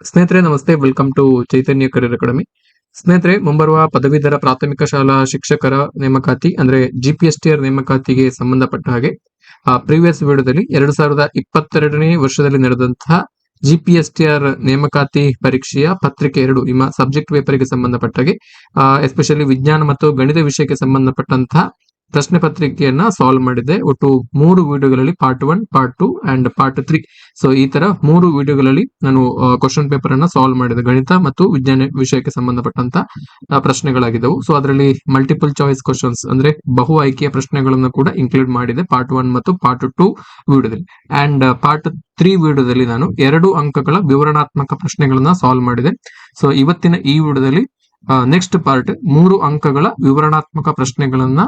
ಸ್ನೇಹಿತರೆ ನಮಸ್ತೆ, welcome to Chaitanya Career Academy. ಸ್ನೇಹಿತರೆ, ಮುಂಬರುವ ಪದವೀಧರ ಪ್ರಾಥಮಿಕ ಶಾಲಾ ಶಿಕ್ಷಕರ ನೇಮಕಾತಿ ಅಂದ್ರೆ GPSTR ನೇಮಕಾತಿಗೆ ಸಂಬಂಧಪಟ್ಟ ಹಾಗೆ ಪ್ರೀವಿಯಸ್ ವಿಡಿಯೋದಲ್ಲಿ 2022ನೇ ವರ್ಷದಲ್ಲಿ ನಡೆದಂತಹ GPSTR ನೇಮಕಾತಿ ಪರೀಕ್ಷೆಯ ಪತ್ರಿಕೆ 2 ನಿಮ್ಮ ಸಬ್ಜೆಕ್ಟ್ ಪೇಪರ್ಗೆ ಸಂಬಂಧಪಟ್ಟ ಹಾಗೆ ಎಸ್ಪೆಷಲಿ ವಿಜ್ಞಾನ ಮತ್ತು ಗಣಿತ ವಿಷಯಕ್ಕೆ ಸಂಬಂಧಪಟ್ಟಂತಹ ಪ್ರಶ್ನೆ ಪತ್ರಿಕೆಯನ್ನ ಸಾಲ್ವ್ ಮಾಡಿದೆ. ಒಟ್ಟು 3 ವಿಡಿಯೋಗಳಲ್ಲಿ part 1, part 2 and part 3. So ಈ ತರ 3 ವಿಡಿಯೋಗಳಲ್ಲಿ ನಾನು ಕ್ವಶನ್ ಪೇಪರ್ ಅನ್ನ ಸಾಲ್ವ್ ಮಾಡಿದೆ. ಗಣಿತ ಮತ್ತು ವಿಜ್ಞಾನ ವಿಷಯಕ್ಕೆ ಸಂಬಂಧಪಟ್ಟಂತ ಪ್ರಶ್ನೆಗಳಾಗಿದ್ದವು. ಸೊ ಅದರಲ್ಲಿ ಮಲ್ಟಿಪಲ್ ಚಾಯ್ಸ್ ಕ್ವಶನ್ಸ್ ಅಂದ್ರೆ ಬಹು ಆಯ್ಕೆಯ ಪ್ರಶ್ನೆಗಳನ್ನು ಕೂಡ ಇನ್ಕ್ಲೂಡ್ ಮಾಡಿದೆ ಪಾರ್ಟ್ 1 ಮತ್ತು ಪಾರ್ಟ್ 2 ವಿಡಿಯೋದಲ್ಲಿ. ಅಂಡ್ ಪಾರ್ಟ್ 3 ವಿಡಿಯೋದಲ್ಲಿ ನಾನು 2 ಅಂಕಗಳ ವಿವರಣಾತ್ಮಕ ಪ್ರಶ್ನೆಗಳನ್ನ ಸಾಲ್ವ್ ಮಾಡಿದೆ. ಸೊ ಇವತ್ತಿನ ಈ ವಿಡಿಯೋದಲ್ಲಿ ನೆಕ್ಸ್ಟ್ ಪಾರ್ಟ್ 3 ಅಂಕಗಳ ವಿವರಣಾತ್ಮಕ ಪ್ರಶ್ನೆಗಳನ್ನ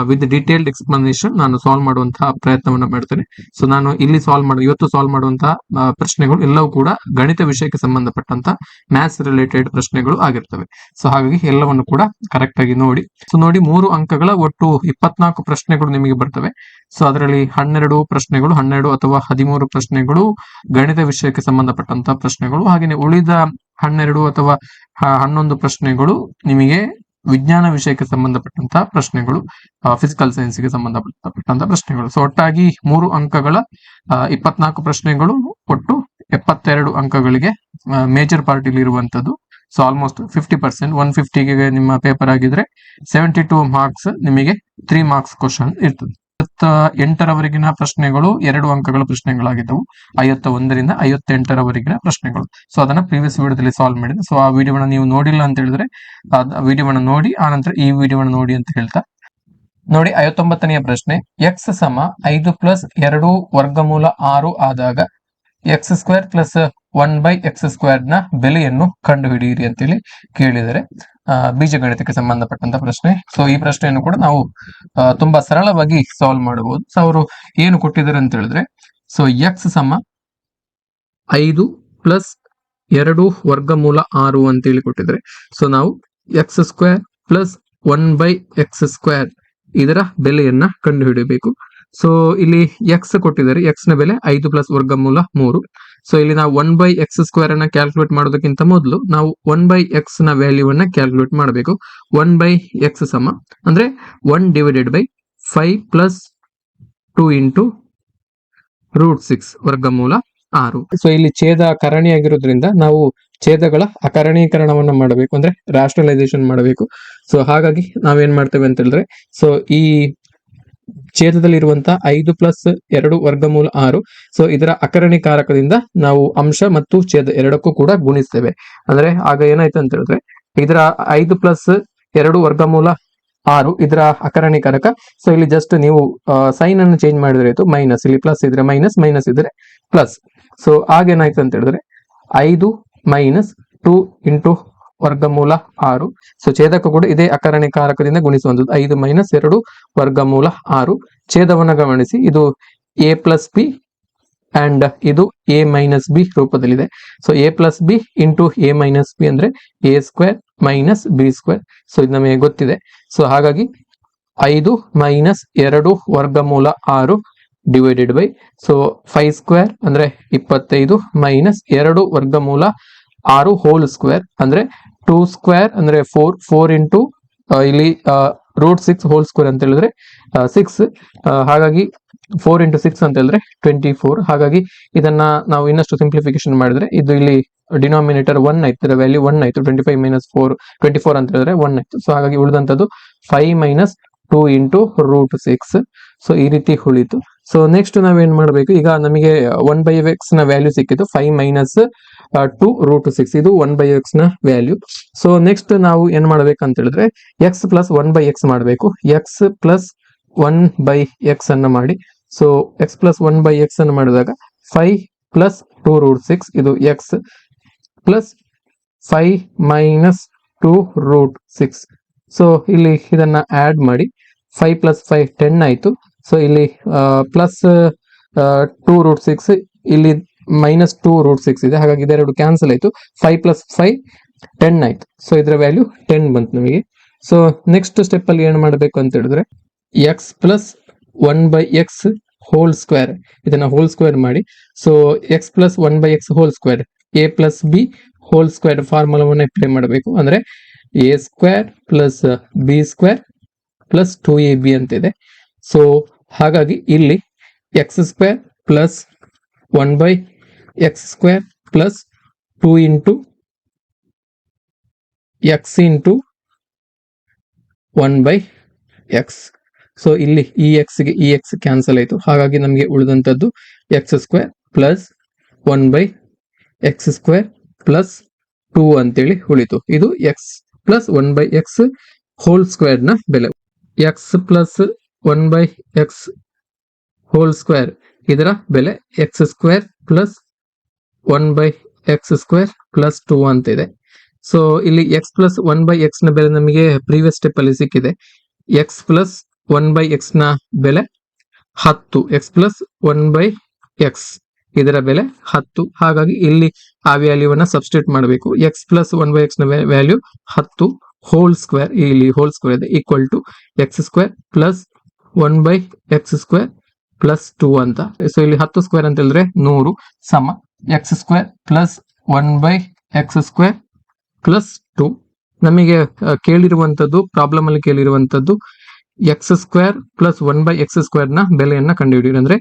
ವಿತ್ ಡಿಟೇಲ್ಡ್ ಎಕ್ಸ್ಪ್ಲನೇಷನ್ ನಾನು ಸಾಲ್ವ್ ಮಾಡುವಂತಹ ಪ್ರಯತ್ನವನ್ನ ಮಾಡ್ತೇನೆ. ಸೊ ನಾನು ಇಲ್ಲಿ ಇವತ್ತು ಸಾಲ್ವ್ ಮಾಡುವಂತಹ ಪ್ರಶ್ನೆಗಳು ಎಲ್ಲವೂ ಕೂಡ ಗಣಿತ ವಿಷಯಕ್ಕೆ ಸಂಬಂಧಪಟ್ಟಂತ ಮ್ಯಾಥ್ಸ್ ರಿಲೇಟೆಡ್ ಪ್ರಶ್ನೆಗಳು ಆಗಿರ್ತವೆ. ಸೊ ಹಾಗಾಗಿ ಎಲ್ಲವನ್ನು ಕೂಡ ಕರೆಕ್ಟ್ ಆಗಿ ನೋಡಿ. ಸೊ ನೋಡಿ, 3 ಅಂಕಗಳ ಒಟ್ಟು 24 ಪ್ರಶ್ನೆಗಳು ನಿಮಗೆ ಬರ್ತವೆ. ಸೊ ಅದರಲ್ಲಿ 12 ಪ್ರಶ್ನೆಗಳು, 12 ಅಥವಾ 13 ಪ್ರಶ್ನೆಗಳು ಗಣಿತ ವಿಷಯಕ್ಕೆ ಸಂಬಂಧಪಟ್ಟಂತ ಪ್ರಶ್ನೆಗಳು. ಹಾಗೆಯೇ ಉಳಿದ 12 ಅಥವಾ 11 ಪ್ರಶ್ನೆಗಳು ನಿಮಗೆ ವಿಜ್ಞಾನ ವಿಷಯಕ್ಕೆ ಸಂಬಂಧಪಟ್ಟಂತ ಪ್ರಶ್ನೆಗಳು, ಫಿಸಿಕಲ್ ಸೈನ್ಸ್ಗೆ ಸಂಬಂಧಪಟ್ಟಂತ ಪ್ರಶ್ನೆಗಳು. ಸೊ ಒಟ್ಟಾಗಿ 3 ಅಂಕಗಳ 24 ಪ್ರಶ್ನೆಗಳು ಒಟ್ಟು 72 ಅಂಕಗಳಿಗೆ ಮೇಜರ್ ಪಾರ್ಟ್ ಇಲ್ಲಿ ಇರುವಂತದ್ದು. ಸೊ ಆಲ್ಮೋಸ್ಟ್ 50%, 150ಗೆ ನಿಮ್ಮ ಪೇಪರ್ ಆಗಿದ್ರೆ 72 ಮಾರ್ಕ್ಸ್ ನಿಮಗೆ 3 ಮಾರ್ಕ್ಸ್ ಕ್ವಶನ್ ಇರ್ತದೆ. 58ರವರೆಗಿನ ಪ್ರಶ್ನೆಗಳು 2 ಅಂಕಗಳ ಪ್ರಶ್ನೆಗಳಾಗಿದ್ದವು. 51ರಿಂದ 58ರವರೆಗಿನ ಪ್ರಶ್ನೆಗಳು. ಸೊ ಅದನ್ನ ಪ್ರೀವಿಯಸ್ ವಿಡಿಯೋದಲ್ಲಿ ಸಾಲ್ವ್ ಮಾಡಿದೆ. ಸೊ ಆ ವಿಡಿಯೋನ ನೀವು ನೋಡಿಲ್ಲ ಅಂತ ಹೇಳಿದ್ರೆ ವಿಡಿಯೋನ ನೋಡಿ, ಆ ನಂತರ ಈ ವಿಡಿಯೋನ ನೋಡಿ ಅಂತ ಹೇಳ್ತಾ ನೋಡಿ. 59ನೆಯ ಪ್ರಶ್ನೆ, x ಸಮ 5 ಪ್ಲಸ್ 2 ವರ್ಗಮೂಲ 6 ಆದಾಗ x² ಪ್ಲಸ್ 1/x² ನ ಬೆಲೆಯನ್ನು ಕಂಡುಹಿಡಿಯಿರಿ ಅಂತೇಳಿ ಕೇಳಿದರೆ ಬೀಜಗಣಿತಕ್ಕೆ ಸಂಬಂಧಪಟ್ಟಂತ ಪ್ರಶ್ನೆ. ಸೊ ಈ ಪ್ರಶ್ನೆಯನ್ನು ಕೂಡ ನಾವು ತುಂಬಾ ಸರಳವಾಗಿ ಸಾಲ್ವ್ ಮಾಡಬಹುದು. ಸೊ ಅವರು ಏನು ಕೊಟ್ಟಿದ್ದಾರೆ ಅಂತ ಹೇಳಿದ್ರೆ, ಸೊ x ಸಮ 5 ಪ್ಲಸ್ 2 ವರ್ಗಮೂಲ 6 ಅಂತೇಳಿ ಕೊಟ್ಟಿದ್ದಾರೆ. ಸೊ ನಾವು x² ಪ್ಲಸ್ 1/x² ಇದರ ಬೆಲೆಯನ್ನ ಕಂಡುಹಿಡಿಯಬೇಕು. ಸೊ ಇಲ್ಲಿ x ಕೊಟ್ಟಿದ್ದಾರೆ, x ನ ಬೆಲೆ 5 ಪ್ಲಸ್ ವರ್ಗಮೂಲ 3. ಸೊ ಇಲ್ಲಿ ನಾವು 1/x² ಅನ್ನ ಕ್ಯಾಲ್ಕುಲೇಟ್ ಮಾಡೋದಕ್ಕಿಂತ ಮೊದಲು ನಾವು 1/x ನ ವ್ಯಾಲ್ಯೂವನ್ನ ಕ್ಯಾಲ್ಕುಲೇಟ್ ಮಾಡಬೇಕು. 1/x ಸಮ ಅಂದ್ರೆ 1/5 ಪ್ಲಸ್ 2 ಇಂಟು √6 ವರ್ಗಮೂಲ 6. ಸೊ ಇಲ್ಲಿ ಛೇದ ಕರಣಿಯಾಗಿರೋದ್ರಿಂದ ನಾವು ಛೇದಗಳ ಅಕರಣೀಕರಣವನ್ನ ಮಾಡಬೇಕು, ಅಂದ್ರೆ ರಾಷನಲೈಸೇಷನ್ ಮಾಡಬೇಕು. ಸೊ ಹಾಗಾಗಿ ನಾವೇನ್ ಮಾಡ್ತೇವೆ ಅಂತ ಹೇಳಿದ್ರೆ, ಸೊ ಈ ಛೇದದಲ್ಲಿರುವಂತಹ 5 ಪ್ಲಸ್ 2 ವರ್ಗಮೂಲ 6, ಸೊ ಇದರ ಅಕರಣೀಕಾರಕದಿಂದ ನಾವು ಅಂಶ ಮತ್ತು ಛೇದ ಎರಡಕ್ಕೂ ಕೂಡ ಗುಣಿಸ್ತೇವೆ. ಅಂದ್ರೆ ಆಗ ಏನಾಯ್ತು ಅಂತ ಹೇಳಿದ್ರೆ, ಇದರ 5 ಪ್ಲಸ್ 2 ವರ್ಗಮೂಲ 6 ಇದರ ಅಕರಣೀಕಾರಕ. ಸೊ ಇಲ್ಲಿ ಜಸ್ಟ್ ನೀವು ಸೈನ್ ಅನ್ನು ಚೇಂಜ್ ಮಾಡಿದ್ರೆ ಆಯ್ತು. ಮೈನಸ್, ಇಲ್ಲಿ ಪ್ಲಸ್ ಇದ್ರೆ ಮೈನಸ್, ಮೈನಸ್ ಇದ್ರೆ ಪ್ಲಸ್. ಸೊ ಆಗೇನಾಯ್ತು ಅಂತ ಹೇಳಿದ್ರೆ 5 ಮೈನಸ್ 2 ಇಂಟು ವರ್ಗಮೂಲ 6. ಸೊ ಛೇದಕ ಕೂಡ ಇದೇ ಅಕರಣೀಕಾರಕದಿಂದ ಗುಣಿಸುವಂಥದ್ದು. 5 ಮೈನಸ್ 2 ವರ್ಗಮೂಲ 6. ಛೇದವನ್ನು ಗಮನಿಸಿ, ಇದು a ಪ್ಲಸ್ ಬಿ ಅಂಡ್ ಇದು a ಮೈನಸ್ ಬಿ ರೂಪದಲ್ಲಿದೆ. So a plus B into a minus B ಅಂದ್ರೆ a² ಮೈನಸ್ b². ಸೊ ಇದು ನಮಗೆ ಗೊತ್ತಿದೆ. ಸೊ ಹಾಗಾಗಿ 5 ಮೈನಸ್ 2 ವರ್ಗಮೂಲ 6 ಡಿವೈಡೆಡ್ ಬೈ, ಸೊ 5² ಅಂದ್ರೆ 25 ಮೈನಸ್ 2 ವರ್ಗಮೂಲ 6 ಹೋಲ್ ಸ್ಕ್ವೇರ್ ಅಂದ್ರೆ 2² ಅಂದ್ರೆ 4 ಇಂಟು ಇಲ್ಲಿ √6 ಹೋಲ್ ಸ್ಕ್ವೇರ್ ಅಂತ ಹೇಳಿದ್ರೆ 6. ಹಾಗಾಗಿ 4 ಇಂಟು 6 ಅಂತ ಹೇಳಿದ್ರೆ 24. ಹಾಗಾಗಿ ಇದನ್ನ ನಾವು ಇನ್ನಷ್ಟು ಸಿಂಪ್ಲಿಫಿಕೇಶನ್ ಮಾಡಿದ್ರೆ ಇದು ಇಲ್ಲಿ ಡಿನಾಮಿನೇಟರ್ 1 ಆಯ್ತು, ಇದರ ವ್ಯಾಲ್ಯೂ 1 ಆಯ್ತು. 25 ಮೈನಸ್ 24 ಅಂತ ಹೇಳಿದ್ರೆ 1 ಆಯ್ತು. ಸೊ ಹಾಗಾಗಿ ಉಳಿದಂತದ್ದು 5 ಮೈನಸ್ 2 ಇಂಟು √6. ಸೊ ಈ ರೀತಿ ಉಳಿತು. ಸೊ ನೆಕ್ಸ್ಟ್ ನಾವೇನ್ ಮಾಡ್ಬೇಕು, ಈಗ ನಮಗೆ 1/x ನ ವ್ಯಾಲ್ಯೂ ಸಿಕ್ಕಿತ್ತು. 5 ಮೈನಸ್ 2 √6 ಇದು 1/x ನ ವ್ಯಾಲ್ಯೂ. ಸೊ ನೆಕ್ಸ್ಟ್ ನಾವು ಏನ್ ಮಾಡ್ಬೇಕಂತ ಹೇಳಿದ್ರೆ x ಪ್ಲಸ್ 1/x ಮಾಡಬೇಕು. x ಪ್ಲಸ್ 1/x ಅನ್ನ ಮಾಡಿ. ಸೊ x ಪ್ಲಸ್ 1/x ಅನ್ನು ಮಾಡಿದಾಗ 5 ಪ್ಲಸ್ 2 √6 ಇದು x ಪ್ಲಸ್ 5 ಮೈನಸ್ 2 √6. ಸೊ ಇಲ್ಲಿ ಇದನ್ನ ಆಡ್ ಮಾಡಿ 5 ಪ್ಲಸ್ 5 10 ಆಯ್ತು. ಸೊ ಇಲ್ಲಿ ಪ್ಲಸ್ 2 √6, ಇಲ್ಲಿ ಮೈನಸ್ 2 √6 ಇದೆ. ಹಾಗಾಗಿ ಇದೆರಡು ಕ್ಯಾನ್ಸಲ್ ಆಯ್ತು. 5 ಪ್ಲಸ್ 5 10 ಆಯ್ತು. ಸೊ ಇದರ ವ್ಯಾಲ್ಯೂ 10 ಬಂತು ನಮಗೆ. ಸೊ ನೆಕ್ಸ್ಟ್ ಸ್ಟೆಪ್ ಅಲ್ಲಿ ಏನ್ ಮಾಡಬೇಕು ಅಂತ ಹೇಳಿದ್ರೆ x plus 1/x whole square ಇದನ್ನ ಹೋಲ್ ಸ್ಕ್ವೇರ್ ಮಾಡಿ. So x plus 1/x whole square A plus B whole square ಫಾರ್ಮುಲಾವನ್ನು ಅಪ್ಲೈ ಮಾಡಬೇಕು. ಅಂದ್ರೆ A square plus B square plus 2ab ಅಂತ ಇದೆ. ಸೊ ಹಾಗಾಗಿ ಇಲ್ಲಿ X square plus 1/x square plus 2 into X into 1/x. So ಇಲ್ಲಿ ಈ ಎಕ್ಸ್ಗೆ ಈ ಎಕ್ಸ್ ಕ್ಯಾನ್ಸಲ್ ಆಯಿತು. ಹಾಗಾಗಿ ನಮಗೆ ಉಳಿದಂಥದ್ದು X square plus 1/x square plus 2 ಅಂತೇಳಿ ಉಳಿತು. ಇದು X plus 1/x whole square ನ ಬೆಲೆ. X plus 1/x whole square ಇದರ ಬೆಲೆ X square plus 1/x square plus 2 ಅಂತ ಇದೆ. ಸೊ ಇಲ್ಲಿ ಎಕ್ಸ್ ಪ್ಲಸ್ 1/x ನ ಬೆಲೆ ನಮಗೆ ಪ್ರೀವಿಯಸ್ ಸ್ಟೆಪ್ ಅಲ್ಲಿ ಸಿಕ್ಕಿದೆ. ಎಕ್ಸ್ ಪ್ಲಸ್ 1/x ನ ಬೆಲೆ 10, ಎಕ್ಸ್ ಪ್ಲಸ್ 1/x ಇದರ ಬೆಲೆ 10. ಹಾಗಾಗಿ ಇಲ್ಲಿ ಆ ವ್ಯಾಲ್ಯೂವನ್ನ ಸಬ್ಸ್ಟಿಟ್ಯೂಟ್ ಮಾಡಬೇಕು. ಎಕ್ಸ್ ಪ್ಲಸ್ 1/x ನ ವ್ಯಾಲ್ಯೂ 10 ಹೋಲ್ ಸ್ಕ್ವೇರ್, ಇಲ್ಲಿ ಹೋಲ್ ಸ್ಕ್ವೇರ್ ಇದೆ, equal to x square plus 1/x square plus 2 ಅಂತ. ಸೊ ಇಲ್ಲಿ 10 ಸ್ಕ್ವೇರ್ ಅಂತ ಹೇಳಿದ್ರೆ 100 ಸಮ X square plus 1/x square plus 2. ನಮಗೆ ಕೇಳಿರುವಂತದ್ದು ಪ್ರಾಬ್ಲಮ್ ಅಲ್ಲಿ ಕೇಳಿರುವಂತದ್ದು X square plus 1/x square ನ ಬೆಲೆಯನ್ನ ಕಂಡುಹಿಡಿಯಿರಿ. ಅಂದ್ರೆ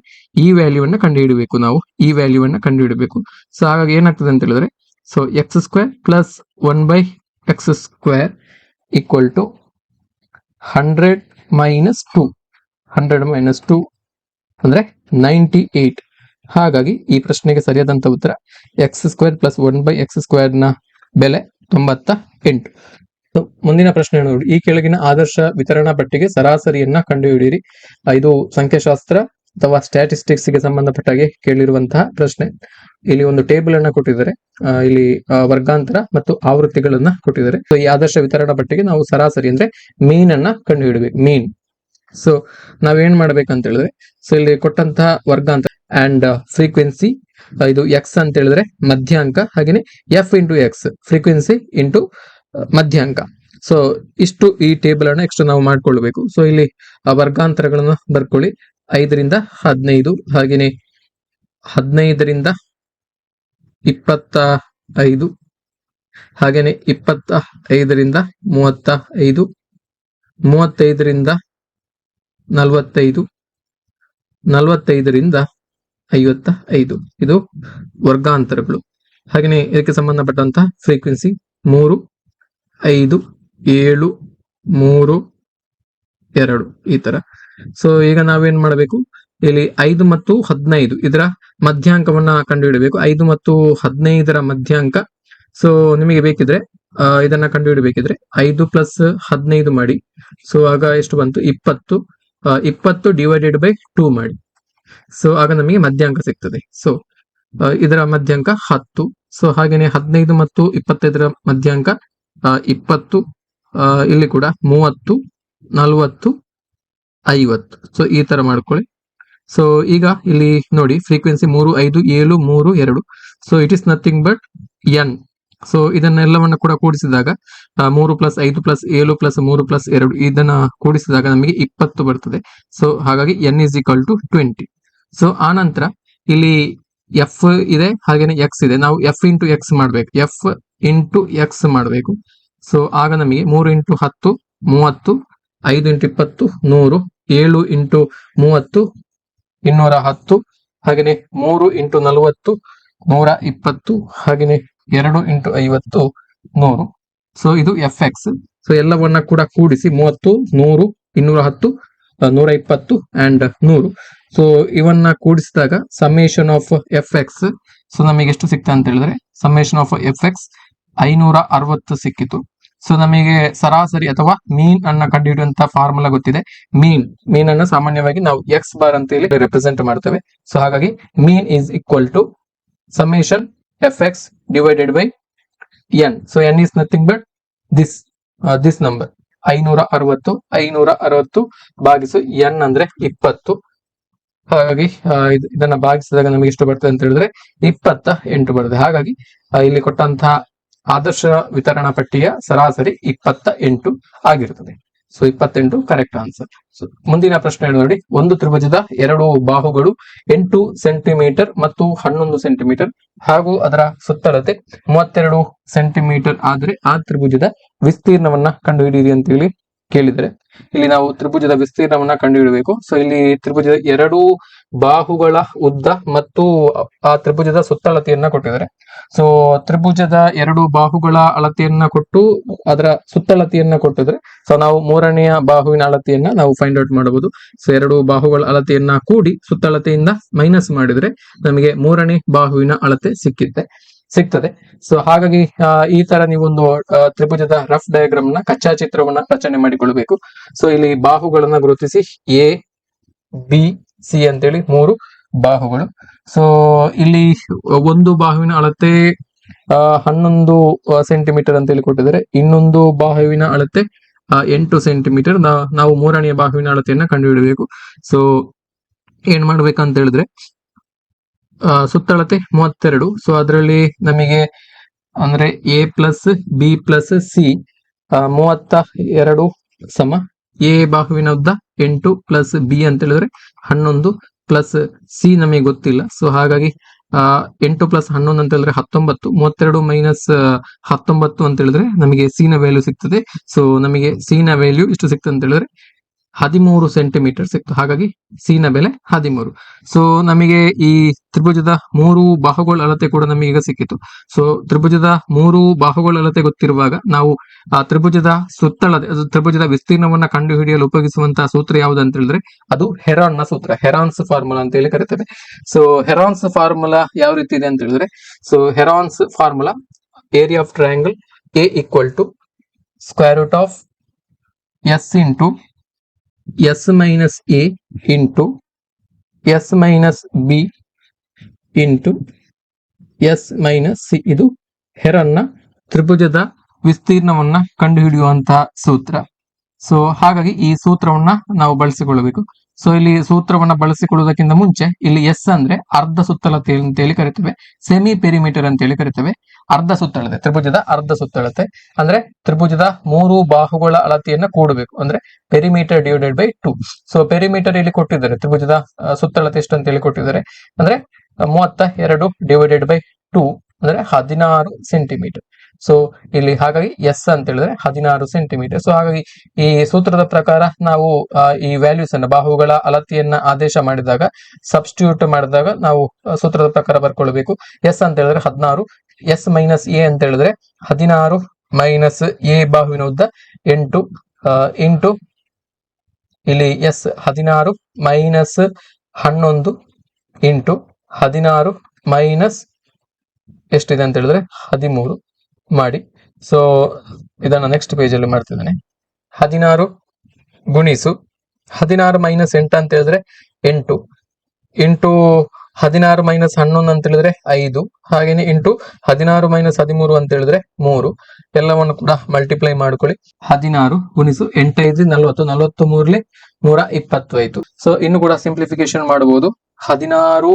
ಈ ವ್ಯಾಲ್ಯೂವನ್ನ ಕಂಡುಹಿಡಬೇಕು, ನಾವು ಈ ವ್ಯಾಲ್ಯೂವನ್ನ ಕಂಡುಹಿಡಬೇಕು. ಸೊ ಹಾಗಾಗಿ ಏನಾಗ್ತದೆ ಅಂತ ಹೇಳಿದ್ರೆ, so x square plus 1/x square equal to 100 minus 2, 100 minus 2 ಅಂದ್ರೆ 98. ಹಾಗಾಗಿ ಈ ಪ್ರಶ್ನೆಗೆ ಸರಿಯಾದಂತ ಉತ್ತರ X square plus 1/x square ನ ಬೆಲೆ 98. ಮುಂದಿನ ಪ್ರಶ್ನೆ ನೋಡಿ, ಈ ಕೆಳಗಿನ ಆದರ್ಶ ವಿತರಣಾ ಪಟ್ಟಿಗೆ ಸರಾಸರಿಯನ್ನ ಕಂಡುಹಿಡಿಯಿರಿ. ಇದು ಸಂಖ್ಯಾಶಾಸ್ತ್ರ ಅಥವಾ ಸ್ಟ್ಯಾಟಿಸ್ಟಿಕ್ಸ್ ಗೆ ಸಂಬಂಧಪಟ್ಟಾಗೆ ಕೇಳಿರುವಂತಹ ಪ್ರಶ್ನೆ. ಇಲ್ಲಿ ಒಂದು ಟೇಬಲ್ ಅನ್ನ ಕೊಟ್ಟಿದ್ದಾರೆ, ಇಲ್ಲಿ ವರ್ಗಾಂತರ ಮತ್ತು ಆವೃತ್ತಿಗಳನ್ನ ಕೊಟ್ಟಿದ್ದಾರೆ. ಸೊ ಈ ಆದರ್ಶ ವಿತರಣಾ ಪಟ್ಟಿಗೆ ನಾವು ಸರಾಸರಿ ಅಂದ್ರೆ ಮೀನ್ ಅನ್ನ ಕಂಡುಹಿಡಬೇಕು, ಮೀನ್. ಸೊ ನಾವೇನ್ ಮಾಡ್ಬೇಕಂತ ಹೇಳಿದ್ರೆ, ಸೊ ಇಲ್ಲಿ ಕೊಟ್ಟಂತಹ ವರ್ಗಾಂತರ ಅಂಡ್ ಫ್ರೀಕ್ವೆನ್ಸಿ, ಇದು ಎಕ್ಸ್ ಅಂತ ಹೇಳಿದ್ರೆ ಮಧ್ಯಾಂಕ, ಹಾಗೇನೆ F into X frequency into ಮಧ್ಯಾಂಕ. ಸೊ ಇಷ್ಟು ಈ ಟೇಬಲ್ ಅನ್ನ ನೆಕ್ಸ್ಟ್ ನಾವು ಮಾಡ್ಕೊಳ್ಬೇಕು. ಸೊ ಇಲ್ಲಿ ವರ್ಗಾಂತರಗಳನ್ನ ಬರ್ಕೊಳ್ಳಿ. 5 ರಿಂದ 15, ಹಾಗೇನೆ 15 ರಿಂದ 25, ಹಾಗೇನೆ 25 ರಿಂದ 35, 35 ರಿಂದ 45, 45 ರಿಂದ 55. ಇದು ವರ್ಗಾಂತರಗಳು. ಹಾಗೇನೆ ಇದಕ್ಕೆ ಸಂಬಂಧಪಟ್ಟಂತಹ ಫ್ರೀಕ್ವೆನ್ಸಿ 3, 5, 7, 3, 2 ಈ ತರ. ಸೊ ಈಗ ನಾವೇನ್ ಮಾಡಬೇಕು, ಇಲ್ಲಿ 5 ಮತ್ತು 15 ಇದರ ಮಧ್ಯಾಂಕವನ್ನ ಕಂಡುಹಿಡಬೇಕು. 5 ಮತ್ತು 15ರ ಮಧ್ಯಾಂಕ. ಸೊ ನಿಮಗೆ ಬೇಕಿದ್ರೆ ಇದನ್ನ ಕಂಡುಹಿಡಬೇಕಿದ್ರೆ 5 ಪ್ಲಸ್ 15 ಮಾಡಿ. ಸೊ ಆಗ ಎಷ್ಟು ಬಂತು, 20. 20 ಡಿವೈಡೆಡ್ ಬೈ 2 ಮಾಡಿ. ಸೊ ಆಗ ನಮಗೆ ಮಧ್ಯಾಂಕ ಸಿಗ್ತದೆ. ಸೊ ಇದರ ಮಧ್ಯಾಂಕ 10. ಸೊ ಹಾಗೇನೆ 15 ಮತ್ತು 25ರ ಮಧ್ಯಾಂಕ 20. ಇಲ್ಲಿ ಕೂಡ 30, 40, 50. ಸೊ ಈ ತರ ಮಾಡ್ಕೊಳ್ಳಿ. ಸೊ ಈಗ ಇಲ್ಲಿ ನೋಡಿ frequency 3, 5, 7, 3, 2. So it is nothing but N. So ಇದನ್ನೆಲ್ಲವನ್ನ ಕೂಡ ಕೂಡಿಸಿದಾಗ 3 ಪ್ಲಸ್ 5 ಪ್ಲಸ್ 7 ಪ್ಲಸ್ 3 ಪ್ಲಸ್ 2 ಇದನ್ನ ಕೂಡಿಸಿದಾಗ ನಮಗೆ 20 ಬರ್ತದೆ. ಸೊ ಹಾಗಾಗಿ N is equal to 20. So ಆ ನಂತರ ಇಲ್ಲಿ ಎಫ್ ಇದೆ, ಹಾಗೇನೆ ಎಕ್ಸ್ ಇದೆ. ನಾವು ಎಫ್ ಇಂಟು ಎಕ್ಸ್ ಮಾಡ್ಬೇಕು, ಎಫ್ ಇಂಟು ಎಕ್ಸ್ ಮಾಡ್ಬೇಕು. ಸೊ ಆಗ ನಮಗೆ 3 ಇಂಟು 10 30, 5 ಇಂಟು 20 100, 7 ಇಂಟು 30 210, ಹಾಗೇನೆ 3 ಇಂಟು 40 120, ಹಾಗೇನೆ 2 ಇಂಟು 50 100. ಸೊ ಇದು ಎಫ್ ಎಕ್ಸ್. ಸೊ ಎಲ್ಲವನ್ನ ಕೂಡ ಕೂಡಿಸಿ 30, 100, 210, 120 ಅಂಡ್ 100. ಸೊ ಇವನ್ನ ಕೂಡಿಸಿದಾಗ summation of F X. So ನಮಗೆ ಎಷ್ಟು ಸಿಕ್ತ ಅಂತ ಹೇಳಿದ್ರೆ, ಸಮೇಷನ್ ಆಫ್ ಎಫ್ ಎಕ್ಸ್ 560 ಸಿಕ್ಕಿತು. ಸೊ ನಮಗೆ ಸರಾಸರಿ ಅಥವಾ ಮೀನ್ ಅನ್ನ ಕಂಡುಹಿಡಿಯುವಂತ ಫಾರ್ಮುಲಾ ಗೊತ್ತಿದೆ. ಮೀನ್ ಅನ್ನ ಸಾಮಾನ್ಯವಾಗಿ ನಾವು ಎಕ್ಸ್ ಬಾರ್ ಅಂತ ಹೇಳಿ ರೆಪ್ರೆಸೆಂಟ್ ಮಾಡ್ತೇವೆ. ಸೊ ಹಾಗಾಗಿ mean is equal to summation f x divided by n. So n is nothing but this number 560 ಭಾಗಿಸು ಎನ್ ಅಂದ್ರೆ 20. ಹಾಗಾಗಿ ಇದನ್ನ ಭಾಗಿಸಿದಾಗ ನಮಗೆ ಎಷ್ಟು ಬರ್ತದೆ ಅಂತ ಹೇಳಿದ್ರೆ 28 ಬರ್ತದೆ. ಹಾಗಾಗಿ ಇಲ್ಲಿ ಕೊಟ್ಟಂತಹ ಆದರ್ಶ ವಿತರಣಾ ಪಟ್ಟಿಯ ಸರಾಸರಿ 28 ಆಗಿರುತ್ತದೆ. So 28 correct answer. ಸೊ ಮುಂದಿನ ಪ್ರಶ್ನೆ ನೋಡಿ, ಒಂದು ತ್ರಿಭುಜದ ಎರಡು ಬಾಹುಗಳು 8 ಸೆಂಟಿಮೀಟರ್ ಮತ್ತು 11 ಸೆಂಟಿಮೀಟರ್ ಹಾಗೂ ಅದರ ಸುತ್ತಳತೆ 32 ಸೆಂಟಿಮೀಟರ್ ಆದ್ರೆ ಆ ತ್ರಿಭುಜದ ವಿಸ್ತೀರ್ಣವನ್ನ ಕಂಡುಹಿಡಿಯಿರಿ ಅಂತ ಹೇಳಿ ಕೇಳಿದರೆ, ಇಲ್ಲಿ ನಾವು ತ್ರಿಭುಜದ ವಿಸ್ತೀರ್ಣವನ್ನ ಕಂಡುಹಿಡಬೇಕು. ಸೊ ಇಲ್ಲಿ ತ್ರಿಭುಜದ ಎರಡು ಬಾಹುಗಳ ಉದ್ದ ಮತ್ತು ಆ ತ್ರಿಭುಜದ ಸುತ್ತಳತೆಯನ್ನ ಕೊಟ್ಟಿದ್ದಾರೆ. ಸೊ ತ್ರಿಭುಜದ ಎರಡು ಬಾಹುಗಳ ಅಳತೆಯನ್ನ ಕೊಟ್ಟು ಅದರ ಸುತ್ತಳತೆಯನ್ನ ಕೊಟ್ಟಿದ್ರೆ, ಸೊ ನಾವು ಮೂರನೆಯ ಬಾಹುವಿನ ಅಳತೆಯನ್ನ ನಾವು ಫೈಂಡ್ ಔಟ್ ಮಾಡಬಹುದು. ಸೊ ಎರಡು ಬಾಹುಗಳ ಅಳತೆಯನ್ನ ಕೂಡಿ ಸುತ್ತಳತೆಯಿಂದ ಮೈನಸ್ ಮಾಡಿದ್ರೆ ನಮಗೆ ಮೂರನೇ ಬಾಹುವಿನ ಅಳತೆ ಸಿಗ್ತದೆ. ಸೊ ಹಾಗಾಗಿ ಈ ತರ ನೀವೊಂದು ತ್ರಿಭುಜದ ರಫ್ ಡಯಾಗ್ರಾಮ್ ನ ಕಚ್ಚಾ ಚಿತ್ರವನ್ನ ರಚನೆ ಮಾಡಿಕೊಳ್ಬೇಕು. ಸೊ ಇಲ್ಲಿ ಬಾಹುಗಳನ್ನ ಗುರುತಿಸಿ ಎ ಬಿ ಸಿ ಅಂತೇಳಿ ಮೂರು ಬಾಹುಗಳು. ಸೊ ಇಲ್ಲಿ ಒಂದು ಬಾಹುವಿನ ಅಳತೆ 11 ಸೆಂಟಿಮೀಟರ್ ಅಂತ ಹೇಳಿ ಕೊಟ್ಟಿದ್ದಾರೆ, ಇನ್ನೊಂದು ಬಾಹುವಿನ ಅಳತೆ 8 ಸೆಂಟಿಮೀಟರ್. ನಾವು ಮೂರನೆಯ ಬಾಹುವಿನ ಅಳತೆಯನ್ನ ಕಂಡುಹಿಡಬೇಕು. ಸೊ ಏನ್ ಮಾಡ್ಬೇಕಂತ ಹೇಳಿದ್ರೆ, ಸುತ್ತಳತೆ 32. ಸೊ ಅದರಲ್ಲಿ ನಮಗೆ ಅಂದ್ರೆ A plus B plus C 32 ಸಮ ಎ ಬಾಹುವಿನ ಉದ್ದ 8 ಪ್ಲಸ್ ಬಿ ಅಂತ ಹೇಳಿದ್ರೆ 11 ಪ್ಲಸ್ ಸಿ ನಮಗೆ ಗೊತ್ತಿಲ್ಲ. ಸೊ ಹಾಗಾಗಿ 8 ಪ್ಲಸ್ 11 ಅಂತ ಹೇಳಿದ್ರೆ 19, 32 ಮೈನಸ್ 19 ಅಂತ ಹೇಳಿದ್ರೆ ನಮಗೆ ಸಿ ನ ವ್ಯಾಲ್ಯೂ ಸಿಗ್ತದೆ. ಸೊ ನಮಗೆ ಸಿ ನ ವ್ಯಾಲ್ಯೂ ಇಷ್ಟು ಸಿಗ್ತದೆ ಅಂತ ಹೇಳಿದ್ರೆ 13 ಸೆಂಟಿಮೀಟರ್ ಸಿಕ್ತು. ಹಾಗಾಗಿ ಸಿ ನ ಬೆಲೆ 13. ಸೊ ನಮಗೆ ಈ ತ್ರಿಭುಜದ ಮೂರು ಬಾಹುಗಳ ಅಳತೆ ಕೂಡ ನಮಗೆ ಈಗ ಸಿಕ್ಕಿತು. ಸೊ ತ್ರಿಭುಜದ ಮೂರು ಬಾಹುಗಳ ಅಳತೆ ಗೊತ್ತಿರುವಾಗ ನಾವು ಆ ತ್ರಿಭುಜದ ಸುತ್ತಳತೆ, ತ್ರಿಭುಜದ ವಿಸ್ತೀರ್ಣವನ್ನ ಕಂಡು ಹಿಡಿಯಲು ಉಪಯೋಗಿಸುವಂತಹ ಸೂತ್ರ ಯಾವುದು ಅಂತ ಹೇಳಿದ್ರೆ ಅದು ಹೆರಾನ್ ನ ಸೂತ್ರ, ಹೆರಾನ್ಸ್ ಫಾರ್ಮುಲಾ ಅಂತ ಹೇಳಿ ಕರೀತೇವೆ. ಸೊ ಹೆರಾನ್ಸ್ ಫಾರ್ಮುಲಾ ಯಾವ ರೀತಿ ಇದೆ ಅಂತ ಹೇಳಿದ್ರೆ, so Heron's formula area of triangle a equal to square root of s into s minus a into s minus b into s minus c. ಇದು ಹೆರನ್ನ ತ್ರಿಭುಜದ ವಿಸ್ತೀರ್ಣವನ್ನ ಕಂಡುಹಿಡಿಯುವಂತಹ ಸೂತ್ರ. ಸೊ ಹಾಗಾಗಿ ಈ ಸೂತ್ರವನ್ನ ನಾವು ಬಳಸಿಕೊಳ್ಳಬೇಕು. ಸೊ ಇಲ್ಲಿ ಸೂತ್ರವನ್ನ ಬಳಸಿಕೊಳ್ಳುವುದಕ್ಕಿಂತ ಮುಂಚೆ ಇಲ್ಲಿ ಎಸ್ ಅಂದ್ರೆ ಅರ್ಧ ಸುತ್ತಳತೆ ಅಂತ ಹೇಳಿ ಕರಿತೇವೆ, ಸೆಮಿ ಪೆರಿಮೀಟರ್ ಅಂತ ಹೇಳಿ ಕರಿತೇವೆ. ಅರ್ಧ ಸುತ್ತಳತೆ, ತ್ರಿಭುಜದ ಅರ್ಧ ಸುತ್ತಳತೆ ಅಂದ್ರೆ ತ್ರಿಭುಜದ ಮೂರು ಬಾಹುಗಳ ಅಳತೆಯನ್ನ ಕೂಡಬೇಕು, ಅಂದ್ರೆ perimeter divided by 2. So perimeter ಇಲ್ಲಿ ಕೊಟ್ಟಿದ್ದಾರೆ, ತ್ರಿಭುಜದ ಸುತ್ತಳತೆ ಎಷ್ಟು ಅಂತ ಹೇಳಿ ಕೊಟ್ಟಿದ್ದಾರೆ, ಅಂದ್ರೆ 32 ಡಿವೈಡೆಡ್ ಬೈ 2 ಅಂದ್ರೆ 16 ಸೆಂಟಿಮೀಟರ್. ಸೊ ಇಲ್ಲಿ ಹಾಗಾಗಿ ಎಸ್ ಅಂತ ಹೇಳಿದ್ರೆ 16 ಸೆಂಟಿಮೀಟರ್. ಸೊ ಹಾಗಾಗಿ ಈ ಸೂತ್ರದ ಪ್ರಕಾರ ನಾವು ಈ ವ್ಯಾಲ್ಯೂಸ್ ಅನ್ನ, ಬಾಹುಗಳ ಅಳತೆಯನ್ನ ಆದೇಶ ಮಾಡಿದಾಗ, ಸಬ್ಸ್ಟಿಟ್ಯೂಟ್ ಮಾಡಿದಾಗ ನಾವು ಸೂತ್ರದ ಪ್ರಕಾರ ಬರ್ಕೊಳ್ಬೇಕು. ಎಸ್ ಅಂತ ಹೇಳಿದ್ರೆ 16, ಎಸ್ ಮೈನಸ್ ಎ ಅಂತ ಹೇಳಿದ್ರೆ 16 ಮೈನಸ್ ಎ ಬಾಹುವಿನ ಉದ್ದ 8 ಇಂಟು ಇಲ್ಲಿ ಎಸ್ 16 ಮೈನಸ್ 11 ಇಂಟು 16 ಮೈನಸ್ ಎಷ್ಟಿದೆ ಅಂತ ಹೇಳಿದ್ರೆ 13 ಮಾಡಿ. ಸೊ ಇದನ್ನ ನೆಕ್ಸ್ಟ್ ಪೇಜ್ ಅಲ್ಲಿ ಮಾಡ್ತಿದ್ದೇನೆ. 16 ಗುಣಿಸು 16 ಮೈನಸ್ 8 ಅಂತ ಹೇಳಿದ್ರೆ 8 ಇಂಟು 16 ಮೈನಸ್ 11 ಅಂತ ಹೇಳಿದ್ರೆ 5, ಹಾಗೇನೆ ಇಂಟು 16 ಮೈನಸ್ 13 ಅಂತ ಹೇಳಿದ್ರೆ 3. ಎಲ್ಲವನ್ನು ಕೂಡ ಮಲ್ಟಿಪ್ಲೈ ಮಾಡ್ಕೊಳ್ಳಿ. 16 ಗುಣಿಸು 8 5 40, 43 120 ಆಯ್ತು. ಸೊ ಇನ್ನು ಕೂಡ ಸಿಂಪ್ಲಿಫಿಕೇಶನ್ ಮಾಡಬಹುದು. 16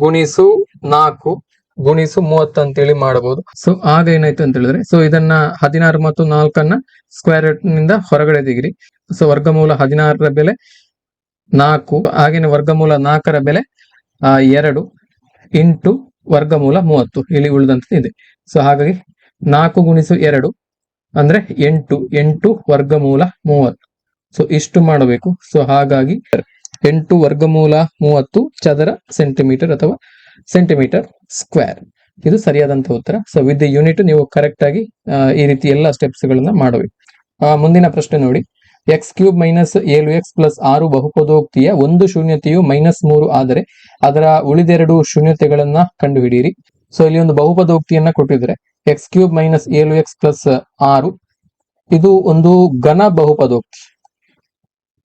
ಗುಣಿಸು 4 ಗುಣಿಸು 30 ಅಂತೇಳಿ ಮಾಡಬಹುದು. ಸೊ ಆಗ ಏನಾಯ್ತು ಅಂತ ಹೇಳಿದ್ರೆ, ಸೊ ಇದನ್ನ 16 ಮತ್ತು 4 ಸ್ಕ್ವೇರ್ ರೂಟ್ ನಿಂದ ಹೊರಗಡೆ ತೆಗಿರಿ. ಸೊ ವರ್ಗಮೂಲ 16ರ ಬೆಲೆ 4, ಹಾಗೇನೆ ವರ್ಗಮೂಲ 4ರ ಬೆಲೆ 2 ಇಂಟು ವರ್ಗಮೂಲ 30 ಇಲ್ಲಿ ಉಳಿದಂತ ಇದೆ. ಸೊ ಹಾಗಾಗಿ 4 ಗುಣಿಸು 2 ಅಂದ್ರೆ 8 ವರ್ಗಮೂಲ 30. ಸೊ ಇಷ್ಟು ಮಾಡಬೇಕು. ಸೊ ಹಾಗಾಗಿ 8 ವರ್ಗಮೂಲ 30 ಚದರ ಸೆಂಟಿಮೀಟರ್ ಅಥವಾ ಸೆಂಟಿಮೀಟರ್ ಸ್ಕ್ವೇರ್. ಇದು ಸರಿಯಾದಂತಹ ಉತ್ತರ. ಸೊ ವಿತ್ ಯೂನಿಟ್ ನೀವು ಕರೆಕ್ಟ್ ಆಗಿ ಈ ರೀತಿ ಎಲ್ಲ ಸ್ಟೆಪ್ಸ್ ಗಳನ್ನ ಮಾಡಬೇಕು. ಮುಂದಿನ ಪ್ರಶ್ನೆ ನೋಡಿ, x³ ಮೈನಸ್ 7x ಪ್ಲಸ್ 6 ಬಹುಪದೋಕ್ತಿಯ ಒಂದು ಶೂನ್ಯತೆಯು -3 ಆದರೆ ಅದರ ಉಳಿದೆರಡು ಶೂನ್ಯತೆಗಳನ್ನ ಕಂಡುಹಿಡಿಯಿರಿ. ಸೊ ಇಲ್ಲಿ ಒಂದು ಬಹುಪದೋಕ್ತಿಯನ್ನ ಕೊಟ್ಟಿದ್ರೆ x³ ಮೈನಸ್ 7x ಪ್ಲಸ್ 6 ಇದು ಒಂದು ಘನ ಬಹುಪದೋಕ್ತಿ,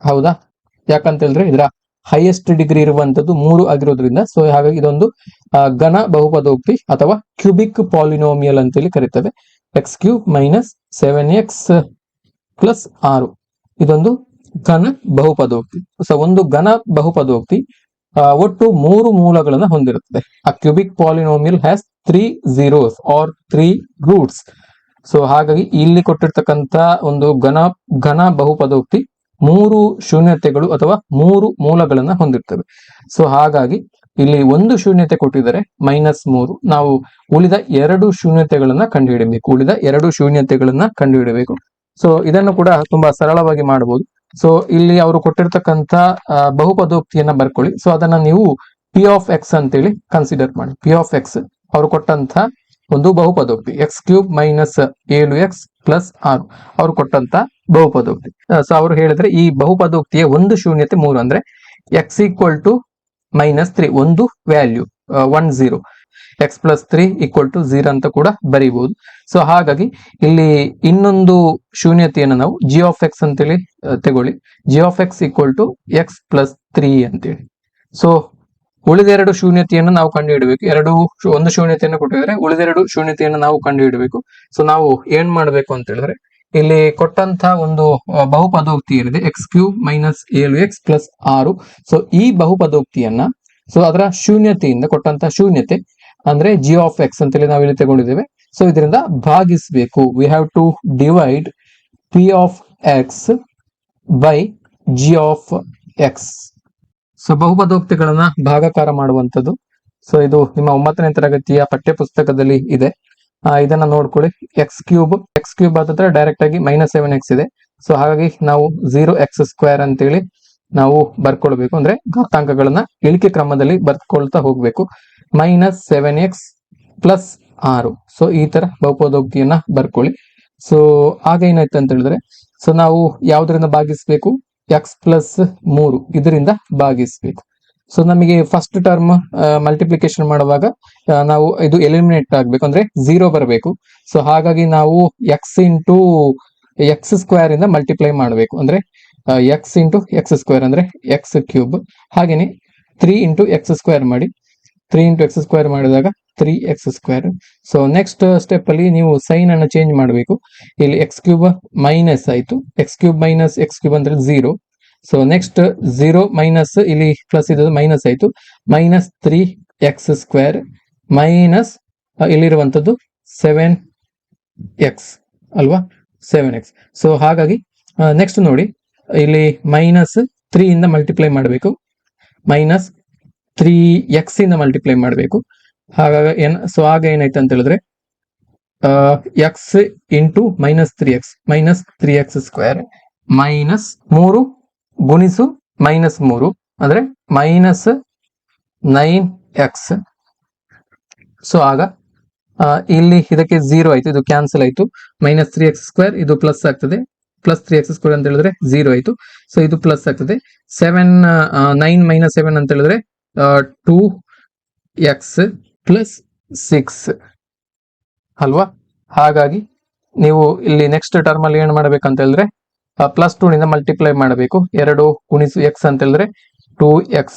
ಹೌದಾ? ಯಾಕಂತ ಹೇಳಿದ್ರೆ ಇದರ ಹೈಯೆಸ್ಟ್ ಡಿಗ್ರಿ ಇರುವಂತದ್ದು 3 ಆಗಿರೋದ್ರಿಂದ. ಸೊ ಹಾಗಾಗಿ ಇದೊಂದು ಘನ ಬಹುಪದೋಕ್ತಿ ಅಥವಾ ಕ್ಯೂಬಿಕ್ ಪಾಲಿನೋಮಿಯಲ್ ಅಂತೇಳಿ ಕರೀತೇವೆ. x³ ಮೈನಸ್ 7x ಪ್ಲಸ್ 6 ಇದೊಂದು ಘನ ಬಹುಪದೋಕ್ತಿ. ಸೊ ಒಂದು ಘನ ಬಹುಪದೋಕ್ತಿ ಒಟ್ಟು 3 ಮೂಲಗಳನ್ನ ಹೊಂದಿರುತ್ತದೆ. ಆ cubic polynomial has 3 zeros or 3 roots. So ಹಾಗಾಗಿ ಇಲ್ಲಿ ಕೊಟ್ಟಿರ್ತಕ್ಕಂಥ ಒಂದು ಘನ ಬಹುಪದೋಕ್ತಿ 3 ಶೂನ್ಯತೆಗಳು ಅಥವಾ 3 ಮೂಲಗಳನ್ನ ಹೊಂದಿರ್ತವೆ. ಸೊ ಹಾಗಾಗಿ ಇಲ್ಲಿ ಒಂದು ಶೂನ್ಯತೆ ಕೊಟ್ಟಿದ್ದಾರೆ -3. ನಾವು ಉಳಿದ 2 ಶೂನ್ಯತೆಗಳನ್ನ ಕಂಡುಹಿಡಬೇಕು. ಸೊ ಇದನ್ನು ಕೂಡ ತುಂಬಾ ಸರಳವಾಗಿ ಮಾಡಬಹುದು. ಸೊ ಇಲ್ಲಿ ಅವರು ಕೊಟ್ಟಿರ್ತಕ್ಕಂಥ ಬಹುಪದೋಕ್ತಿಯನ್ನ ಬರ್ಕೊಳ್ಳಿ. ಸೊ ಅದನ್ನ ನೀವು ಪಿ ಆಫ್ ಎಕ್ಸ್ ಅಂತೇಳಿ ಕನ್ಸಿಡರ್ ಮಾಡಿ. ಪಿ ಆಫ್ ಎಕ್ಸ್ ಅವರು ಕೊಟ್ಟಂತ ಒಂದು ಬಹುಪದೋಕ್ತಿ x³ - 7x + 6 ಅವರು ಕೊಟ್ಟಂತ ಬಹುಪದೋಕ್ತಿ. ಸೊ ಅವರು ಹೇಳಿದ್ರೆ ಈ ಬಹುಪದೋಕ್ತಿಯ ಒಂದು ಶೂನ್ಯತೆ 3 ಅಂದ್ರೆ x = -3 ಒಂದು ವ್ಯಾಲ್ಯೂ 10 x + 3 = 0 ಅಂತ ಕೂಡ ಬರೀಬಹುದು. ಸೊ ಹಾಗಾಗಿ ಇಲ್ಲಿ ಇನ್ನೊಂದು ಶೂನ್ಯತೆಯನ್ನು ನಾವು g ಆಫ್ x ಅಂತೇಳಿ ತಗೊಳ್ಳಿ. g ಆಫ್ x = x + 3 ಅಂತೇಳಿ. ಸೊ ಉಳಿದೆರಡು ಶೂನ್ಯತೆಯನ್ನು ನಾವು ಕಂಡುಹಿಡಬೇಕು. ಒಂದು ಶೂನ್ಯತೆಯನ್ನು ಕೊಟ್ಟಿದ್ದಾರೆ, ಉಳಿದೆರಡು ಶೂನ್ಯತೆಯನ್ನು ನಾವು ಕಂಡುಹಿಡಬೇಕು. ಸೊ ನಾವು ಏನ್ ಮಾಡಬೇಕು ಅಂತ ಹೇಳಿದ್ರೆ, ಇಲ್ಲಿ ಕೊಟ್ಟಂತ ಒಂದು ಬಹುಪದೋಕ್ತಿ ಏನಿದೆ x³ - 7x + 6. ಸೊ ಈ ಬಹುಪದೋಕ್ತಿಯನ್ನ ಸೊ ಅದರ ಶೂನ್ಯತೆಯಿಂದ ಕೊಟ್ಟಂತ ಶೂನ್ಯತೆ ಅಂದ್ರೆ g ಆಫ್ x ಅಂತೇಳಿ ನಾವು ಇಲ್ಲಿ ತಗೊಂಡಿದ್ದೇವೆ. ಸೊ ಇದರಿಂದ ಭಾಗಿಸಬೇಕು. We have to divide p of x by g of x. So ಬಹುಪದೋಕ್ತಿಗಳನ್ನ ಭಾಗಾಕಾರ ಮಾಡುವಂಥದ್ದು. ಸೊ ಇದು ನಿಮ್ಮ 9ನೇ ತರಗತಿಯ ಪಠ್ಯ ಪುಸ್ತಕದಲ್ಲಿ ಇದೆ. ಇದನ್ನ ನೋಡ್ಕೊಳ್ಳಿ. x³ ಆದ್ರೆ ಡೈರೆಕ್ಟ್ ಆಗಿ -7x ಇದೆ. ಸೊ ಹಾಗಾಗಿ ನಾವು 0x² ಅಂತೇಳಿ ನಾವು ಬರ್ಕೊಳ್ಬೇಕು. ಅಂದ್ರೆ ಘಾತಾಂಕಗಳನ್ನ ಇಳಿಕೆ ಕ್ರಮದಲ್ಲಿ ಬರ್ಕೊಳ್ತಾ ಹೋಗ್ಬೇಕು. -7x + 6. ಸೊ ಈ ತರ ಬಹುಪದೋಕ್ತಿಯನ್ನ ಬರ್ಕೊಳ್ಳಿ. ಸೊ ಆಗ ಏನಾಯ್ತು ಅಂತ ಹೇಳಿದ್ರೆ, ಸೊ ನಾವು ಯಾವ್ದ್ರಿಂದ ಭಾಗಿಸ್ಬೇಕು? x + 3 ಇದರಿಂದ ಭಾಗಿಸ್ಬೇಕು. ಸೊ ನಮಗೆ ಫಸ್ಟ್ ಟರ್ಮ್ ಮಲ್ಟಿಪ್ಲಿಕೇಶನ್ ಮಾಡುವಾಗ ನಾವು ಇದು ಎಲಿಮಿನೇಟ್ ಆಗ್ಬೇಕು, ಅಂದ್ರೆ 0 ಬರಬೇಕು. ಸೊ ಹಾಗಾಗಿ ನಾವು x × x² ಇಂದ ಮಲ್ಟಿಪ್ಲೈ ಮಾಡಬೇಕು. ಅಂದ್ರೆ x × x² ಅಂದ್ರೆ x³. ಹಾಗೇನೆ 3 × x² ಮಾಡಿ. 3 × x² ಮಾಡಿದಾಗ 3x². ಸೊ ನೆಕ್ಸ್ಟ್ ಸ್ಟೆಪ್ ಅಲ್ಲಿ ನೀವು ಸೈನ್ ಅನ್ನು ಚೇಂಜ್ ಮಾಡಬೇಕು. ಇಲ್ಲಿ x³ ಮೈನಸ್ ಆಯ್ತು. x³ - x³ ಅಂದ್ರೆ 0. ಸೊ ನೆಕ್ಸ್ಟ್ 0 ಮೈನಸ್ ಇಲ್ಲಿ ಪ್ಲಸ್ ಇದು ಮೈನಸ್ ಆಯ್ತು. -3x² ಮೈನಸ್ ಇಲ್ಲಿರುವಂತದ್ದು 7x ಅಲ್ವಾ? 7x. ಸೊ ಹಾಗಾಗಿ ನೆಕ್ಸ್ಟ್ ನೋಡಿ, ಇಲ್ಲಿ -3 ಇಂದ ಮಲ್ಟಿಪ್ಲೈ ಮಾಡಬೇಕು. -3x ಇಂದ ಮಲ್ಟಿಪ್ಲೈ ಮಾಡಬೇಕು. ಹಾಗಾಗಿ ಸೊ ಆಗ ಏನಾಯ್ತು ಅಂತ ಹೇಳಿದ್ರೆ x × -3x -3x² ಮೈನಸ್ 3 ಗುಣಿಸು -3 ಅಂದ್ರೆ -9x. ಸೊ ಆಗ ಇಲ್ಲಿ ಇದಕ್ಕೆ 0 ಆಯ್ತು, ಇದು ಕ್ಯಾನ್ಸಲ್ ಆಯ್ತು. -3x² ಇದು ಪ್ಲಸ್ ಆಗ್ತದೆ. +3x² ಅಂತ ಹೇಳಿದ್ರೆ 0 ಆಯ್ತು. ಸೊ ಇದು ಪ್ಲಸ್ ಆಗ್ತದೆ. 9 - 7 ಅಂತ ಹೇಳಿದ್ರೆ 2x + 6 ಅಲ್ವಾ? ಹಾಗಾಗಿ ನೀವು ಇಲ್ಲಿ ನೆಕ್ಸ್ಟ್ ಟರ್ಮ್ ಅಲ್ಲಿ ಏನ್ ಮಾಡ್ಬೇಕಂತ ಹೇಳಿದ್ರೆ +2 ನಿಂದ ಮಲ್ಟಿಪ್ಲೈ ಮಾಡಬೇಕು. 2 ಗುಣಿಸು x ಅಂತ ಹೇಳಿದ್ರೆ 2x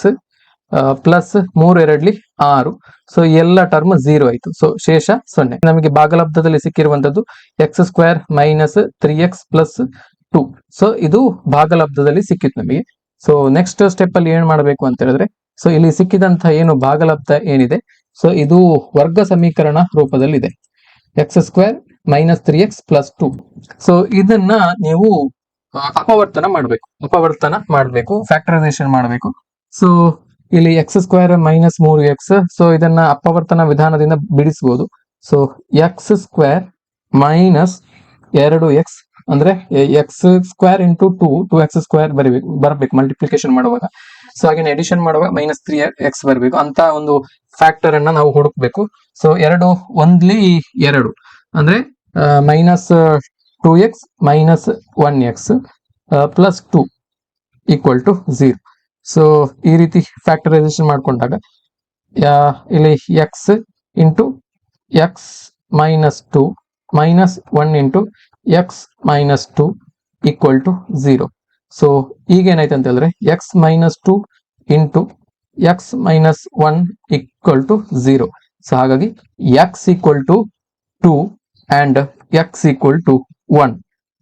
ಪ್ಲಸ್ 3 2 6. ಸೊ ಎಲ್ಲ ಟರ್ಮ್ 0 ಆಯ್ತು. ಸೊ ಶೇಷ 0. ನಮಗೆ ಭಾಗಲಬ್ಧದಲ್ಲಿ ಸಿಕ್ಕಿರುವಂತದ್ದು x² - 3x + 2. ಸೊ ಇದು ಭಾಗಲಬ್ಧದಲ್ಲಿ ಸಿಕ್ಕಿತ್ತು ನಮಗೆ. ಸೊ ನೆಕ್ಸ್ಟ್ ಸ್ಟೆಪ್ ಅಲ್ಲಿ ಏನ್ ಮಾಡಬೇಕು ಅಂತ ಹೇಳಿದ್ರೆ, ಸೊ ಇಲ್ಲಿ ಸಿಕ್ಕಿದಂತ ಏನು ಭಾಗಲಬ್ಧ ಏನಿದೆ, ಸೊ ಇದು ವರ್ಗ ಸಮೀಕರಣ ರೂಪದಲ್ಲಿದೆ. x² - 3x + 2. ಸೊ ಇದನ್ನ ನೀವು ಅಪವರ್ತನ ಮಾಡಬೇಕು, ಫ್ಯಾಕ್ಟರೈಸೇಷನ್ ಮಾಡಬೇಕು. ಸೊ ಇಲ್ಲಿ x² - 3x. ಸೊ ಇದನ್ನ ಅಪವರ್ತನ ವಿಧಾನದಿಂದ ಬಿಡಿಸಬಹುದು. ಸೊ x² - 2x ಅಂದ್ರೆ x² × 2x² ಬರಬೇಕು ಮಲ್ಟಿಪ್ಲಿಕೇಶನ್ ಮಾಡುವಾಗ. ಸೊ ಹಾಗೆ ಅಡಿಷನ್ ಮಾಡುವಾಗ -3x ಬರಬೇಕು ಅಂತ ಒಂದು ಫ್ಯಾಕ್ಟರ್ ಅನ್ನ ನಾವು ಹುಡುಕ್ಬೇಕು. ಸೊ 2 ಒಂದ್ಲಿ 2 ಅಂದ್ರೆ -2x - 1x + 2 = 0. ಸೊ ಈ ರೀತಿ ಫ್ಯಾಕ್ಟರೈಸೇಷನ್ ಮಾಡ್ಕೊಂಡಾಗ ಇಲ್ಲಿ x × x - 2 -1 × x - 2 = 0. ಸೊ ಈಗ ಏನಾಯ್ತು ಅಂತ ಹೇಳಿದ್ರೆ x - 2 × x - 1 = 0. ಸೊ ಹಾಗಾಗಿ x = 2 and x = 1.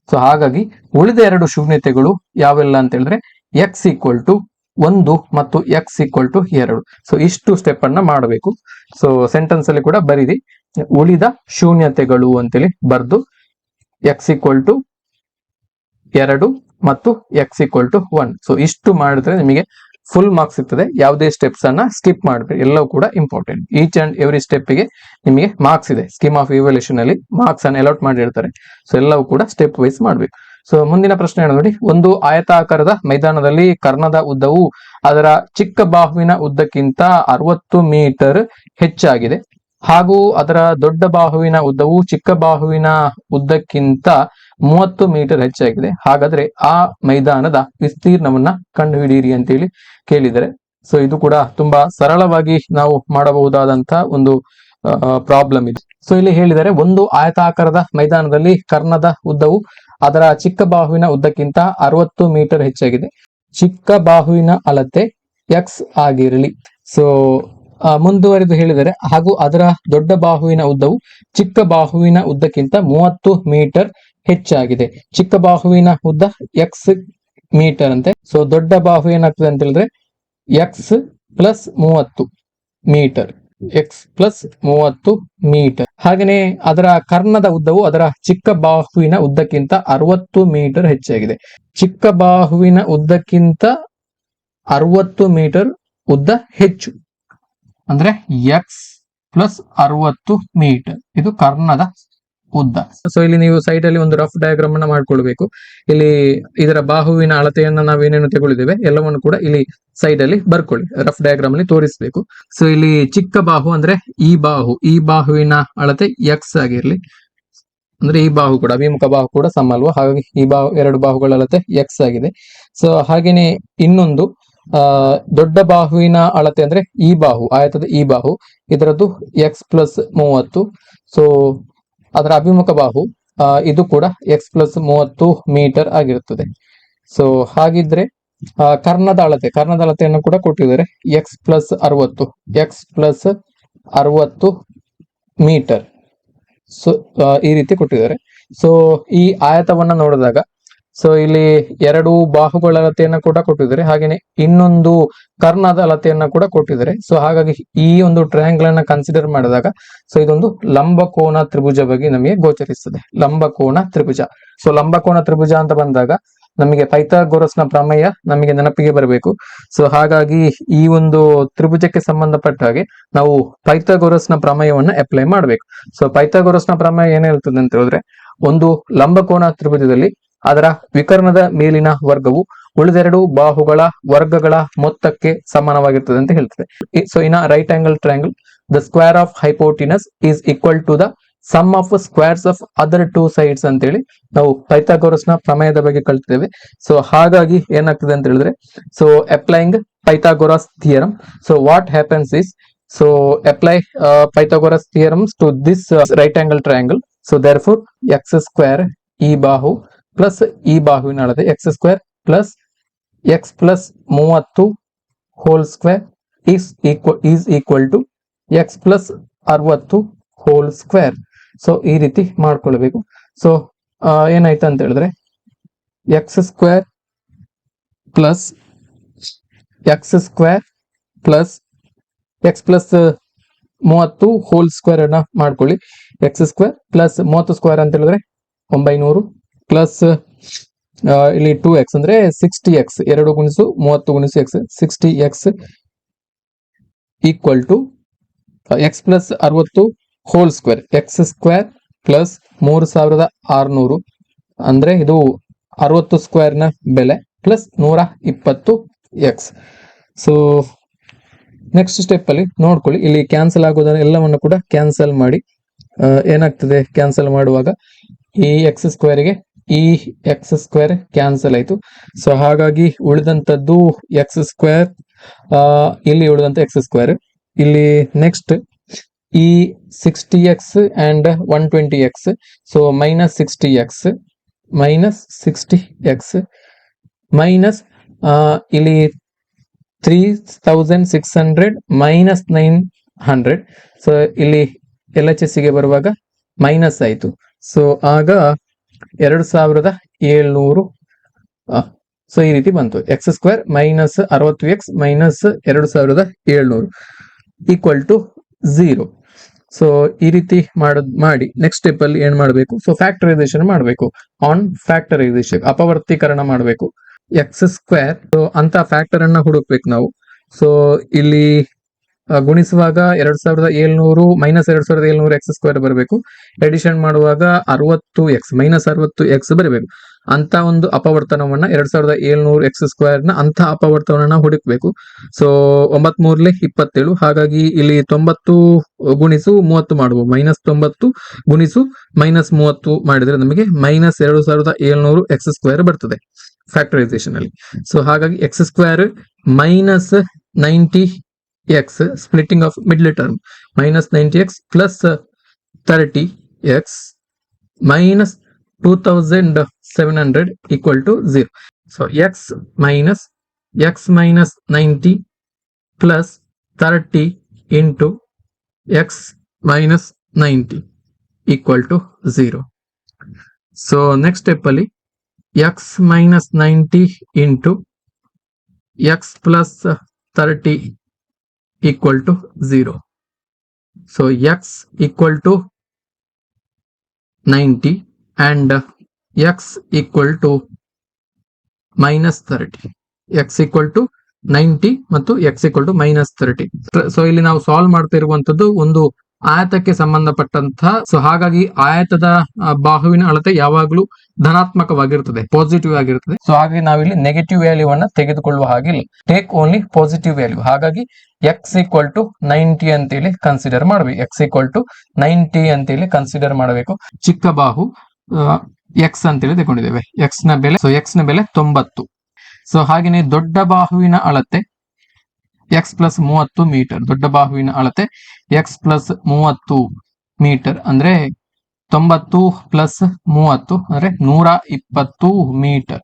ಸೊ ಹಾಗಾಗಿ ಉಳಿದ 2 ಶೂನ್ಯತೆಗಳು ಯಾವೆಲ್ಲ ಅಂತ ಹೇಳಿದ್ರೆ x = 1 ಮತ್ತು x = 2. ಸೊ ಇಷ್ಟು ಸ್ಟೆಪ್ ಅನ್ನ ಮಾಡಬೇಕು. ಸೊ ಸೆಂಟೆನ್ಸ್ ಅಲ್ಲಿ ಕೂಡ ಬರೀರಿ, ಉಳಿದ ಶೂನ್ಯತೆಗಳು ಅಂತೇಳಿ ಬರ್ದು ಎಕ್ಸ್ ಈಕ್ವಲ್ ಟು 2 ಮತ್ತು ಎಕ್ಸ್ ಈಕ್ವಲ್ ಟು 1. ಸೊ ಇಷ್ಟು ಮಾಡಿದ್ರೆ ನಿಮಗೆ ಫುಲ್ ಮಾರ್ಕ್ಸ್ ಸಿಗ್ತದೆ. ಯಾವುದೇ ಸ್ಟೆಪ್ಸ್ ಅನ್ನ ಸ್ಕಿಪ್ ಮಾಡಬೇಡಿ, ಎಲ್ಲವೂ ಕೂಡ important. Each and every step ಗೆ ನಿಮಗೆ ಮಾರ್ಕ್ಸ್ ಇದೆ. ಸ್ಕೀಮ್ ಆಫ್ ಇವ್ಯಾಲ್ಯೂಯೇಷನ್ ಅಲ್ಲಿ ಮಾರ್ಕ್ಸ್ ಅನ್ನು ಅಲಾಟ್ ಮಾಡಿರ್ತಾರೆ. ಸೊ ಎಲ್ಲವೂ ಕೂಡ ಸ್ಟೆಪ್ ವೈಸ್ ಮಾಡಬೇಕು. ಸೊ ಮುಂದಿನ ಪ್ರಶ್ನೆ ನೋಡಿ, ಒಂದು ಆಯತಾಕಾರದ ಮೈದಾನದಲ್ಲಿ ಕರ್ಣದ ಉದ್ದವು ಅದರ ಚಿಕ್ಕ ಬಾಹುವಿನ ಉದ್ದಕ್ಕಿಂತ 60 ಮೀಟರ್ ಹೆಚ್ಚಾಗಿದೆ ಹಾಗೂ ಅದರ ದೊಡ್ಡ ಬಾಹುವಿನ ಉದ್ದವು ಚಿಕ್ಕ ಬಾಹುವಿನ ಉದ್ದಕ್ಕಿಂತ 30 ಮೀಟರ್ ಹೆಚ್ಚಾಗಿದೆ. ಹಾಗಾದ್ರೆ ಆ ಮೈದಾನದ ವಿಸ್ತೀರ್ಣವನ್ನ ಕಂಡುಹಿಡಿಯಿರಿ ಅಂತೇಳಿ ಕೇಳಿದರೆ, ಸೊ ಇದು ಕೂಡ ತುಂಬಾ ಸರಳವಾಗಿ ನಾವು ಮಾಡಬಹುದಾದಂತ ಒಂದು ಪ್ರಾಬ್ಲಮ್ ಇದೆ. ಸೊ ಇಲ್ಲಿ ಹೇಳಿದರೆ, ಒಂದು ಆಯತಾಕಾರದ ಮೈದಾನದಲ್ಲಿ ಕರ್ಣದ ಉದ್ದವು ಅದರ ಚಿಕ್ಕ ಬಾಹುವಿನ ಉದ್ದಕ್ಕಿಂತ 60 ಮೀಟರ್ ಹೆಚ್ಚಾಗಿದೆ. ಚಿಕ್ಕ ಬಾಹುವಿನ ಅಳತೆ ಎಕ್ಸ್ ಆಗಿರಲಿ. ಸೊ ಮುಂದುವರೆದು ಹೇಳಿದರೆ, ಹಾಗೂ ಅದರ ದೊಡ್ಡ ಬಾಹುವಿನ ಉದ್ದವು ಚಿಕ್ಕ ಬಾಹುವಿನ ಉದ್ದಕ್ಕಿಂತ 30 ಮೀಟರ್ ಹೆಚ್ಚಾಗಿದೆ. ಚಿಕ್ಕ ಬಾಹುವಿನ ಉದ್ದ ಎಕ್ಸ್ ಮೀಟರ್ ಅಂತೆ. ಸೊ ದೊಡ್ಡ ಬಾಹು ಏನಾಗ್ತದೆ ಅಂತ ಹೇಳಿದ್ರೆ x plus 30 metre, x plus 30 metre. ಹಾಗೆಯೇ ಅದರ ಕರ್ಣದ ಉದ್ದವು ಅದರ ಚಿಕ್ಕ ಬಾಹುವಿನ ಉದ್ದಕ್ಕಿಂತ 60 ಮೀಟರ್ ಹೆಚ್ಚಾಗಿದೆ. ಚಿಕ್ಕ ಬಾಹುವಿನ ಉದ್ದಕ್ಕಿಂತ 60 ಮೀಟರ್ ಉದ್ದ ಹೆಚ್ಚು ಅಂದ್ರೆ ಎಕ್ಸ್ ಪ್ಲಸ್ 60 ಮೀಟರ್, ಇದು ಕರ್ಣದ ಉದ್ದ. ಸೊ ಇಲ್ಲಿ ನೀವು ಸೈಡ್ ಅಲ್ಲಿ ಒಂದು ರಫ್ ಡಯಾಗ್ರಾಮ್ ಅನ್ನ ಮಾಡ್ಕೊಳ್ಬೇಕು. ಇಲ್ಲಿ ಇದರ ಬಾಹುವಿನ ಅಳತೆಯನ್ನ ನಾವೇನೇನು ತಗೊಳ್ಳಿದ್ದೇವೆ ಎಲ್ಲವನ್ನು ಕೂಡ ಇಲ್ಲಿ ಸೈಡ್ ಅಲ್ಲಿ ಬರ್ಕೊಳ್ಳಿ, ರಫ್ ಡಯಾಗ್ರಾಮ್ ಅಲ್ಲಿ ತೋರಿಸಬೇಕು. ಸೊ ಇಲ್ಲಿ ಚಿಕ್ಕ ಬಾಹು ಅಂದ್ರೆ ಈ ಬಾಹುವಿನ ಅಳತೆ ಎಕ್ಸ್ ಆಗಿರ್ಲಿ, ಅಂದ್ರೆ ಈ ಬಾಹು ಕೂಡ ಅಭಿಮುಖ ಬಾಹು ಕೂಡ ಸಮ ಅಲ್ವಾ, ಹಾಗಾಗಿ ಈ ಬಾಹು ಎರಡು ಬಾಹುಗಳ ಅಳತೆ ಎಕ್ಸ್ ಆಗಿದೆ. ಸೊ ಹಾಗೇನೆ ಇನ್ನೊಂದು ದೊಡ್ಡ ಬಾಹುವಿನ ಅಳತೆ ಅಂದ್ರೆ ಈ ಬಾಹು, ಆಯತದ ಈ ಬಾಹು, ಇದರದ್ದು ಎಕ್ಸ್ ಪ್ಲಸ್ 30. ಸೊ ಅದರ ಅಭಿಮುಖ ಬಾಹು ಇದು ಕೂಡ ಎಕ್ಸ್ ಪ್ಲಸ್ 30 ಮೀಟರ್ ಆಗಿರುತ್ತದೆ. ಸೊ ಹಾಗಿದ್ರೆ ಕರ್ಣದ ಅಳತೆಯನ್ನು ಕೂಡ ಕೊಟ್ಟಿದ್ದಾರೆ, ಎಕ್ಸ್ ಪ್ಲಸ್ 60 ಮೀಟರ್. ಸೊ ಈ ರೀತಿ ಕೊಟ್ಟಿದ್ದಾರೆ. ಸೊ ಈ ಆಯತವನ್ನ ನೋಡಿದಾಗ, ಸೊ ಇಲ್ಲಿ ಎರಡು ಬಾಹುಗಳ ಅಳತೆಯನ್ನ ಕೂಡ ಕೊಟ್ಟಿದ್ದಾರೆ, ಹಾಗೇನೆ ಇನ್ನೊಂದು ಕರ್ಣದ ಅಳತೆಯನ್ನ ಕೂಡ ಕೊಟ್ಟಿದ್ದಾರೆ. ಸೊ ಹಾಗಾಗಿ ಈ ಒಂದು ಟ್ರಯಾಂಗಲ್ ಅನ್ನ ಕನ್ಸಿಡರ್ ಮಾಡಿದಾಗ, ಸೊ ಇದೊಂದು ಲಂಬಕೋನ ತ್ರಿಭುಜವಾಗಿ ನಮಗೆ ಗೋಚರಿಸುತ್ತದೆ, ಲಂಬಕೋನ ತ್ರಿಭುಜ. ಸೊ ಲಂಬಕೋನ ತ್ರಿಭುಜ ಅಂತ ಬಂದಾಗ ನಮಗೆ ಪೈಥಾಗೋರಸ್ನ ಪ್ರಮೇಯ ನಮಗೆ ನೆನಪಿಗೆ ಬರಬೇಕು. ಸೊ ಹಾಗಾಗಿ ಈ ಒಂದು ತ್ರಿಭುಜಕ್ಕೆ ಸಂಬಂಧಪಟ್ಟ ಹಾಗೆ ನಾವು ಪೈಥಾಗೋರಸ್ನ ಪ್ರಮೇಯವನ್ನ ಅಪ್ಲೈ ಮಾಡಬೇಕು. ಸೊ ಪೈಥಾಗೋರಸ್ನ ಪ್ರಮೇಯ ಏನ್ ಹೇಳ್ತದೆ ಅಂತ ಹೇಳಿದ್ರೆ, ಒಂದು ಲಂಬಕೋನ ತ್ರಿಭುಜದಲ್ಲಿ ಅದರ ವಿಕರ್ಣದ ಮೇಲಿನ ವರ್ಗವು ಉಳಿದೆರಡು ಬಾಹುಗಳ ವರ್ಗಗಳ ಮೊತ್ತಕ್ಕೆ ಸಮಾನವಾಗಿರ್ತದೆ ಅಂತ ಹೇಳ್ತದೆ. So in right angle triangle the square of hypotenuse is equal to the sum of squares of other two sides ಅಂತೇಳಿ ನಾವು ಪೈಥಾಗೋರಸ್ನ ಪ್ರಮೇಯದ ಬಗ್ಗೆ ಕಲ್ತಿದ್ದೇವೆ. ಸೊ ಹಾಗಾಗಿ ಏನಾಗ್ತದೆ ಅಂತ ಹೇಳಿದ್ರೆ, so applying Pythagoras theorem, so what happens is, so apply Pythagoras theorems to this right angle triangle. So therefore x square ಈ ಬಾಹು ಪ್ಲಸ್ ಈ ಬಾಹುವಿನ ಅಳತೆ x square plus x plus 30 whole square is equal to X plus 60 whole square. So ಈ ರೀತಿ ಮಾಡ್ಕೊಳ್ಬೇಕು. So ಏನಾಯ್ತು ಅಂತ ಹೇಳಿದ್ರೆ, x square plus x plus 30 whole square ಅನ್ನ ಮಾಡ್ಕೊಳ್ಳಿ. ಎಕ್ಸ್ ಸ್ಕ್ವೇರ್ ಪ್ಲಸ್ 30 ಸ್ಕ್ವೇರ್ ಅಂತ ಹೇಳಿದ್ರೆ 900 ಪ್ಲಸ್ ಇಲ್ಲಿ 2x ಅಂದ್ರೆ 60x, 2 ಗುಣಿಸು 30 ಗುಣಿಸು x, 60x equal to X plus 60 whole square, x square plus 3600 ಅಂದ್ರೆ ಇದು 60 ಸ್ಕ್ವೇರ್ ನ ಬೆಲೆ plus 120x. So next step ಅಲ್ಲಿ ನೋಡ್ಕೊಳ್ಳಿ, ಇಲ್ಲಿ ಕ್ಯಾನ್ಸಲ್ ಆಗೋದನ್ನ ಎಲ್ಲವನ್ನು ಕೂಡ ಕ್ಯಾನ್ಸಲ್ ಮಾಡಿ. ಏನಾಗ್ತದೆ ಕ್ಯಾನ್ಸಲ್ ಮಾಡುವಾಗ, ಈ ಎಕ್ಸ್ ಸ್ಕ್ವೇರ್ಗೆ ಈ ಎಕ್ಸ್ ಸ್ಕ್ವೇರ್ ಕ್ಯಾನ್ಸಲ್ ಆಯ್ತು. ಸೊ ಹಾಗಾಗಿ ಉಳಿದಂತದ್ದು ಎಕ್ಸ್ ಸ್ಕ್ವೇರ್, ಇಲ್ಲಿ ಉಳಿದಂತ ಎಕ್ಸ್ ಸ್ಕ್ವೇರ್. ಇಲ್ಲಿ ನೆಕ್ಸ್ಟ್ ಈ 60x and 120x, so minus 60x minus ಇಲ್ಲಿ 3600 ಮೈನಸ್ 900. ಸೊ ಇಲ್ಲಿ LHS ಗೆ ಬರುವಾಗ ಮೈನಸ್ ಆಯ್ತು. ಸೊ ಆಗ 2700. ಸೊ ಈ ರೀತಿ ಬಂತು, x square minus 60x minus 2700 equal to 0. So ಈ ರೀತಿ ಮಾಡಿ ನೆಕ್ಸ್ಟ್ ಸ್ಟೆಪ್ ಅಲ್ಲಿ ಏನ್ ಮಾಡಬೇಕು, ಸೊ ಫ್ಯಾಕ್ಟರೈಸೇಷನ್ ಮಾಡಬೇಕು. ಆನ್ ಫ್ಯಾಕ್ಟರೈಸೇಷನ್ ಅಪವರ್ತೀಕರಣ ಮಾಡಬೇಕು. ಎಕ್ಸ್ ಸ್ಕ್ವೇರ್ ಅಂತ ಫ್ಯಾಕ್ಟರ್ ಅನ್ನ ಹುಡುಕ್ಬೇಕು ನಾವು. ಸೊ ಇಲ್ಲಿ ಗುಣಿಸುವಾಗ 2700 ಮೈನಸ್ 2700 ಎಕ್ಸ್ ಸ್ಕ್ವೇರ್ ಬರಬೇಕು. ಎಡಿಷನ್ ಮಾಡುವಾಗ 60x ಮೈನಸ್ 60x ಬರಬೇಕು. ಅಂತ ಒಂದು ಅಪವರ್ತನವನ್ನ 2700 ಎಕ್ಸ್ ಸ್ಕ್ವೇರ್ ನ ಅಂತ ಅಪವರ್ತನವನ್ನ ಹುಡುಕ್ಬೇಕು. ಸೊ 9 27, ಹಾಗಾಗಿ ಇಲ್ಲಿ 90 ಗುಣಿಸು 30 ಮಾಡಬಹುದು. -90 ಗುಣಿಸು -30 ಮಾಡಿದ್ರೆ ನಮಗೆ -2700 ಎಕ್ಸ್ ಸ್ಕ್ವೇರ್ ಬರ್ತದೆ ಫ್ಯಾಕ್ಟರೈಸೇಷನ್ ಅಲ್ಲಿ. ಸೊ ಹಾಗಾಗಿ X square minus 90x splitting of middle term -90x plus 30x minus 2700 equal to 0. So x minus 90 plus 30 into x minus 90 equal to 0. So next step ಅಲ್ಲಿ x minus 90 into x plus 30 equal to 0. So x equal to 90 and x equal to minus 30. x equal to 90 ಮತ್ತು x equal to minus 30. So ಇಲ್ಲಿ ನಾವು solve ಮಾಡ್ತಿರುವಂತದ್ದು ಒಂದು ಆಯತಕ್ಕೆ ಸಂಬಂಧಪಟ್ಟಂತಹ. So ಹಾಗಾಗಿ ಆಯತದ ಬಾಹುವಿನ ಅಳತೆ ಯಾವಾಗಲೂ ಧನಾತ್ಮಕವಾಗಿರುತ್ತದೆ, ಪಾಸಿಟಿವ್ ಆಗಿರುತ್ತದೆ. ಸೊ ಹಾಗಾಗಿ ನಾವಿಲ್ಲಿ ನೆಗೆಟಿವ್ ವ್ಯಾಲ್ಯೂ ಅನ್ನ ತೆಗೆದುಕೊಳ್ಳುವ ಹಾಗಿಲ್ಲ. Take only positive value. ಹಾಗಾಗಿ x ಈಕ್ವಲ್ ಟು 90 ಅಂತೇಳಿ ಕನ್ಸಿಡರ್ ಮಾಡಬೇಕು. x ಈಕ್ವಲ್ ಟು 90 ಅಂತೇಳಿ ಕನ್ಸಿಡರ್ ಮಾಡಬೇಕು. ಚಿಕ್ಕ ಬಾಹು x ಅಂತೇಳಿ ತಗೊಂಡಿದ್ದೇವೆ. x ನ ಬೆಲೆ 90. ಸೊ ಹಾಗೆಯೇ ದೊಡ್ಡ ಬಾಹುವಿನ ಅಳತೆ x ಪ್ಲಸ್ 30 ಮೀಟರ್. ದೊಡ್ಡ ಬಾಹುವಿನ ಅಳತೆ x ಪ್ಲಸ್ 30 ಮೀಟರ್ ಅಂದ್ರೆ 90 ಪ್ಲಸ್ 30 ಅಂದ್ರೆ 120 ಮೀಟರ್.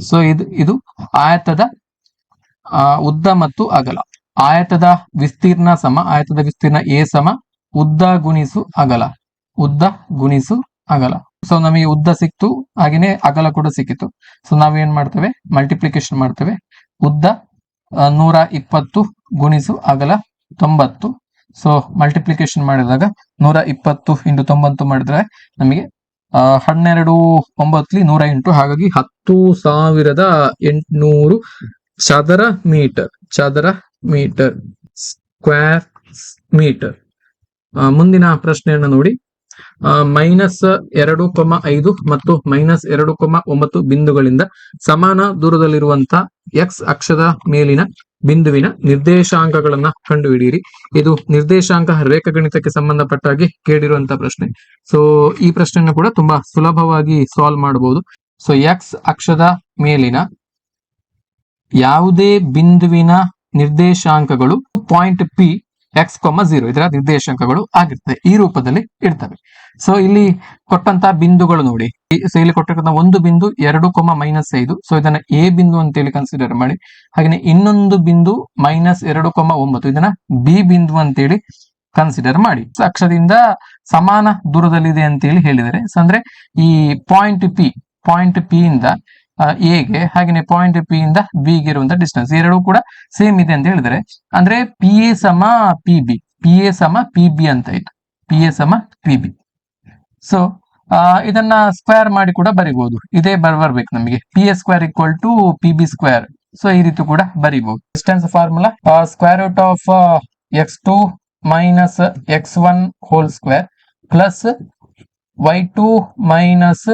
ಸೊ ಇದು ಆಯತದ ಉದ್ದ ಮತ್ತು ಅಗಲ. ಆಯತದ ವಿಸ್ತೀರ್ಣ A ಸಮ ಉದ್ದ ಗುಣಿಸು ಅಗಲ. ಸೊ ನಮಗೆ ಉದ್ದ ಸಿಕ್ತು, ಹಾಗೇನೆ ಅಗಲ ಕೂಡ ಸಿಕ್ಕಿತು. ಸೊ ನಾವೇನ್ ಮಾಡ್ತೇವೆ, ಮಲ್ಟಿಪ್ಲಿಕೇಶನ್ ಮಾಡ್ತೇವೆ. ಉದ್ದ 120 ಗುಣಿಸು ಅಗಲ 90. ಸೊ ಮಲ್ಟಿಪ್ಲಿಕೇಶನ್ ಮಾಡಿದಾಗ 120 ಇಂಟು 90 ಮಾಡಿದ್ರೆ ನಮಗೆ 12 9 108, ಹಾಗಾಗಿ 10,800 ಚದರ ಮೀಟರ್ ಸ್ಕ್ವೇರ್ ಮೀಟರ್. ಮುಂದಿನ ಪ್ರಶ್ನೆಯನ್ನು ನೋಡಿ. -2,5 ಮತ್ತು -2,9 ಬಿಂದುಗಳಿಂದ ಸಮಾನ ದೂರದಲ್ಲಿರುವಂತಹ x ಅಕ್ಷದ ಮೇಲಿನ ಬಿಂದುವಿನ ನಿರ್ದೇಶಾಂಕಗಳನ್ನ ಕಂಡುಹಿಡಿಯಿರಿ. ಇದು ನಿರ್ದೇಶಾಂಕ ರೇಖಾಗಣಿತಕ್ಕೆ ಸಂಬಂಧಪಟ್ಟ ಹಾಗೆ ಕೇಳಿರುವಂತಹ ಪ್ರಶ್ನೆ. ಸೊ ಈ ಪ್ರಶ್ನೆಯನ್ನು ಕೂಡ ತುಂಬಾ ಸುಲಭವಾಗಿ ಸಾಲ್ವ್ ಮಾಡಬಹುದು. ಸೊ x ಅಕ್ಷದ ಮೇಲಿನ ಯಾವುದೇ ಬಿಂದುವಿನ ನಿರ್ದೇಶಾಂಕಗಳು ಪಾಯಿಂಟ್ P x,0 ಇದರ ನಿರ್ದೇಶಾಂಕಗಳು ಆಗಿರ್ತದೆ. ಈ ರೂಪದಲ್ಲಿ ಇರ್ತವೆ. ಸೊ ಇಲ್ಲಿ ಕೊಟ್ಟಂತಹ ಬಿಂದುಗಳು ನೋಡಿ. ಸೊ ಇಲ್ಲಿ ಕೊಟ್ಟಿರ್ತಕ್ಕಂಥ ಒಂದು ಬಿಂದು 2,-5. ಸೊ ಇದನ್ನ ಎ ಬಿಂದು ಅಂತೇಳಿ ಕನ್ಸಿಡರ್ ಮಾಡಿ. ಹಾಗೆ ಇನ್ನೊಂದು ಬಿಂದು -2,9 ಇದನ್ನ ಬಿ ಬಿಂದು ಅಂತೇಳಿ ಕನ್ಸಿಡರ್ ಮಾಡಿ. ಅಕ್ಷದಿಂದ ಸಮಾನ ದೂರದಲ್ಲಿದೆ ಅಂತೇಳಿ ಹೇಳಿದರೆ, ಅಂದ್ರೆ ಈ ಪಾಯಿಂಟ್ ಪಿ ಇಂದ ಎಗೆ ಹಾಗೆ ಪಾಯಿಂಟ್ ಪಿ ಇಂದ ಬಿ ಗೆ ಇರುವಂತಹ ಡಿಸ್ಟೆನ್ಸ್ ಎರಡು ಕೂಡ ಸೇಮ್ ಇದೆ ಅಂತ ಹೇಳಿದ್ರೆ, ಅಂದ್ರೆ ಪಿ ಎ ಸಮ ಪಿ ಬಿ ಅಂತ ಇತ್ತು. ಪಿ ಎ ಸಮ ಪಿ ಬಿ. ಸೊ ಇದನ್ನ ಸ್ಕ್ವೇರ್ ಮಾಡಿ ಕೂಡ ಬರಿಬಹುದು. ಇದೇ ಬರ್ಬೇಕು ನಮಗೆ. P A square equal to P B square. So ಈ ರೀತಿ ಕೂಡ ಬರಿಬಹುದು. Distance formula square root of x2 minus x1 whole square plus y2 minus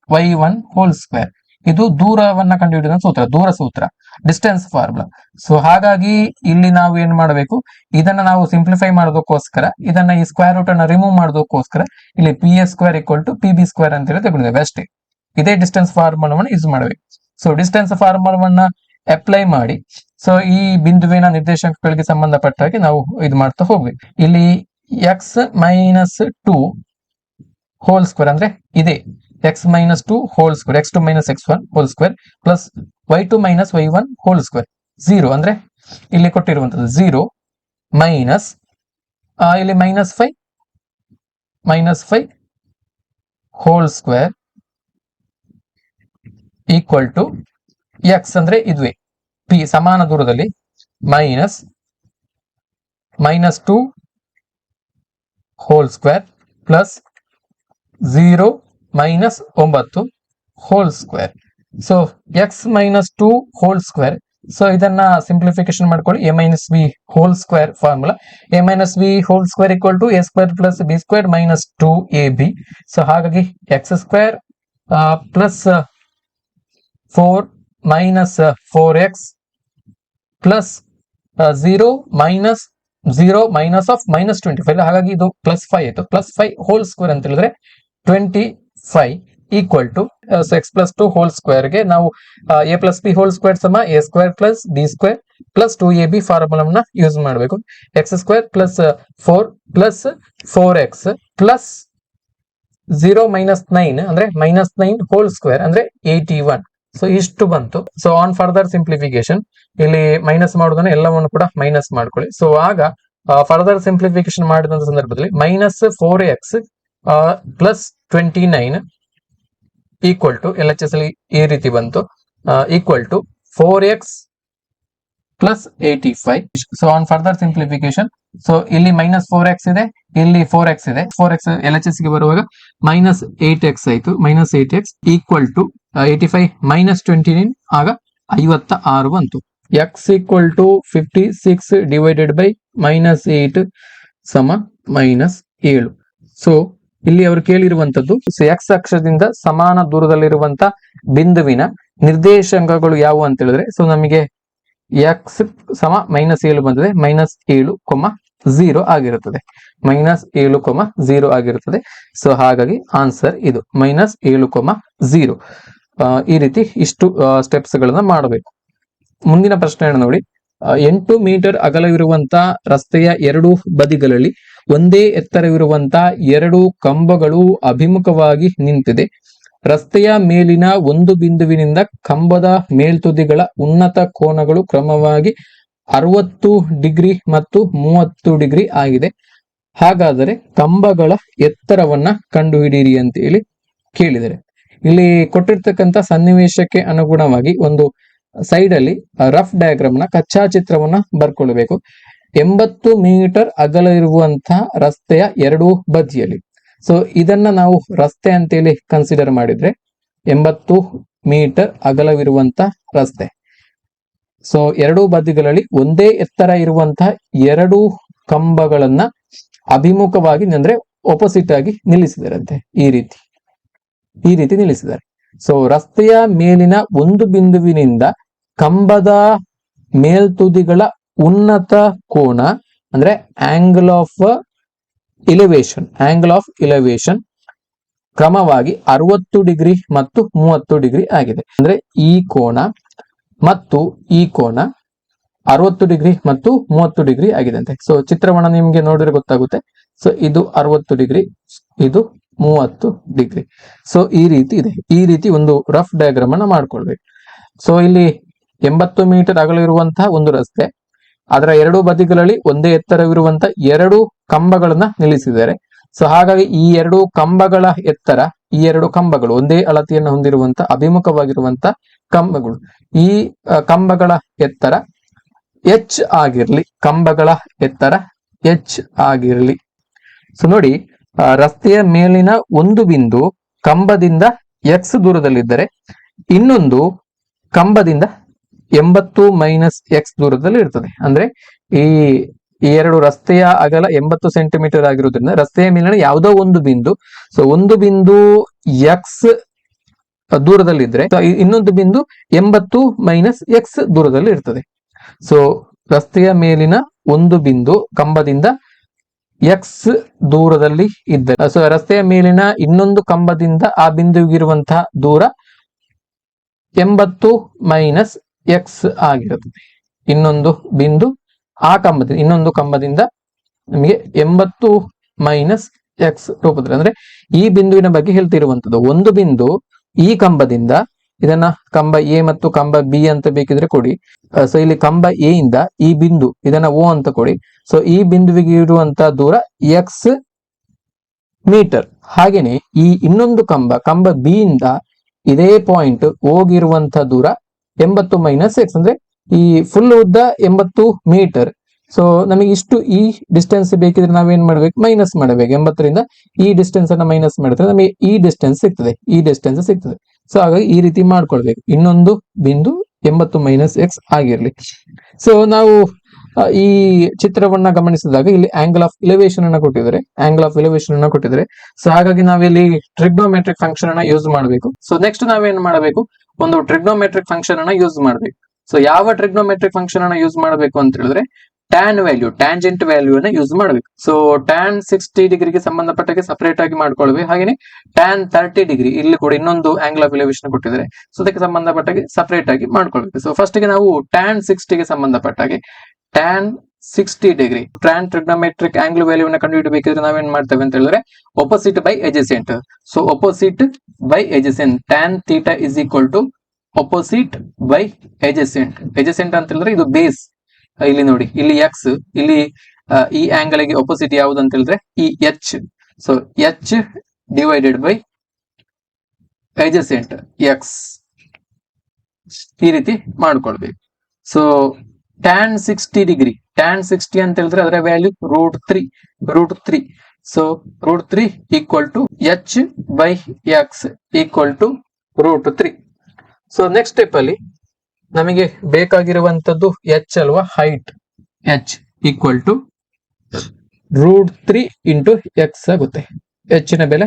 y1 whole square. ಇದು ದೂರವನ್ನ ಕಂಡುಹಿಡಿದ ದೂರ ಸೂತ್ರ, ಡಿಸ್ಟೆನ್ಸ್ ಫಾರ್ಮುಲಾ. ಸೊ ಹಾಗಾಗಿ ಇಲ್ಲಿ ನಾವು ಏನ್ ಮಾಡಬೇಕು, ಇದನ್ನ ನಾವು ಸಿಂಪ್ಲಿಫೈ ಮಾಡೋದಕ್ಕೋಸ್ಕರ, ಇದನ್ನ ಈ ಸ್ಕ್ವೇರ್ ರೂಟ್ ಅನ್ನ ರಿಮೂವ್ ಮಾಡೋದಕ್ಕೋಸ್ಕರ ಇಲ್ಲಿ p A square equal to P B square ಅಂತ ಹೇಳಿ ತಗೊಂಡಿದ್ದೇವೆ ಅಷ್ಟೇ. ಇದೇ ಡಿಸ್ಟೆನ್ಸ್ ಫಾರ್ಮುಲಾವನ್ನು ಯೂಸ್ ಮಾಡಬೇಕು. ಸೊ ಡಿಸ್ಟೆನ್ಸ್ ಫಾರ್ಮುಲಾವನ್ನ ಅಪ್ಲೈ ಮಾಡಿ, ಸೊ ಈ ಬಿಂದುವಿನ ನಿರ್ದೇಶಾಂಕಗಳಿಗೆ ಸಂಬಂಧಪಟ್ಟ ಹಾಗೆ ನಾವು ಇದು ಮಾಡ್ತಾ ಹೋಗ್ಬೇಕು. ಇಲ್ಲಿ x-2 ಹೋಲ್ ಸ್ಕ್ವೇರ್ ಅಂದ್ರೆ ಇದೆ x-2 whole square, x2 minus x1 whole square plus y2 minus y1 whole square 0 ಅಂದ್ರೆ ಇಲ್ಲಿ ಕೊಟ್ಟಿರುವಂತದ್ದು 0 ಮೈನಸ್ ಇಲ್ಲಿ -5 whole square equal to x ಅಂದ್ರೆ ಇದುವೇ p ಸಮಾನ ದೂರದಲ್ಲಿ -2 whole square plus 0 minus 9 whole square. So x minus 2 whole square. So ಇದನ್ನ simplification ಮಾಡ್ಕೊಳ್ಳಿ. A minus b whole square formula. A minus b whole square equal to a square plus B square minus 2ab. So ಹಾಗಾಗಿ X square plus 4 minus 4x plus 0 minus of minus 25. ಹಾಗಾಗಿ ಇದು plus 5 ಆಯ್ತು. Plus 5 whole square ಅಂತ ಹೇಳಿದ್ರೆ 25 equal to X plus 2 whole square ಗೆ ನಾವು A plus B whole square ಸಮ A square plus B square plus 2ab ಫಾರ್ಮುಲಾವನ್ನ use ಮಾಡಬೇಕು. X square plus 4 plus 4x plus 0 minus 9 ಅಂದ್ರೆ ಮೈನಸ್ 9 ಹೋಲ್ ಸ್ಕ್ವೇರ್ ಅಂದ್ರೆ 81. So ಇಷ್ಟು ಬಂತು. ಸೊ ಆನ್ ಫರ್ದರ್ ಸಿಂಪ್ಲಿಫಿಕೇಶನ್ ಇಲ್ಲಿ ಮೈನಸ್ ಮಾಡೋದನ್ನ ಎಲ್ಲವನ್ನು ಕೂಡ ಮೈನಸ್ ಮಾಡ್ಕೊಳ್ಳಿ. ಸೊ ಆಗ ಫರ್ದರ್ ಸಿಂಪ್ಲಿಫಿಕೇಶನ್ ಮಾಡಿದಂತ ಸಂದರ್ಭದಲ್ಲಿ minus 4x plus 29 equal to LHS ಅಲ್ಲಿ ಈ ರೀತಿ ಬಂತು, equal to 4x plus 85. So on further simplification so ಇಲ್ಲಿ ಮೈನಸ್ 4x ಇದೆ, ಇಲ್ಲಿ 4x ಇದೆ. 4x LHS ಗೆ ಬರುವಾಗ ಮೈನಸ್ 8x ಆಯ್ತು. Minus 8x equal to 85 minus 29 ಆಗ 56 ಬಂತು. x equal to 56 divided by minus 8 ಸಮ ಮೈನಸ್ 7. ಸೊ ಇಲ್ಲಿ ಅವರು ಕೇಳಿರುವಂತದ್ದು ಎಕ್ಸ್ ಅಕ್ಷದಿಂದ ಸಮಾನ ದೂರದಲ್ಲಿರುವಂತ ಬಿಂದುವಿನ ನಿರ್ದೇಶಾಂಕಗಳು ಯಾವುವು ಅಂತ ಹೇಳಿದ್ರೆ, ಸೊ ನಮಗೆ ಎಕ್ಸ್ ಸಮ ಮೈನಸ್ 7 ಬಂದಿದೆ. ಮೈನಸ್ 7,0 ಆಗಿರುತ್ತದೆ. ಮೈನಸ್ 7,0 ಆಗಿರುತ್ತದೆ. ಸೊ ಹಾಗಾಗಿ ಆನ್ಸರ್ ಇದು ಮೈನಸ್ 7,0. ಈ ರೀತಿ ಇಷ್ಟು ಸ್ಟೆಪ್ಸ್ ಗಳನ್ನ ಮಾಡಬೇಕು. ಮುಂದಿನ ಪ್ರಶ್ನೆ ನೋಡಿ. 8 ಮೀಟರ್ ಅಗಲವಿರುವಂತ ರಸ್ತೆಯ ಎರಡು ಬದಿಗಳಲ್ಲಿ ಒಂದೇ ಎತ್ತರವಿರುವಂತ ಎರಡು ಕಂಬಗಳು ಅಭಿಮುಖವಾಗಿ ನಿಂತಿದೆ. ರಸ್ತೆಯ ಮೇಲಿನ ಒಂದು ಬಿಂದುವಿನಿಂದ ಕಂಬದ ಮೇಲ್ತುದಿಗಳ ಉನ್ನತ ಕೋನಗಳು ಕ್ರಮವಾಗಿ 60 ಡಿಗ್ರಿ ಮತ್ತು 30 ಡಿಗ್ರಿ ಆಗಿದೆ. ಹಾಗಾದರೆ ಕಂಬಗಳ ಎತ್ತರವನ್ನ ಕಂಡುಹಿಡಿಯಿರಿ ಅಂತ ಹೇಳಿ ಕೇಳಿದರೆ, ಇಲ್ಲಿ ಕೊಟ್ಟಿರ್ತಕ್ಕಂಥ ಸನ್ನಿವೇಶಕ್ಕೆ ಅನುಗುಣವಾಗಿ ಒಂದು ಸೈಡ್ ಅಲ್ಲಿ ರಫ್ ಡಯಾಗ್ರಾಮ್ ನ ಕಚ್ಚಾ ಚಿತ್ರವನ್ನ ಬರ್ಕೊಳ್ಬೇಕು. 80 ಮೀಟರ್ ಅಗಲ ಇರುವಂತಹ ರಸ್ತೆಯ ಎರಡೂ ಬದಿಯಲ್ಲಿ. ಸೊ ಇದನ್ನ ನಾವು ರಸ್ತೆ ಅಂತೇಳಿ ಕನ್ಸಿಡರ್ ಮಾಡಿದ್ರೆ 80 ಮೀಟರ್ ಅಗಲವಿರುವಂತ ರಸ್ತೆ. ಸೊ ಎರಡೂ ಬದಿಗಳಲ್ಲಿ ಒಂದೇ ಎತ್ತರ ಇರುವಂತಹ ಎರಡು ಕಂಬಗಳನ್ನ ಅಭಿಮುಖವಾಗಿ ಅಂದ್ರೆ ಆಪೋಸಿಟ್ ಆಗಿ ನಿಲ್ಲಿಸಿದಾರಂತೆ. ಈ ರೀತಿ ನಿಲ್ಲಿಸಿದ್ದಾರೆ. ಸೊ ರಸ್ತೆಯ ಮೇಲಿನ ಒಂದು ಬಿಂದುವಿನಿಂದ ಕಂಬದ ಮೇಲ್ತುದಿಗಳ ಉನ್ನತ ಕೋನ ಅಂದ್ರೆ ಆಂಗಲ್ ಆಫ್ ಇಲಿವೇಶನ್ ಕ್ರಮವಾಗಿ 60 ಡಿಗ್ರಿ ಮತ್ತು 30 ಡಿಗ್ರಿ ಆಗಿದೆ. ಅಂದ್ರೆ ಈ ಕೋನ ಮತ್ತು ಈ ಕೋನ 60 ಡಿಗ್ರಿ ಮತ್ತು 30 ಡಿಗ್ರಿ ಆಗಿದೆ ಅಂತೆ. ಸೊ ಚಿತ್ರವನ್ನ ನಿಮ್ಗೆ ನೋಡಿದ್ರೆ ಗೊತ್ತಾಗುತ್ತೆ. ಸೊ ಇದು 60 ಡಿಗ್ರಿ, ಇದು 30 ಡಿಗ್ರಿ. ಸೊ ಈ ರೀತಿ ಇದೆ. ಈ ರೀತಿ ಒಂದು ರಫ್ ಡಯಾಗ್ರಾಮ್ ಅನ್ನ ಮಾಡ್ಕೊಳ್ಬೇಕು. ಸೊ ಇಲ್ಲಿ 80 ಮೀಟರ್ ಅಗಲಿರುವಂತಹ ಒಂದು ರಸ್ತೆ, ಅದರ ಎರಡು ಬದಿಗಳಲ್ಲಿ ಒಂದೇ ಎತ್ತರವಿರುವಂತಹ ಎರಡು ಕಂಬಗಳನ್ನ ನಿಲ್ಲಿಸಿದ್ದಾರೆ. ಸೊ ಹಾಗಾಗಿ ಈ ಎರಡು ಕಂಬಗಳ ಎತ್ತರ, ಈ ಎರಡು ಕಂಬಗಳು ಒಂದೇ ಅಳತೆಯನ್ನು ಹೊಂದಿರುವಂತಹ ಅಭಿಮುಖವಾಗಿರುವಂತಹ ಕಂಬಗಳು, ಈ ಕಂಬಗಳ ಎತ್ತರ h ಆಗಿರ್ಲಿ, ಕಂಬಗಳ ಎತ್ತರ h ಆಗಿರ್ಲಿ. ಸೊ ನೋಡಿ, ರಸ್ತೆಯ ಮೇಲಿನ ಒಂದು ಬಿಂದು ಕಂಬದಿಂದ x ದೂರದಲ್ಲಿದ್ದರೆ ಇನ್ನೊಂದು ಕಂಬದಿಂದ 80 ಮೈನಸ್ x ದೂರದಲ್ಲಿ ಇರ್ತದೆ. ಅಂದ್ರೆ ಈ ಎರಡು ರಸ್ತೆಯ ಅಗಲ 80 ಸೆಂಟಿಮೀಟರ್ ಆಗಿರೋದ್ರಿಂದ ರಸ್ತೆಯ ಮೇಲಿನ ಯಾವುದೋ ಒಂದು ಬಿಂದು, ಸೊ ಒಂದು ಬಿಂದು x ದೂರದಲ್ಲಿದ್ರೆ ಇನ್ನೊಂದು ಬಿಂದು 80 ಮೈನಸ್ x ದೂರದಲ್ಲಿ ಇರ್ತದೆ. ಸೊ ರಸ್ತೆಯ ಮೇಲಿನ ಒಂದು ಬಿಂದು ಕಂಬದಿಂದ x ದೂರದಲ್ಲಿ ಇದ್ದರೆ, ಸೊ ರಸ್ತೆಯ ಮೇಲಿನ ಇನ್ನೊಂದು ಕಂಬದಿಂದ ಆ ಬಿಂದುವಿಗಿರುವಂತಹ ದೂರ 80 ಮೈನಸ್ x ಆಗಿರುತ್ತದೆ. ಇನ್ನೊಂದು ಬಿಂದು ಆ ಕಂಬದಿಂದ ಇನ್ನೊಂದು ಕಂಬದಿಂದ ನಮಗೆ 80 ಮೈನಸ್ x ರೂಪದಲ್ಲಿ, ಅಂದ್ರೆ ಈ ಬಿಂದುವಿನ ಬಗ್ಗೆ ಹೇಳ್ತಿರುವಂತದ್ದು. ಒಂದು ಬಿಂದು ಈ ಕಂಬದಿಂದ, ಇದನ್ನ ಕಂಬ ಎ ಮತ್ತು ಕಂಬ ಬಿ ಅಂತ ಬೇಕಿದ್ರೆ ಕೊಡಿ. ಸೊ ಇಲ್ಲಿ ಕಂಬ ಎ ಇಂದ ಈ ಬಿಂದು, ಇದನ್ನ O ಅಂತ ಕೊಡಿ. ಸೊ ಈ ಬಿಂದುವಿಗೆ ಇರುವಂತಹ ದೂರ x ಮೀಟರ್. ಹಾಗೇನೆ ಈ ಇನ್ನೊಂದು ಕಂಬ ಬಿ ಇಂದ ಇದೇ ಪಾಯಿಂಟ್ ಹೋಗಿರುವಂತಹ ದೂರ 80 ಮೈನಸ್ x, ಅಂದ್ರೆ ಈ ಫುಲ್ ಉದ್ದ 80 ಮೀಟರ್. ಸೊ ನಮಗೆ ಇಷ್ಟು ಈ ಡಿಸ್ಟೆನ್ಸ್ ಬೇಕಿದ್ರೆ ನಾವೇನ್ ಮಾಡ್ಬೇಕು, ಮೈನಸ್ ಮಾಡಬೇಕು. 80ರಿಂದ ಈ ಡಿಸ್ಟೆನ್ಸ್ ಅನ್ನ ಮೈನಸ್ ಮಾಡಿದ್ರೆ ನಮಗೆ ಈ ಡಿಸ್ಟೆನ್ಸ್ ಸಿಗ್ತದೆ. ಸೊ ಹಾಗಾಗಿ ಈ ರೀತಿ ಮಾಡ್ಕೊಳ್ಬೇಕು. ಇನ್ನೊಂದು ಬಿಂದು 80 ಮೈನಸ್ ಎಕ್ಸ್ ಆಗಿರ್ಲಿ. ಸೊ ನಾವು ಈ ಚಿತ್ರವನ್ನ ಗಮನಿಸಿದಾಗ ಇಲ್ಲಿ ಆಂಗಲ್ ಆಫ್ ಎಲಿವೇಶನ್ ಅನ್ನ ಕೊಟ್ಟಿದ್ದಾರೆ. ಸೊ ಹಾಗಾಗಿ ನಾವಿಲ್ಲಿ ಟ್ರಿಗ್ನೋಮೆಟ್ರಿಕ್ ಫಂಕ್ಷನ್ ಅನ್ನ ಯೂಸ್ ಮಾಡಬೇಕು. ಸೊ ನೆಕ್ಸ್ಟ್ ನಾವೇನ್ ಮಾಡಬೇಕು, ಒಂದು ಟ್ರಿಗ್ನೋಮೆಟ್ರಿಕ್ ಫಂಕ್ಷನ್ ಅನ್ನ ಯೂಸ್ ಮಾಡಬೇಕು. ಸೊ ಯಾವ ಟ್ರಿಗ್ನೋಮೆಟ್ರಿಕ್ ಫಂಕ್ಷನ್ ಅನ್ನ ಯೂಸ್ ಮಾಡಬೇಕು ಅಂತ ಹೇಳಿದ್ರೆ ಟ್ಯಾಂಜೆಂಟ್ ವ್ಯಾಲ್ಯೂ ಅನ್ನ ಯೂಸ್ ಮಾಡಬೇಕು. ಸೊ ಟ್ಯಾನ್ 60 ಡಿಗ್ರಿಗೆ ಸಂಬಂಧಪಟ್ಟಾಗೆ ಸಪರೇಟ್ ಆಗಿ ಮಾಡ್ಕೊಳ್ಬೇಕು. ಹಾಗೆ ಟ್ಯಾನ್ 30 ಡಿಗ್ರಿ ಇಲ್ಲಿ ಕೂಡ ಇನ್ನೊಂದು ಆಂಗಲ್ ಆಫ್ ಎಲಿವೇಶನ್ ಕೊಟ್ಟಿದ್ದಾರೆ. ಸೊ ಅದಕ್ಕೆ ಸಂಬಂಧಪಟ್ಟಾಗೆ ಸಪರೇಟ್ ಆಗಿ ಮಾಡ್ಕೊಳ್ಬೇಕು. ಸೊ ಫಸ್ಟ್ ಗೆ ನಾವು ಟ್ಯಾನ್ 60ಗೆ ಸಂಬಂಧಪಟ್ಟಾಗೆ tan 60 degree tan trigonometric angle value ಅನ್ನ ಕಂಡುಹಿಡಬೇಕಿದ್ರೆ ನಾವೇನ್ ಮಾಡ್ತೇವೆ ಅಂತ ಹೇಳಿದ್ರೆ opposite by adjacent. So opposite by adjacent tan theta is equal to opposite by adjacent ಅಂತ ಹೇಳಿದ್ರೆ ಇದು ಬೇಸ್. ಇಲ್ಲಿ ನೋಡಿ, ಇಲ್ಲಿ ಎಕ್ಸ್, ಇಲ್ಲಿ ಈ ಆಂಗಲ್ ಗೆ ಒಪೋಸಿಟ್ ಯಾವುದು ಅಂತ ಹೇಳಿದ್ರೆ ಈ H. So H divided by adjacent X, ಈ ರೀತಿ ಮಾಡ್ಕೊಳ್ಬೇಕು. ಸೊ ಟ್ಯಾನ್ 60 ಡಿಗ್ರಿ ಟ್ಯಾನ್ 60 ಅಂತ ಹೇಳಿದ್ರೆ ಅದರ value √3. So √3 equal to H by x equal to √3. So next step ಅಲ್ಲಿ ನಮಗೆ ಬೇಕಾಗಿರುವಂತದ್ದು ಎಚ್ ಅಲ್ವಾ, height H equal to √3 into x ಆಗುತ್ತೆ. ಎಚ್ ನ ಬೆಲೆ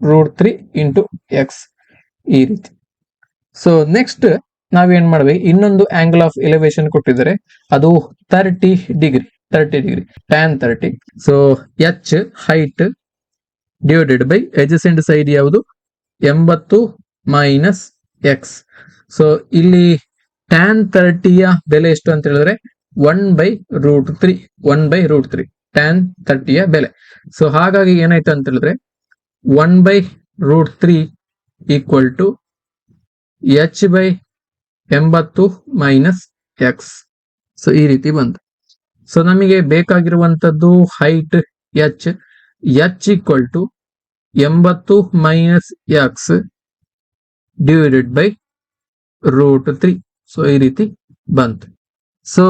√3 ಇಂಟು ಎಕ್ಸ್, ಈ ರೀತಿ. ಸೊ ನೆಕ್ಸ್ಟ್ ನಾವೇನ್ ಮಾಡ್ಬೇಕು, ಇನ್ನೊಂದು ಆಂಗಲ್ ಆಫ್ ಎಲಿವೇಶನ್ ಕೊಟ್ಟಿದ್ದಾರೆ, ಅದು 30 degree tan 30. So H height divided by adjacent side ಯಾವುದು 80 ಮೈನಸ್ ಎಕ್ಸ್. ಸೊ ಇಲ್ಲಿ ಟ್ಯಾನ್ 30ಯ ಬೆಲೆ ಎಷ್ಟು ಅಂತ ಹೇಳಿದ್ರೆ 1/√3 ಟ್ಯಾನ್ 30ಯ ಬೆಲೆ. ಸೊ ಹಾಗಾಗಿ ಏನಾಯ್ತು ಅಂತ ಹೇಳಿದ್ರೆ 1/√3 equal to H by 80 minus X. So ಈ ರೀತಿ ಬಂತು. ಸೊ ನಮಗೆ ಬೇಕಾಗಿರುವಂತದ್ದು height H equal to 80 minus X divided by √3. So ಈ ರೀತಿ ಬಂತು. ಸೊ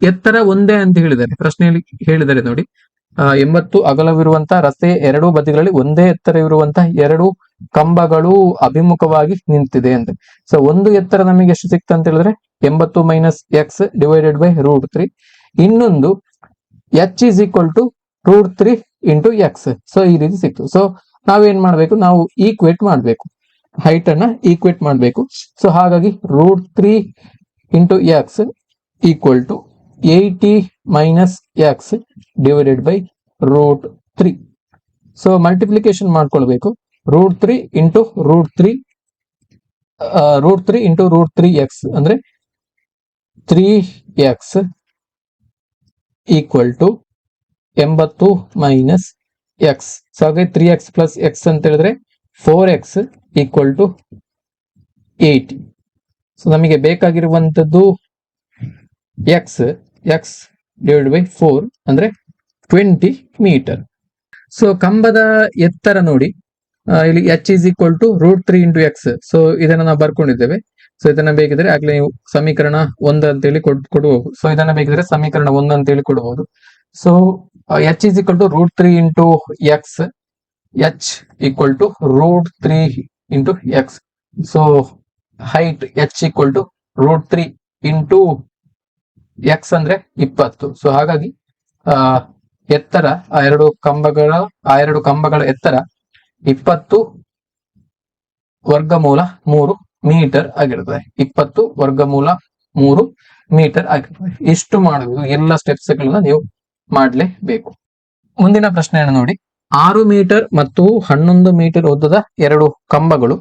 ಎತ್ತರ ಒಂದೇ ಅಂತ ಹೇಳಿದ್ದಾರೆ, ಪ್ರಶ್ನೆಯಲ್ಲಿ ಹೇಳಿದ್ದಾರೆ ನೋಡಿ. 80 ಅಗಲವಿರುವಂತಹ ರಸ್ತೆ ಎರಡೂ ಬದಿಗಳಲ್ಲಿ ಒಂದೇ ಎತ್ತರ ಇರುವಂತಹ ಎರಡು ಕಂಬಗಳು ಅಭಿಮುಖವಾಗಿ ನಿಂತಿದೆ ಅಂತ. ಸೊ ಒಂದು ಎತ್ತರ ನಮಗೆ ಎಷ್ಟು ಸಿಕ್ತ ಅಂತ ಹೇಳಿದ್ರೆ 80 ಮೈನಸ್ ಎಕ್ಸ್ ಡಿವೈಡೆಡ್ ಬೈ √3. ಇನ್ನೊಂದು h is equal to √3 into x. So ಈ ರೀತಿ ಸಿಕ್ತು. ಸೊ ನಾವೇನ್ ಮಾಡ್ಬೇಕು, ನಾವು ಈಕ್ವೇಟ್ ಮಾಡ್ಬೇಕು, ಹೈಟ್ ಅನ್ನ ಈಕ್ವೇಟ್ ಮಾಡ್ಬೇಕು. ಸೊ ಹಾಗಾಗಿ √3 into x equal to 80 minus X divided by √3. So multiplication ಮಾಡ್ಕೊಳ್ಬೇಕು. √3 ಇಂಟು √3 ಇಂಟು √3x ಅಂದ್ರೆ 3x equal to 80 minus X. So ಹಾಗೆ 3x ಪ್ಲಸ್ ಎಕ್ಸ್ ಅಂತ ಹೇಳಿದ್ರೆ 4x ಈಕ್ವಲ್ ಟು 80. ಸೊ ನಮಗೆ ಬೇಕಾಗಿರುವಂತದ್ದು ಎಕ್ಸ್ ಡಿವೈಡ್ ಬೈ 4 ಅಂದ್ರೆ 20 metre. So ಕಂಬದ ಎತ್ತರ ನೋಡಿ, ಇಲ್ಲಿ h is equal to √3 into x. So ಇದನ್ನ ನಾವು ಬರ್ಕೊಂಡಿದ್ದೇವೆ. ಸೊ ಇದನ್ನ ಬೇಕಿದ್ರೆ ಆಗ್ಲೇ ನೀವು ಸಮೀಕರಣ 1 ಅಂತೇಳಿ ಕೊಡಬಹುದು. ಸೊ ಇದನ್ನ ಬೇಕಿದ್ರೆ ಸಮೀಕರಣ 1 ಅಂತೇಳಿ ಕೊಡಬಹುದು. So h is equal to √3 into x, h equal to √3 into x. So height H equal to √3 into x ಅಂದ್ರೆ 20. ಸೊ ಹಾಗಾಗಿ ಎತ್ತರ ಆ ಎರಡು ಕಂಬಗಳ ಎತ್ತರ 20 ವರ್ಗಮೂಲ 3 ಮೀಟರ್ ಆಗಿರುತ್ತದೆ. 20 ವರ್ಗಮೂಲ 3 ಮೀಟರ್ ಆಗಿರುತ್ತದೆ. ಇಷ್ಟು ಮಾಡಬೇಕು. ಎಲ್ಲ ಸ್ಟೆಪ್ಸ್ ಗಳನ್ನ ನೀವು ಮಾಡಲೇಬೇಕು. ಮುಂದಿನ ಪ್ರಶ್ನೆಯನ್ನು ನೋಡಿ. 6 ಮೀಟರ್ ಮತ್ತು 11 ಮೀಟರ್ ಉದ್ದದ ಎರಡು ಕಂಬಗಳು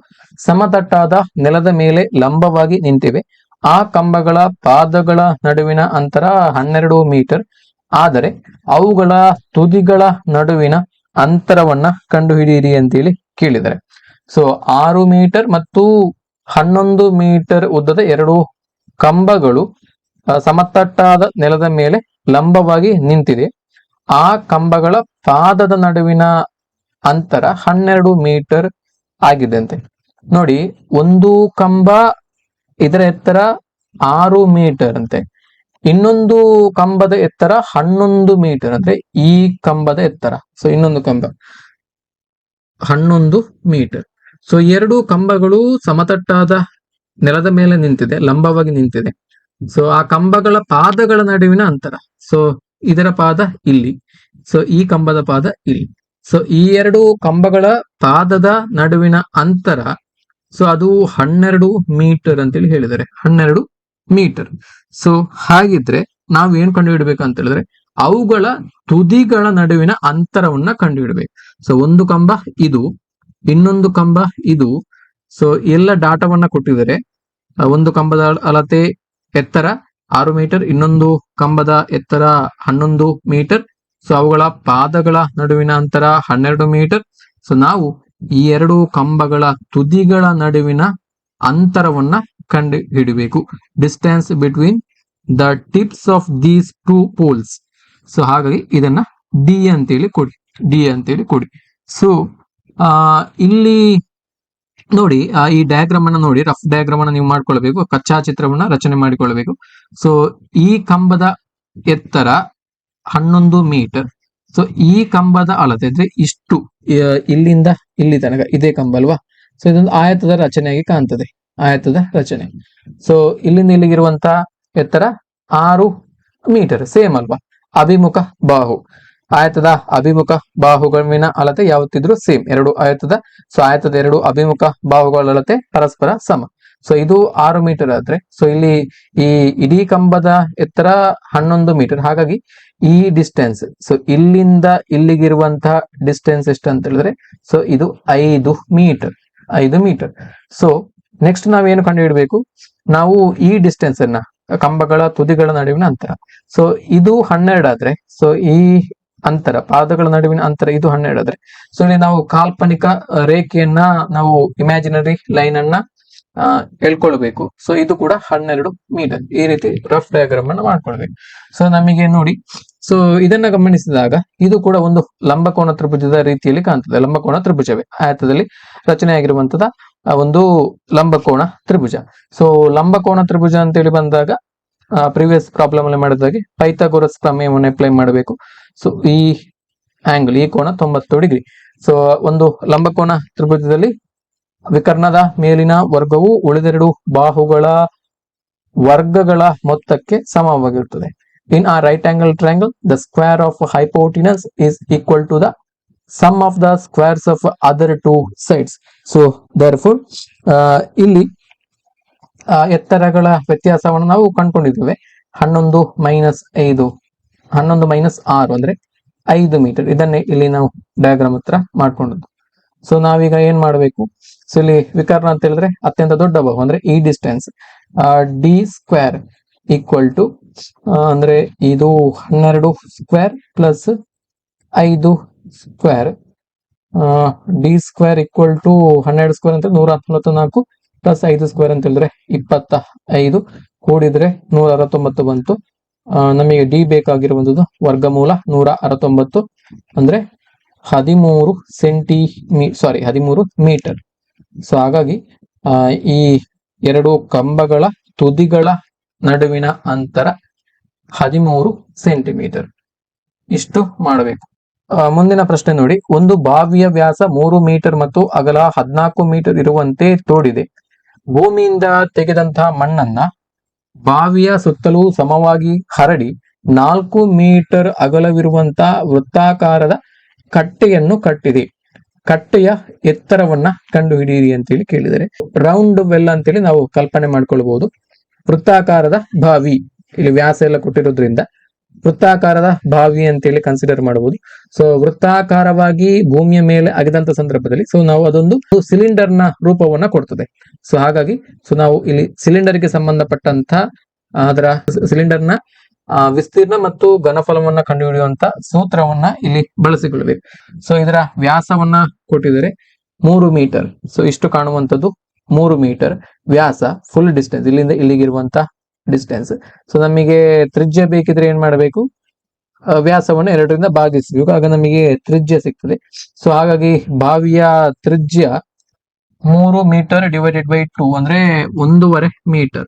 ಸಮತಟ್ಟಾದ ನೆಲದ ಮೇಲೆ ಲಂಬವಾಗಿ ನಿಂತಿವೆ. ಆ ಕಂಬಗಳ ಪಾದಗಳ ನಡುವಿನ ಅಂತರ 12 ಮೀಟರ್. ಆದರೆ ಅವುಗಳ ತುದಿಗಳ ನಡುವಿನ ಅಂತರವನ್ನ ಕಂಡುಹಿಡಿಯಿರಿ ಅಂತೇಳಿ ಕೇಳಿದ್ದಾರೆ. ಸೊ 6 ಮೀಟರ್ ಮತ್ತು 11 ಮೀಟರ್ ಉದ್ದದ ಎರಡು ಕಂಬಗಳು ಸಮತಟ್ಟಾದ ನೆಲದ ಮೇಲೆ ಲಂಬವಾಗಿ ನಿಂತಿದೆ. ಆ ಕಂಬಗಳ ಪಾದದ ನಡುವಿನ ಅಂತರ 12 ಮೀಟರ್ ಆಗಿದೆ ಅಂತೆ. ನೋಡಿ, ಒಂದು ಕಂಬ ಇದರ ಎತ್ತರ 6 ಮೀಟರ್ ಅಂತೆ, ಇನ್ನೊಂದು ಕಂಬದ ಎತ್ತರ 11 ಮೀಟರ್, ಅಂದ್ರೆ ಈ ಕಂಬದ ಎತ್ತರ. ಸೊ ಇನ್ನೊಂದು ಕಂಬ 11 ಮೀಟರ್. ಸೊ ಎರಡು ಕಂಬಗಳು ಸಮತಟ್ಟಾದ ನೆಲದ ಮೇಲೆ ನಿಂತಿದೆ, ಲಂಬವಾಗಿ ನಿಂತಿದೆ. ಸೊ ಆ ಕಂಬಗಳ ಪಾದಗಳ ನಡುವಿನ ಅಂತರ, ಸೊ ಇದರ ಪಾದ ಇಲ್ಲಿ, ಸೊ ಈ ಕಂಬದ ಪಾದ ಇಲ್ಲಿ. ಸೊ ಈ ಎರಡು ಕಂಬಗಳ ಪಾದದ ನಡುವಿನ ಅಂತರ, ಸೊ ಅದು 12 ಮೀಟರ್ ಅಂತೇಳಿ ಹೇಳಿದ್ದಾರೆ, 12 ಮೀಟರ್. ಸೊ ಹಾಗಿದ್ರೆ ನಾವು ಏನ್ ಕಂಡುಹಿಡಬೇಕು ಅಂತ ಹೇಳಿದ್ರೆ ಅವುಗಳ ತುದಿಗಳ ನಡುವಿನ ಅಂತರವನ್ನ ಕಂಡುಹಿಡಬೇಕು. ಸೊ ಒಂದು ಕಂಬ ಇದು, ಇನ್ನೊಂದು ಕಂಬ ಇದು. ಸೊ ಎಲ್ಲ ಡಾಟಾವನ್ನ ಕೊಟ್ಟಿದ್ದಾರೆ. ಒಂದು ಕಂಬದ ಅಳತೆ ಎತ್ತರ 6 ಮೀಟರ್, ಇನ್ನೊಂದು ಕಂಬದ ಎತ್ತರ 11 ಮೀಟರ್. ಸೊ ಅವುಗಳ ಪಾದಗಳ ನಡುವಿನ ಅಂತರ 12 ಮೀಟರ್. ಸೊ ನಾವು ಈ ಎರಡು ಕಂಬಗಳ ತುದಿಗಳ ನಡುವಿನ ಅಂತರವನ್ನ ಕಂಡು ಹಿಡಿಬೇಕು. Distance between the tips of these two poles. So ಹಾಗಾಗಿ ಇದನ್ನ ಡಿ ಅಂತೇಳಿ ಕೊಡಿ. ಸೊ ಇಲ್ಲಿ ನೋಡಿ, ಈ ಡಯಾಗ್ರಾಮ್ ಅನ್ನ ನೋಡಿ, ರಫ್ ಡಯಾಗ್ರಾಮ್ ಅನ್ನ ನೀವು ಮಾಡ್ಕೊಳ್ಬೇಕು, ಕಚ್ಚಾ ಚಿತ್ರವನ್ನ ರಚನೆ ಮಾಡಿಕೊಳ್ಬೇಕು. ಸೊ ಈ ಕಂಬದ ಎತ್ತರ 11 ಮೀಟರ್. ಸೊ ಈ ಕಂಬದ ಅಳತೆ ಅಂದ್ರೆ ಇಷ್ಟು, ಇಲ್ಲಿಂದ ಇಲ್ಲಿ ತನಕ ಇದೇ ಕಂಬ ಅಲ್ವಾ. ಸೊ ಇದೊಂದು ಆಯತದ ರಚನೆಯಾಗಿ ಕಾಣ್ತದೆ, ಆಯತದ ರಚನೆ. ಸೊ ಇಲ್ಲಿಂದ ಇಲ್ಲಿಗಿರುವಂತ ಎತ್ತರ 6 ಮೀಟರ್, ಸೇಮ್ ಅಲ್ವಾ. ಅಭಿಮುಖ ಬಾಹು, ಆಯತದ ಅಭಿಮುಖ ಬಾಹುಗಳಿನ ಅಳತೆ ಯಾವತ್ತಿದ್ರು ಸೇಮ್, ಎರಡು ಆಯತದ. ಸೊ ಆಯತದ ಎರಡು ಅಭಿಮುಖ ಬಾಹುಗಳ ಅಳತೆ ಪರಸ್ಪರ ಸಮ. ಸೊ ಇದು 6 ಮೀಟರ್ ಆದ್ರೆ, ಸೊ ಇಲ್ಲಿ ಈ ಇಡೀ ಕಂಬದ ಎತ್ತರ 11 ಮೀಟರ್. ಹಾಗಾಗಿ ಈ ಡಿಸ್ಟೆನ್ಸ್, ಸೊ ಇಲ್ಲಿಂದ ಇಲ್ಲಿಗಿರುವಂತಹ ಡಿಸ್ಟೆನ್ಸ್ ಎಷ್ಟು ಅಂತ ಹೇಳಿದ್ರೆ, ಸೊ ಇದು 5 ಮೀಟರ್. ಸೊ ನೆಕ್ಸ್ಟ್ ನಾವೇನು ಕಂಡುಹಿಡಬೇಕು, ನಾವು ಈ ಡಿಸ್ಟೆನ್ಸ್ ಅನ್ನ, ಕಂಬಗಳ ತುದಿಗಳ ನಡುವಿನ ಅಂತರ. ಸೊ ಇದು 12 ಆದ್ರೆ, ಸೊ ಈ ಅಂತರ, ಪಾದಗಳ ನಡುವಿನ ಅಂತರ ಇದು 12 ಆದ್ರೆ, ಸೊ ಇಲ್ಲಿ ನಾವು ಕಾಲ್ಪನಿಕ ರೇಖೆಯನ್ನ, ನಾವು ಇಮ್ಯಾಜಿನರಿ ಲೈನ್ ಅನ್ನ ಹೇಳ್ಕೊಳ್ಬೇಕು. ಸೊ ಇದು ಕೂಡ 12 ಮೀಟರ್. ಈ ರೀತಿ ರಫ್ ಡಯಾಗ್ರಾಮ್ ಅನ್ನ ಮಾಡ್ಕೊಳ್ಬೇಕು. ಸೊ ನಮಗೆ ನೋಡಿ, ಸೊ ಇದನ್ನ ಗಮನಿಸಿದಾಗ ಇದು ಕೂಡ ಒಂದು ಲಂಬಕೋನ ತ್ರಿಭುಜದ ರೀತಿಯಲ್ಲಿ ಕಾಣ್ತದೆ. ಲಂಬಕೋನ ತ್ರಿಭುಜವೇ, ಆಯತದಲ್ಲಿ ರಚನೆಯಾಗಿರುವಂತದ ಒಂದು ಲಂಬಕೋನ ತ್ರಿಭುಜ. ಸೊ ಲಂಬಕೋನ ತ್ರಿಭುಜ ಅಂತೇಳಿ ಬಂದಾಗ ಪ್ರಿವಿಯಸ್ ಪ್ರಾಬ್ಲಮ್ ಅಲ್ಲಿ ಮಾಡಿದಾಗೆ ಪೈಥಾಗೋರಸ್ ಪ್ರಮೇಯವನ್ನು ಅಪ್ಲೈ ಮಾಡಬೇಕು. ಸೊ ಈ ಆಂಗಲ್, ಈ ಕೋನ 90 ಡಿಗ್ರಿ. ಸೊ ಒಂದು ಲಂಬಕೋನ ತ್ರಿಭುಜದಲ್ಲಿ ವಿಕರ್ಣದ ಮೇಲಿನ ವರ್ಗವು ಉಳಿದೆರಡು ಬಾಹುಗಳ ವರ್ಗಗಳ ಮೊತ್ತಕ್ಕೆ ಸಮವಾಗಿರುತ್ತದೆ. In a right angle triangle, the square of hypotenuse is equal to the sum of the squares of other two sides. So therefore ಇಲ್ಲಿ ಎತ್ತರಗಳ ವ್ಯತ್ಯಾಸವನ್ನು ನಾವು ಕಂಡುಕೊಂಡಿದ್ದೇವೆ. 11 ಮೈನಸ್ 6 ಅಂದ್ರೆ 5 ಮೀಟರ್. ಇದನ್ನೇ ಇಲ್ಲಿ ನಾವು ಡಯಾಗ್ರಾಮ್ ಹತ್ರ ಮಾಡ್ಕೊಂಡದ್ದು. ಸೊ ನಾವೀಗ ಏನ್ ಮಾಡಬೇಕು, ಸೊ ಇಲ್ಲಿ ವಿಕರ್ಣ ಅಂತ ಹೇಳಿದ್ರೆ ಅತ್ಯಂತ ದೊಡ್ಡ ಬಾಹು, ಅಂದ್ರೆ ಈ distance d square equal to, ಅಂದ್ರೆ ಇದು 12 square plus 5 square. D square equal to 12 square ಅಂತ 194 ಪ್ಲಸ್ 5 ಸ್ಕ್ವೇರ್ ಅಂತ ಹೇಳಿದ್ರೆ 25, ಕೂಡಿದ್ರೆ 169 ಬಂತು. ನಮಗೆ ಡಿ ಬೇಕಾಗಿರುವಂತದ್ದು ವರ್ಗಮೂಲ 169 ಅಂದ್ರೆ 13 ಮೀಟರ್. ಸೊ ಹಾಗಾಗಿ ಈ ಎರಡು ಕಂಬಗಳ ತುದಿಗಳ ನಡುವಿನ ಅಂತರ 13 ಸೆಂಟಿಮೀಟರ್. ಇಷ್ಟು ಮಾಡಬೇಕು. ಮುಂದಿನ ಪ್ರಶ್ನೆ ನೋಡಿ, ಒಂದು ಬಾವಿಯ ವ್ಯಾಸ 3 ಮೀಟರ್ ಮತ್ತು ಅಗಲ 14 ಮೀಟರ್ ಇರುವಂತೆ ತೋಡಿದೆ. ಭೂಮಿಯಿಂದ ತೆಗೆದಂತಹ ಮಣ್ಣನ್ನ ಬಾವಿಯ ಸುತ್ತಲೂ ಸಮವಾಗಿ ಹರಡಿ 4 ಮೀಟರ್ ಅಗಲವಿರುವಂತಹ ವೃತ್ತಾಕಾರದ ಕಟ್ಟೆಯನ್ನು ಕಟ್ಟಿದೆ. ಕಟ್ಟೆಯ ಎತ್ತರವನ್ನ ಕಂಡುಹಿಡಿಯಿರಿ ಅಂತೇಳಿ ಕೇಳಿದರೆ, ರೌಂಡ್ ವೆಲ್ ಅಂತೇಳಿ ನಾವು ಕಲ್ಪನೆ ಮಾಡ್ಕೊಳ್ಬಹುದು. ವೃತ್ತಾಕಾರದ ಬಾವಿ, ಇಲ್ಲಿ ವ್ಯಾಸ ಎಲ್ಲ ಕೊಟ್ಟಿರೋದ್ರಿಂದ ವೃತ್ತಾಕಾರದ ಬಾವಿ ಅಂತೇಳಿ ಕನ್ಸಿಡರ್ ಮಾಡಬಹುದು. ಸೊ ವೃತ್ತಾಕಾರವಾಗಿ ಭೂಮಿಯ ಮೇಲೆ ಅಗೆದಂತ ಸಂದರ್ಭದಲ್ಲಿ ಸೊ ನಾವು ಅದೊಂದು ಸಿಲಿಂಡರ್ ನ ರೂಪವನ್ನ ಕೊಡ್ತದೆ. ಸೊ ಹಾಗಾಗಿ ಸೊ ನಾವು ಇಲ್ಲಿ ಸಿಲಿಂಡರ್ ಗೆ ಸಂಬಂಧಪಟ್ಟಂತ ಅದರ ಸಿಲಿಂಡರ್ ನ ವಿಸ್ತೀರ್ಣ ಮತ್ತು ಘನಫಲವನ್ನ ಕಂಡುಹಿಡಿಯುವಂತ ಸೂತ್ರವನ್ನ ಇಲ್ಲಿ ಬಳಸಿಕೊಳ್ಳಬೇಕು. ಸೊ ಇದರ ವ್ಯಾಸವನ್ನ ಕೊಟ್ಟಿದ್ದಾರೆ 3 ಮೀಟರ್. ಸೊ ಇಷ್ಟು ಕಾಣುವಂತದ್ದು 3 ಮೀಟರ್ ವ್ಯಾಸ, ಫುಲ್ ಡಿಸ್ಟೆನ್ಸ್ ಇಲ್ಲಿಂದ ಇಲ್ಲಿಗಿರುವಂತ ಡಿಸ್ಟೆನ್ಸ್. ಸೊ ನಮಗೆ ತ್ರಿಜ್ಯ ಬೇಕಿದ್ರೆ ಏನ್ ಮಾಡಬೇಕು, ವ್ಯಾಸವನ್ನು 2ರಿಂದ ಭಾಗಿಸಬೇಕು, ಆಗ ನಮಗೆ ತ್ರಿಜ್ಯ ಸಿಗ್ತದೆ. ಸೊ ಹಾಗಾಗಿ ಬಾವಿಯ ತ್ರಿಜ್ಯ 3 ಮೀಟರ್ ಡಿವೈಡೆಡ್ ಬೈ 2 ಅಂದ್ರೆ 1.5 ಮೀಟರ್.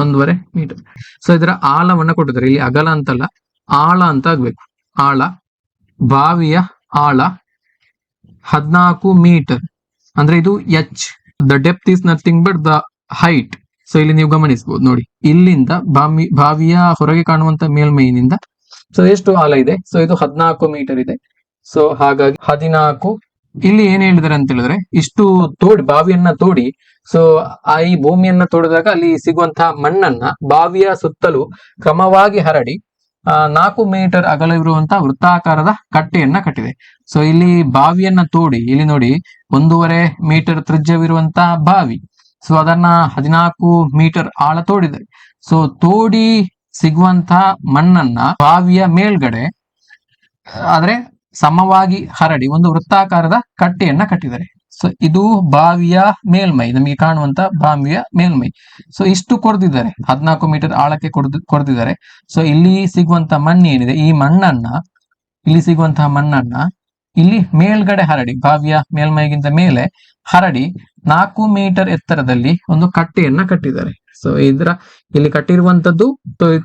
1.5 ಮೀಟರ್. ಸೊ ಇದರ ಆಳವನ್ನ ಕೊಟ್ಟಿದ್ದಾರೆ, ಇಲ್ಲಿ ಅಗಲ ಅಂತಲ್ಲ ಆಳ ಅಂತ ಆಗ್ಬೇಕು. ಆಳ, ಬಾವಿಯ ಆಳ 14 ಮೀಟರ್, ಅಂದ್ರೆ ಇದು H. The depth is nothing but the height. So ಇಲ್ಲಿ ನೀವು ಗಮನಿಸಬಹುದು ನೋಡಿ, ಇಲ್ಲಿಂದ ಬಾವಿಯ ಹೊರಗೆ ಕಾಣುವಂತ ಮೇಲ್ಮೈನಿಂದ ಸೊ ಎಷ್ಟು ಆಳ ಇದೆ, ಸೊ ಇದು 14 ಮೀಟರ್ ಇದೆ. ಸೊ ಹಾಗಾಗಿ 14. ಇಲ್ಲಿ ಏನ್ ಹೇಳಿದಾರೆ ಅಂತ ಹೇಳಿದ್ರೆ, ಇಷ್ಟು ತೋಡಿ ಬಾವಿಯನ್ನ ತೋಡಿ, ಸೊ ಈ ಭೂಮಿಯನ್ನ ತೋಡಿದಾಗ ಅಲ್ಲಿ ಸಿಗುವಂತಹ ಮಣ್ಣನ್ನ ಬಾವಿಯ ಸುತ್ತಲೂ ಕ್ರಮವಾಗಿ ಹರಡಿ 4 ಮೀಟರ್ ಅಗಲವಿರುವಂತಹ ವೃತ್ತಾಕಾರದ ಕಟ್ಟೆಯನ್ನ ಕಟ್ಟಿದೆ. ಸೊ ಇಲ್ಲಿ ಬಾವಿಯನ್ನ ತೋಡಿ, ಇಲ್ಲಿ ನೋಡಿ 1.5 ಮೀಟರ್ ತ್ರಿಜ್ಯವಿರುವಂತಹ ಬಾವಿ, ಸೊ ಅದನ್ನ 14 ಮೀಟರ್ ಆಳ ತೋಡಿದೆ. ಸೊ ತೋಡಿ ಸಿಗುವಂತಹ ಮಣ್ಣನ್ನ ಬಾವಿಯ ಮೇಲ್ಗಡೆ ಆದ್ರೆ ಸಮವಾಗಿ ಹರಡಿ ಒಂದು ವೃತ್ತಾಕಾರದ ಕಟ್ಟೆಯನ್ನ ಕಟ್ಟಿದ್ದಾರೆ. ಸೊ ಇದು ಬಾವಿಯ ಮೇಲ್ಮೈ, ನಮಗೆ ಕಾಣುವಂತ ಬಾವಿಯ ಮೇಲ್ಮೈ. ಸೊ ಇಷ್ಟು ಕೊರೆದಿದ್ದಾರೆ, 14 ಮೀಟರ್ ಆಳಕ್ಕೆ ಕೊರೆದಿದ್ದಾರೆ. ಸೊ ಇಲ್ಲಿ ಸಿಗುವಂತ ಮಣ್ಣು ಏನಿದೆ, ಈ ಮಣ್ಣನ್ನ, ಇಲ್ಲಿ ಸಿಗುವಂತಹ ಮಣ್ಣನ್ನ ಇಲ್ಲಿ ಮೇಲ್ಗಡೆ ಹರಡಿ, ಬಾವಿಯ ಮೇಲ್ಮೈಗಿಂತ ಮೇಲೆ ಹರಡಿ 4 ಮೀಟರ್ ಎತ್ತರದಲ್ಲಿ ಒಂದು ಕಟ್ಟೆಯನ್ನ ಕಟ್ಟಿದ್ದಾರೆ. ಸೊ ಇಲ್ಲಿ ಕಟ್ಟಿರುವಂತದ್ದು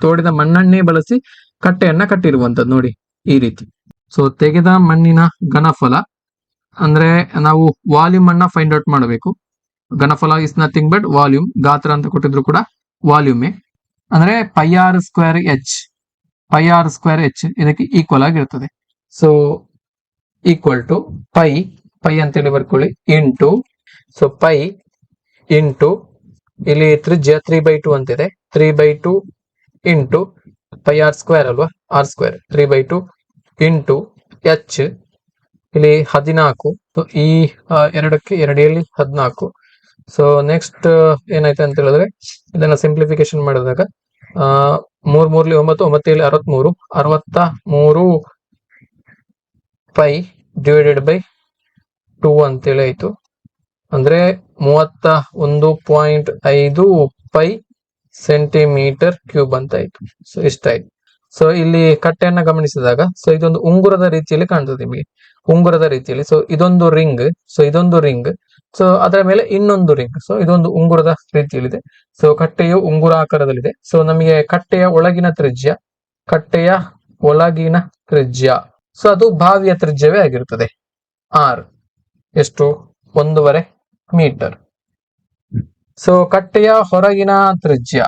ತೋಡಿದ ಮಣ್ಣನ್ನೇ ಬಳಸಿ ಕಟ್ಟೆಯನ್ನ ಕಟ್ಟಿರುವಂತದ್ದು ನೋಡಿ ಈ ರೀತಿ. ಸೊ ತೆಗೆದ ಮಣ್ಣಿನ ಘನಫಲ ಅಂದ್ರೆ ನಾವು ವಾಲ್ಯೂಮ್ ಅನ್ನ ಫೈಂಡ್ ಔಟ್ ಮಾಡಬೇಕು. ಘನಫಲ ಇಸ್ ನಥಿಂಗ್ ಬಟ್ ವಾಲ್ಯೂಮ್, ಗಾತ್ರ ಅಂತ ಕೊಟ್ಟಿದ್ರು ಕೂಡ ವಾಲ್ಯೂಮೇ, ಅಂದ್ರೆ πr²h ಇದಕ್ಕೆ ಈಕ್ವಲ್ ಆಗಿರ್ತದೆ. ಸೊ ಈಕ್ವಲ್ ಟು ಪೈ ಅಂತೇಳಿ ಬರ್ಕೊಳ್ಳಿ, ಇಂಟು, ಸೊ ಪೈ ಇಂಟು ಇಲ್ಲಿ ತ್ರಿಜ್ಯ 3/2 ಅಂತಿದೆ, 3/2 ಇಂಟು πr² ಅಲ್ವಾ, r², 3/2 ಇಂಟು h, ಇಲ್ಲಿ 14. ಈ 2ಕ್ಕೆ 2 14. ಸೊ ನೆಕ್ಸ್ಟ್ ಏನಾಯ್ತು ಅಂತ ಹೇಳಿದ್ರೆ, ಇದನ್ನ ಸಿಂಪ್ಲಿಫಿಕೇಶನ್ ಮಾಡಿದಾಗ 3 3 9 9 63 63 ಪೈ ಡಿವೈಡೆಡ್ ಬೈ 2 ಅಂತೇಳಿ ಆಯ್ತು, ಅಂದ್ರೆ 31.5 ಪೈ ಸೆಂಟಿಮೀಟರ್ ಕ್ಯೂಬ್ ಅಂತ ಆಯ್ತು. ಸೊ ಇಷ್ಟಾಯ್ತು. ಸೊ ಇಲ್ಲಿ ಕಟ್ಟೆಯನ್ನ ಗಮನಿಸಿದಾಗ, ಸೊ ಇದೊಂದು ಉಂಗುರದ ರೀತಿಯಲ್ಲಿ ಕಾಣ್ತದೆ ನಿಮಗೆ, ಉಂಗುರದ ರೀತಿಯಲ್ಲಿ. ಸೊ ಇದೊಂದು ರಿಂಗ್, ಸೊ ಅದರ ಮೇಲೆ ಇನ್ನೊಂದು ರಿಂಗ್, ಸೊ ಇದೊಂದು ಉಂಗುರದ ರೀತಿಯಲ್ಲಿದೆ. ಸೊ ಕಟ್ಟೆಯು ಉಂಗುರಾಕಾರದಲ್ಲಿದೆ. ಸೊ ನಮಗೆ ಕಟ್ಟೆಯ ಒಳಗಿನ ತ್ರಿಜ್ಯ, ಸೊ ಅದು ಬಾವಿಯ ತ್ರಿಜ್ಯವೇ ಆಗಿರುತ್ತದೆ, ಆರ್. ಎಷ್ಟು? 1.5 ಮೀಟರ್. ಸೊ ಕಟ್ಟೆಯ ಹೊರಗಿನ ತ್ರಿಜ್ಯ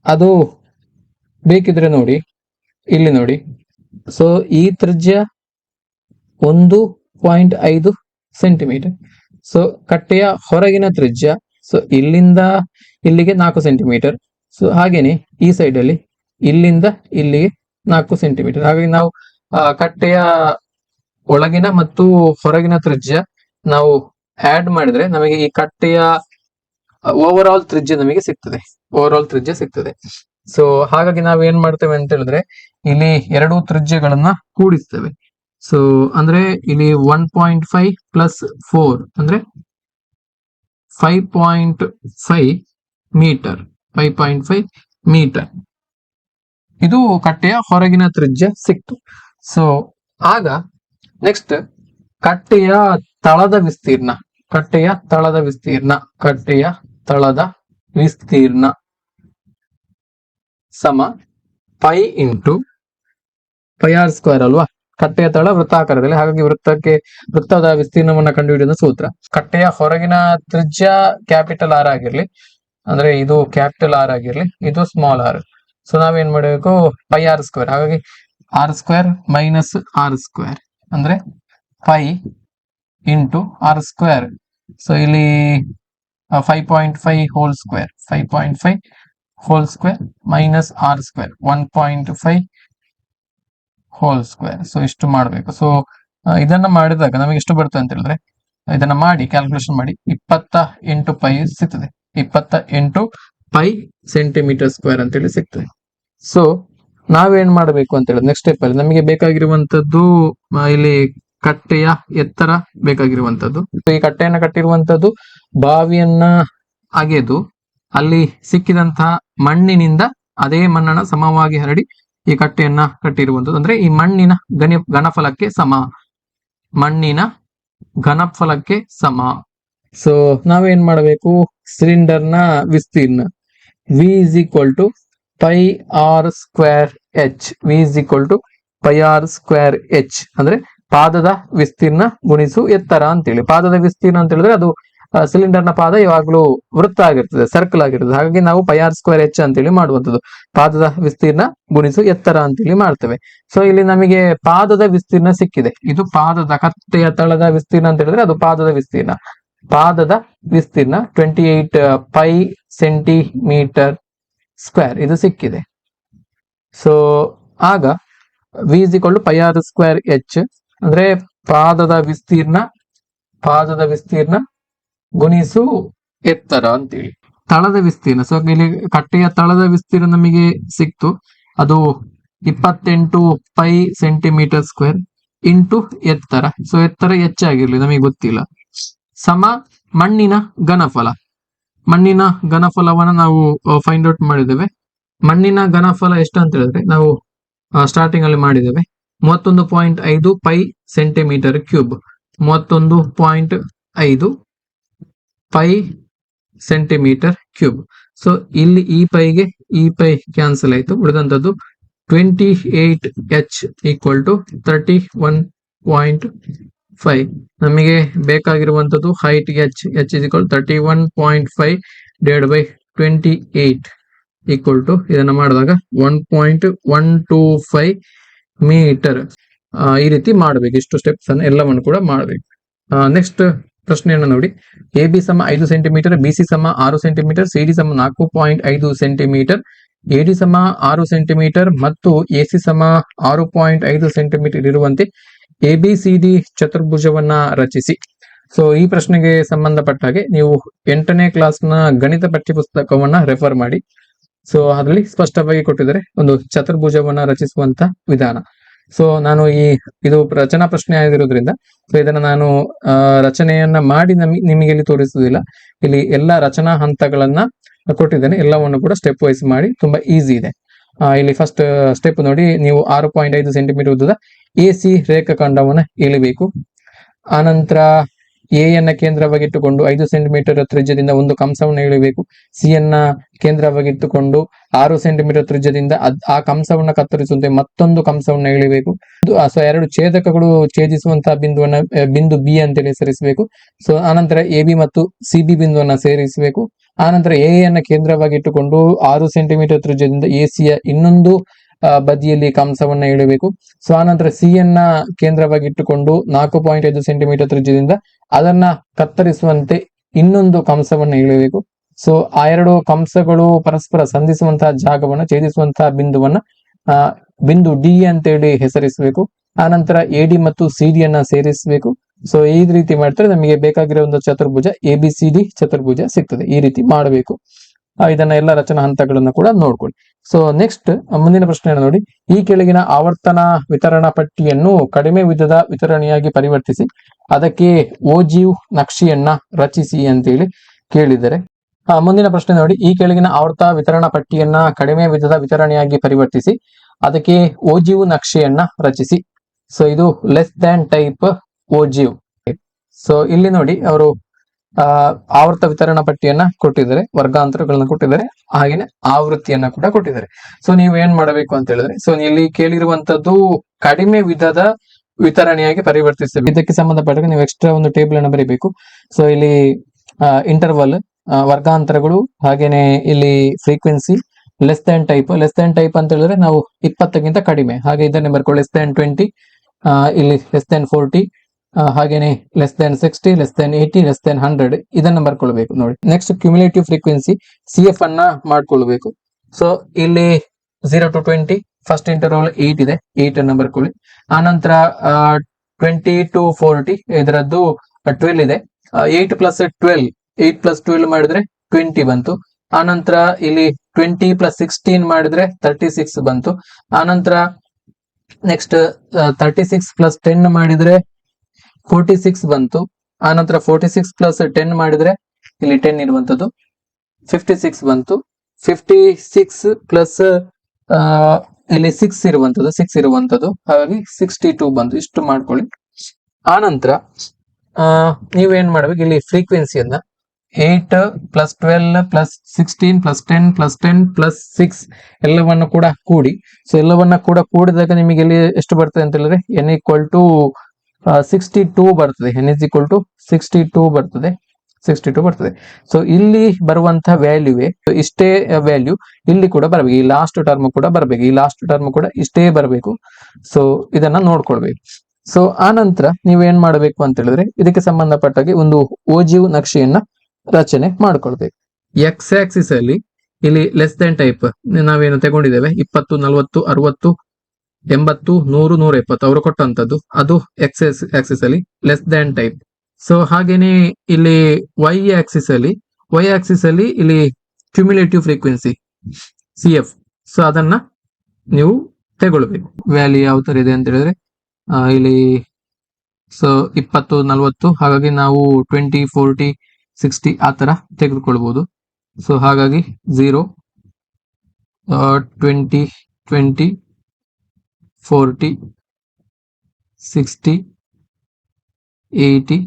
ಅದು ಬೇಕಿದ್ರೆ ನೋಡಿ, ಇಲ್ಲಿ ನೋಡಿ. ಸೊ ಈ ತ್ರಿಜ್ಯ 1.5 ಸೆಂಟಿಮೀಟರ್. ಸೊ ಕಟ್ಟೆಯ ಹೊರಗಿನ ತ್ರಿಜ್ಯ, ಸೊ ಇಲ್ಲಿಂದ ಇಲ್ಲಿಗೆ 4 ಸೆಂಟಿಮೀಟರ್. ಸೊ ಹಾಗೇನೆ ಈ ಸೈಡ್ ಅಲ್ಲಿ ಇಲ್ಲಿಂದ ಇಲ್ಲಿಗೆ 4 ಸೆಂಟಿಮೀಟರ್. ಹಾಗಾಗಿ ನಾವು ಕಟ್ಟೆಯ ಒಳಗಿನ ಮತ್ತು ಹೊರಗಿನ ತ್ರಿಜ್ಯ ನಾವು ಆಡ್ ಮಾಡಿದ್ರೆ ನಮಗೆ ಈ ಕಟ್ಟೆಯ ಓವರ್ ಆಲ್ ತ್ರಿಜ್ಯ ನಮಗೆ ಸಿಗ್ತದೆ. ಸೊ ಹಾಗಾಗಿ ನಾವು ಏನ್ ಮಾಡ್ತೇವೆ ಅಂತ ಹೇಳಿದ್ರೆ, ಇಲ್ಲಿ 2 ತ್ರಿಜ್ಯಗಳನ್ನ ಕೂಡಿಸ್ತೇವೆ. ಸೊ ಅಂದ್ರೆ ಇಲ್ಲಿ 1.5 ಪ್ಲಸ್ 4 ಅಂದ್ರೆ 5.5 ಮೀಟರ್. ಇದು ಕಟ್ಟೆಯ ಹೊರಗಿನ ತ್ರಿಜ್ಯ ಸಿಕ್ತು. ಸೊ ಆಗ ನೆಕ್ಸ್ಟ್ ಕಟ್ಟೆಯ ತಳದ ವಿಸ್ತೀರ್ಣ ಸಮ ಪೈ ಇಂಟು πr² ಅಲ್ವಾ. ಕಟ್ಟೆಯ ತಳ ವೃತ್ತಾಕಾರದಲ್ಲಿ, ಹಾಗಾಗಿ ವೃತ್ತದ ವಿಸ್ತೀರ್ಣವನ್ನ ಕಂಡುಹಿಡಿಯುವ ಸೂತ್ರ. ಕಟ್ಟೆಯ ಹೊರಗಿನ ತ್ರಿಜ್ಯ ಕ್ಯಾಪಿಟಲ್ ಆರ್ ಆಗಿರ್ಲಿ, ಅಂದ್ರೆ ಇದು ಕ್ಯಾಪಿಟಲ್ ಆರ್ ಆಗಿರ್ಲಿ, ಇದು ಸ್ಮಾಲ್ ಆರ್. ಸೊ ನಾವೇನ್ ಮಾಡಬೇಕು, πr², ಹಾಗಾಗಿ r² ಮೈನಸ್ r² ಅಂದ್ರೆ ಪೈ ಇಂಟು r². ಸೊ ಇಲ್ಲಿ 5.5 whole square minus r² 1.5 hole square. So ಇಷ್ಟು ಮಾಡಬೇಕು. ಸೊ ಇದನ್ನ ಮಾಡಿದಾಗ ನಮಗೆ ಎಷ್ಟು ಬರುತ್ತೆ ಅಂತ ಹೇಳಿದ್ರೆ, ಇದನ್ನ ಮಾಡಿ ಕ್ಯಾಲ್ಕುಲೇಷನ್ ಮಾಡಿ 20 ಇಂಟು ಪೈ ಸಿಗ್ತದೆ, 20 ಇಂಟು ಪೈ ಸೆಂಟಿಮೀಟರ್ ಸ್ಕ್ವೇರ್ ಅಂತೇಳಿ ಸಿಗ್ತದೆ. ಸೊ ನಾವೇನ್ ಮಾಡಬೇಕು ಅಂತ ಹೇಳಿದ್ರೆ, ನೆಕ್ಸ್ಟ್ ಸ್ಟೆಪ್ ಅಲ್ಲಿ ನಮಗೆ ಬೇಕಾಗಿರುವಂತದ್ದು ಇಲ್ಲಿ ಕಟ್ಟೆಯ ಎತ್ತರ ಬೇಕಾಗಿರುವಂತದ್ದು. ಈ ಕಟ್ಟೆಯನ್ನ ಕಟ್ಟಿರುವಂತದ್ದು ಬಾವಿಯನ್ನ ಅಗೆದು ಅಲ್ಲಿ ಸಿಕ್ಕಿದಂತಹ ಮಣ್ಣಿನಿಂದ ಅದೇ ಮಣ್ಣನ್ನ ಸಮವಾಗಿ ಹರಡಿ ಈ ಕಟ್ಟೆಯನ್ನ ಕಟ್ಟಿರುವಂತದ್ದು. ಅಂದ್ರೆ ಈ ಮಣ್ಣಿನ ಘನಫಲಕ್ಕೆ ಸಮ, ಮಣ್ಣಿನ ಘನಫಲಕ್ಕೆ ಸಮ. ಸೊ ನಾವೇನ್ ಮಾಡಬೇಕು, ಸಿಲಿಂಡರ್ ನ ವಿಸ್ತೀರ್ಣ v is equal to pi r square h. V is equal to pi r square h ಅಂದ್ರೆ ಪಾದದ ವಿಸ್ತೀರ್ಣ ಗುಣಿಸು ಎತ್ತರ ಅಂತೇಳಿ. ಪಾದದ ವಿಸ್ತೀರ್ಣ ಅಂತ ಹೇಳಿದ್ರೆ ಅದು ಸಿಲಿಂಡರ್ ನ ಪಾದ ಯಾವಾಗ್ಲೂ ವೃತ್ತ ಆಗಿರ್ತದೆ, ಸರ್ಕಲ್ ಆಗಿರ್ತದೆ. ಹಾಗಾಗಿ ನಾವು ಪೈ ಆರ್ ಸ್ಕ್ವೇರ್ ಎಚ್ ಅಂತೇಳಿ ಮಾಡುವಂಥದ್ದು. ಪಾದದ ವಿಸ್ತೀರ್ಣ ಗುಣಿಸು ಎತ್ತರ ಅಂತೇಳಿ ಮಾಡ್ತೇವೆ. ಸೊ ಇಲ್ಲಿ ನಮಗೆ ಪಾದದ ವಿಸ್ತೀರ್ಣ ಸಿಕ್ಕಿದೆ. ಇದು ಪಾದದ ಕತ್ತೆಯ ತಳದ ವಿಸ್ತೀರ್ಣ ಅಂತ ಹೇಳಿದ್ರೆ ಅದು ಪಾದದ ವಿಸ್ತೀರ್ಣ. ಪಾದದ ವಿಸ್ತೀರ್ಣ 28 ಪೈ ಸೆಂಟಿಮೀಟರ್ ಸ್ಕ್ವೇರ್ ಇದು ಸಿಕ್ಕಿದೆ. ಸೊ ಆಗ v is equal to pi r square h ಅಂದ್ರೆ ಪಾದದ ವಿಸ್ತೀರ್ಣ ಗುಣಿಸು ಎತ್ತರ ಅಂತೇಳಿ. ತಳದ ವಿಸ್ತೀರ್ಣ, ಸೊ ಇಲ್ಲಿ ಕಟ್ಟೆಯ ತಳದ ವಿಸ್ತೀರ್ಣ ನಮಗೆ ಸಿಕ್ತು, ಅದು 28 ಪೈ ಸೆಂಟಿಮೀಟರ್ ಸ್ಕ್ವೇರ್ ಇಂಟು ಎತ್ತರ. ಸೊ ಎತ್ತರ ಹೆಚ್ಚಾಗಿರ್ಲಿ ನಮಗೆ ಗೊತ್ತಿಲ್ಲ, ಸಮ ಮಣ್ಣಿನ ಘನಫಲ. ಮಣ್ಣಿನ ಘನಫಲವನ್ನ ನಾವು ಫೈಂಡ್ ಔಟ್ ಮಾಡಿದ್ದೇವೆ. ಮಣ್ಣಿನ ಘನಫಲ ಎಷ್ಟು ಅಂತ ಹೇಳಿದ್ರೆ ನಾವು ಸ್ಟಾರ್ಟಿಂಗ್ ಅಲ್ಲಿ ಮಾಡಿದ್ದೇವೆ 31.5 pi centimetre cube. 31.5 pi centimetre cube. So ಇಲ್ಲಿ ಈ ಪೈ ಕ್ಯಾನ್ಸಲ್ ಆಯ್ತು, ಉಳಿದಂತದ್ದು 28 ಎಚ್ ಈಕ್ವಲ್ ಟು 31.5. ನಮಗೆ ಬೇಕಾಗಿರುವಂತದ್ದು height H is equal 31.5 divide by 28 equal to ಇದನ್ನ ಮಾಡಿದಾಗ 1.125 ಮೀಟರ್. ಈ ರೀತಿ ಮಾಡಬೇಕು. ಇಷ್ಟು ಸ್ಟೆಪ್ಸ್ ಅನ್ನು ಎಲ್ಲವನ್ನು ಕೂಡ ಮಾಡಬೇಕು. ನೆಕ್ಸ್ಟ್ ಪ್ರಶ್ನೆಯನ್ನು ನೋಡಿ. ಎ ಬಿ ಸಮ 5 ಸೆಂಟಿಮೀಟರ್, ಬಿ ಸಿ ಸಮ 6 ಸೆಂಟಿಮೀಟರ್, ಸಿ ಡಿ ಸಮ 4.5 ಸೆಂಟಿಮೀಟರ್, ಎ ಡಿ ಸಮ 6 ಸೆಂಟಿಮೀಟರ್ ಮತ್ತು ಎ ಸಿ ಸಮ 6.5 ಸೆಂಟಿಮೀಟರ್ ಇರುವಂತೆ ಎ ಬಿ ಸಿ ಡಿ ಚತುರ್ಭುಜವನ್ನ ರಚಿಸಿ. ಸೊ ಈ ಪ್ರಶ್ನೆಗೆ ಸಂಬಂಧಪಟ್ಟ ಹಾಗೆ ನೀವು 8ನೇ ಕ್ಲಾಸ್ನ ಗಣಿತ ಪಠ್ಯ ಪುಸ್ತಕವನ್ನ ರೆಫರ್ ಮಾಡಿ. ಸೊ ಅದರಲ್ಲಿ ಸ್ಪಷ್ಟವಾಗಿ ಕೊಟ್ಟಿದ್ದಾರೆ ಒಂದು ಚತುರ್ಭುಜವನ್ನ ರಚಿಸುವಂತ ವಿಧಾನ. ಸೊ ನಾನು ಇದು ರಚನಾ ಪ್ರಶ್ನೆ ಆಗಿರೋದ್ರಿಂದ ಸೊ ಇದನ್ನ ನಾನು ರಚನೆಯನ್ನ ಮಾಡಿ ನಿಮಗೆ ಇಲ್ಲಿ ತೋರಿಸುವುದಿಲ್ಲ. ಇಲ್ಲಿ ಎಲ್ಲ ರಚನಾ ಹಂತಗಳನ್ನ ಕೊಟ್ಟಿದ್ದೇನೆ, ಎಲ್ಲವನ್ನು ಕೂಡ ಸ್ಟೆಪ್ ವೈಸ್ ಮಾಡಿ, ತುಂಬಾ ಈಸಿ ಇದೆ. ಇಲ್ಲಿ ಫಸ್ಟ್ ಸ್ಟೆಪ್ ನೋಡಿ, ನೀವು 6.5 ಸೆಂಟಿಮೀಟರ್ ಉದ್ದದ ಎ ಸಿ ರೇಖಾಖಂಡವನ್ನ ಎಳಿಬೇಕು. ಆನಂತರ ಎ ಯನ್ನ ಕೇಂದ್ರವಾಗಿಟ್ಟುಕೊಂಡು 5 ಸೆಂಟಿಮೀಟರ್ ತ್ರಿಜ್ಯದಿಂದ ಒಂದು ಕಂಸವನ್ನು ಎಳಿಬೇಕು. ಸಿ ಯನ್ನ ಕೇಂದ್ರವಾಗಿಟ್ಟುಕೊಂಡು 6 ಸೆಂಟಿಮೀಟರ್ ತ್ರಿಜ್ಯದಿಂದ ಆ ಕಂಸವನ್ನ ಕತ್ತರಿಸುವಂತೆ ಮತ್ತೊಂದು ಕಂಸವನ್ನ ಎಳಿಬೇಕು. ಸೊ 2 ಛೇದಕಗಳು ಛೇದಿಸುವಂತಹ ಬಿಂದು ಬಿ ಅಂತೇಳಿ ಹೆಸರಿಸಬೇಕು. ಸೊ ಆನಂತರ ಎ ಬಿ ಮತ್ತು ಸಿ ಬಿ ಬಿಂದುವನ್ನ ಸೇರಿಸಬೇಕು. ಆನಂತರ ಎ ಯನ್ನ ಕೇಂದ್ರವಾಗಿಟ್ಟುಕೊಂಡು 6 ಸೆಂಟಿಮೀಟರ್ ತ್ರಿಜ್ಯದಿಂದ ಎ ಸಿಯ ಇನ್ನೊಂದು ಬದಿಯಲ್ಲಿ ಕಂಸವನ್ನ ಎಳಬೇಕು. ಸೊ ಆನಂತರ ಸಿ ಯನ್ನ ಕೇಂದ್ರವಾಗಿಟ್ಟುಕೊಂಡು 4.5 ಸೆಂಟಿಮೀಟರ್ ತ್ರಿಜ್ಯದಿಂದ ಅದನ್ನ ಕತ್ತರಿಸುವಂತೆ ಇನ್ನೊಂದು ಕಂಸವನ್ನ ಎಳೆಯಬೇಕು. ಸೊ ಆ 2 ಕಂಸಗಳು ಪರಸ್ಪರ ಸಂಧಿಸುವಂತಹ ಜಾಗವನ್ನ ಛೇದಿಸುವಂತಹ ಬಿಂದು ಡಿ ಅಂತೇಳಿ ಹೆಸರಿಸಬೇಕು. ಆನಂತರ ಎ ಡಿ ಮತ್ತು ಸಿ ಡಿ ಯನ್ನ ಸೇರಿಸಬೇಕು. ಸೊ ಈ ರೀತಿ ಮಾಡ್ತಾರೆ ನಮಗೆ ಬೇಕಾಗಿರೋ ಒಂದು ಚತುರ್ಭುಜ ಎ ಬಿ ಸಿ ಡಿ ಚತುರ್ಭುಜ ಸಿಗ್ತದೆ. ಈ ರೀತಿ ಮಾಡಬೇಕು. ಇದನ್ನ ಎಲ್ಲ ರಚನಾ ಹಂತಗಳನ್ನ ಕೂಡ ನೋಡ್ಕೊಳ್ಳಿ. ಸೊ ನೆಕ್ಸ್ಟ್ ಮುಂದಿನ ಪ್ರಶ್ನೆಯನ್ನು ನೋಡಿ. ಈ ಕೆಳಗಿನ ಆವರ್ತನ ವಿತರಣಾ ಪಟ್ಟಿಯನ್ನು ಕಡಿಮೆ ವಿಧದ ವಿತರಣೆಯಾಗಿ ಪರಿವರ್ತಿಸಿ ಅದಕ್ಕೆ ಓಜೀವ್ ನಕ್ಷೆಯನ್ನ ರಚಿಸಿ ಅಂತೇಳಿ ಕೇಳಿದರೆ. ಮುಂದಿನ ಪ್ರಶ್ನೆ ನೋಡಿ. ಈ ಕೆಳಗಿನ ಆವರ್ತ ವಿತರಣಾ ಪಟ್ಟಿಯನ್ನ ಕಡಿಮೆ ವಿಧದ ವಿತರಣೆಯಾಗಿ ಪರಿವರ್ತಿಸಿ ಅದಕ್ಕೆ ಓಜೀವ್ ನಕ್ಷೆಯನ್ನ ರಚಿಸಿ. ಸೊ ಇದು ಲೆಸ್ ದ್ಯಾನ್ ಟೈಪ್ ಓಜೀವ್. ಸೊ ಇಲ್ಲಿ ನೋಡಿ ಅವರು ಆವರ್ತ ವಿತರಣಾ ಪಟ್ಟಿಯನ್ನ ಕೊಟ್ಟಿದ್ದಾರೆ, ವರ್ಗಾಂತರಗಳನ್ನ ಕೊಟ್ಟಿದ್ದಾರೆ, ಹಾಗೇನೆ ಆವೃತ್ತಿಯನ್ನ ಕೂಡ ಕೊಟ್ಟಿದ್ದಾರೆ. ಸೊ ನೀವು ಏನ್ ಮಾಡಬೇಕು ಅಂತ ಹೇಳಿದ್ರೆ, ಸೊ ಇಲ್ಲಿ ಕೇಳಿರುವಂತದ್ದು ಕಡಿಮೆ ವಿಧದ ವಿತರಣೆಯಾಗಿ ಪರಿವರ್ತಿಸಬೇಕು. ಇದಕ್ಕೆ ಸಂಬಂಧಪಟ್ಟ ನೀವು ಎಕ್ಸ್ಟ್ರಾ ಒಂದು ಟೇಬಲ್ ಅನ್ನು ಬರೀಬೇಕು. ಸೊ ಇಲ್ಲಿ ಇಂಟರ್ವಲ್, ವರ್ಗಾಂತರಗಳು, ಹಾಗೇನೆ ಇಲ್ಲಿ ಫ್ರೀಕ್ವೆನ್ಸಿ, ಲೆಸ್ ದ್ಯಾನ್ ಟೈಪ್ ಅಂತ ಹೇಳಿದ್ರೆ ನಾವು 20ಗಿಂತ ಕಡಿಮೆ, ಹಾಗೆ ಇದನ್ನೇ ಬರ್ಕೊಳ್ಳಿ. ಲೆಸ್ ದ್ಯಾನ್ 20, ಇಲ್ಲಿ ಲೆಸ್ ದ್ಯಾನ್ 40, ಹಾಗೇನೆ less than 60, less than 80, less than 100 ಇದನ್ನ ಬರ್ಕೊಳ್ಬೇಕು ನೋಡಿ. ನೆಕ್ಸ್ಟ್ ಕ್ಯುಮ್ಯುಲೇಟಿವ್ ಫ್ರೀಕ್ವೆನ್ಸಿ CF ಅನ್ನ ಮಾಡ್ಕೊಳ್ಬೇಕು. ಸೊ ಇಲ್ಲಿ 0 to 20 ಫಸ್ಟ್ ಇಂಟರ್ವಲ್ 8 ಇದೆ, 8 ಅನ್ನ ಬರ್ಕೊಳ್ಳಿ. ಆನಂತರ 20 to 40 ಇದರದ್ದು 12 ಇದೆ. 8 plus 12 ಮಾಡಿದ್ರೆ 20 ಬಂತು. ಆನಂತರ ಇಲ್ಲಿ 20 plus 16 ಮಾಡಿದ್ರೆ 36 ಬಂತು. ಆನಂತರ ನೆಕ್ಸ್ಟ್ 36 plus 10 ಮಾಡಿದ್ರೆ 46 ಬಂತು. ಆನಂತರ 46 plus 10 ಮಾಡಿದ್ರೆ ಇಲ್ಲಿ 10 ಇರುವಂತದ್ದು 56 ಬಂತು. 56 plus ಇಲ್ಲಿ 6 ಇರುವಂತದ್ದು ಹಾಗಾಗಿ 62 ಬಂತು. ಇಷ್ಟು ಮಾಡ್ಕೊಳ್ಳಿ. ಆನಂತರ ನೀವೇನ್ ಮಾಡ್ಬೇಕು, ಇಲ್ಲಿ ಫ್ರೀಕ್ವೆನ್ಸಿಯನ್ನ 8 plus 12 plus 16 plus 10 plus 10 plus 6 ಎಲ್ಲವನ್ನ ಕೂಡ ಕೂಡಿ, ಸೊ ಎಲ್ಲವನ್ನ ಕೂಡ ಕೂಡಿದಾಗ ನಿಮಗೆ ಇಲ್ಲಿ ಎಷ್ಟು ಬರ್ತದೆ ಅಂತ ಹೇಳಿದ್ರೆ n ಈಕ್ವಲ್ ಟು 62 ಬರ್ತದೆ. n ಇಸ್ ಈಕ್ವಲ್ ಟು 62 ಬರ್ತದೆ. 62 ಬರ್ತದೆ. ಸೊ ಇಲ್ಲಿ ಬರುವಂತಹ ವ್ಯಾಲ್ಯೂವೇ ಇಷ್ಟೇ ವ್ಯಾಲ್ಯೂ ಇಲ್ಲಿ ಕೂಡ ಬರಬೇಕು. ಈ ಲಾಸ್ಟ್ ಟರ್ಮ್ ಕೂಡ ಬರಬೇಕು. ಈ ಲಾಸ್ಟ್ ಟರ್ಮ್ ಕೂಡ ಇಷ್ಟೇ ಬರಬೇಕು. ಸೊ ಇದನ್ನ ನೋಡ್ಕೊಳ್ಬೇಕು. ಸೊ ಆ ನಂತರ ನೀವೇನ್ ಮಾಡಬೇಕು ಅಂತ ಹೇಳಿದ್ರೆ ಇದಕ್ಕೆ ಸಂಬಂಧಪಟ್ಟಾಗೆ ಒಂದು ಓಜಿವ್ ನಕ್ಷೆಯನ್ನ ರಚನೆ ಮಾಡ್ಕೊಳ್ಬೇಕು. ಎಕ್ಸ್ ಆಕ್ಸಿಸ್ ಅಲ್ಲಿ ಇಲ್ಲಿ ಲೆಸ್ ದೆನ್ ಟೈಪ್ ನಾವೇನು ತಗೊಂಡಿದ್ದೇವೆ 20, 40, 60, 80, 100, 170 ಅವರು ಕೊಟ್ಟಂತದ್ದು, ಅದು ಎಕ್ಸ್ ಆಕ್ಸಿಸ್ ಅಲ್ಲಿ ಲೆಸ್ ದೆನ್ ಟೈಪ್. ಸೊ ಹಾಗೇನೆ ಇಲ್ಲಿ ವೈ ಆಕ್ಸಿಸ್ ಅಲ್ಲಿ ಇಲ್ಲಿ ಕ್ಯುಮ್ಯುಲೇಟಿವ್ ಫ್ರೀಕ್ವೆನ್ಸಿ CF, ಸೊ ಅದನ್ನ ನೀವು ತಗೊಳ್ಬೇಕು. ವ್ಯಾಲ್ಯೂ ಯಾವ ತರ ಇದೆ ಅಂತ ಹೇಳಿದ್ರೆ ಇಲ್ಲಿ ಸೊ 20, 40, ಹಾಗಾಗಿ ನಾವು 20, 40, 60 ಆ ತರ ತೆಗೆದುಕೊಳ್ಬಹುದು. ಸೊ ಹಾಗಾಗಿ 0, 20, 20, 40, 60, 80,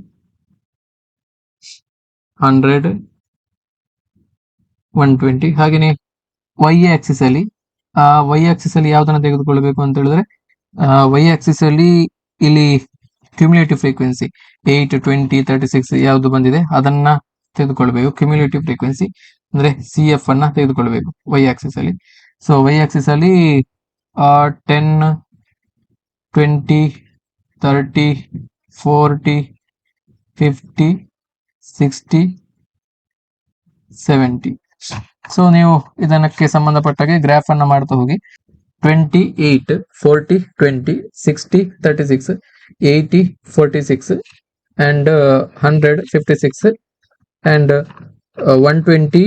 100, 120. ಹಾಗೇನೆ ವೈ ಆಕ್ಸಿಸ್ ಅಲ್ಲಿ ಯಾವ್ದನ್ನ ತೆಗೆದುಕೊಳ್ಬೇಕು ಅಂತ ಹೇಳಿದ್ರೆ ವೈ ಆಕ್ಸಿಸ್ ಅಲ್ಲಿ ಇಲ್ಲಿ ಕ್ಯುಮ್ಯುಲೇಟಿವ್ ಫ್ರೀಕ್ವೆನ್ಸಿ 8, 20, 36 ಯಾವ್ದು ಬಂದಿದೆ ಅದನ್ನ ತೆಗೆದುಕೊಳ್ಬೇಕು. ಕ್ಯುಮ್ಯುಲೇಟಿವ್ ಫ್ರೀಕ್ವೆನ್ಸಿ ಅಂದ್ರೆ CF ಅನ್ನ ತೆಗೆದುಕೊಳ್ಬೇಕು ವೈ ಆಕ್ಸಿಸ್ ಅಲ್ಲಿ. ಸೊ ವೈ ಆಕ್ಸಿಸ್ ಅಲ್ಲಿ 10, 20, 30, 40, 50, 60, 70. ಸೊ ನೀವು ಇದಕ್ಕೆ ಸಂಬಂಧಪಟ್ಟಾಗೆ ಗ್ರಾಫ್ ಅನ್ನ ಮಾಡ್ತಾ ಹೋಗಿ 28, 40, 20, 60, 36, 80, 46 and 100, 56 and 120,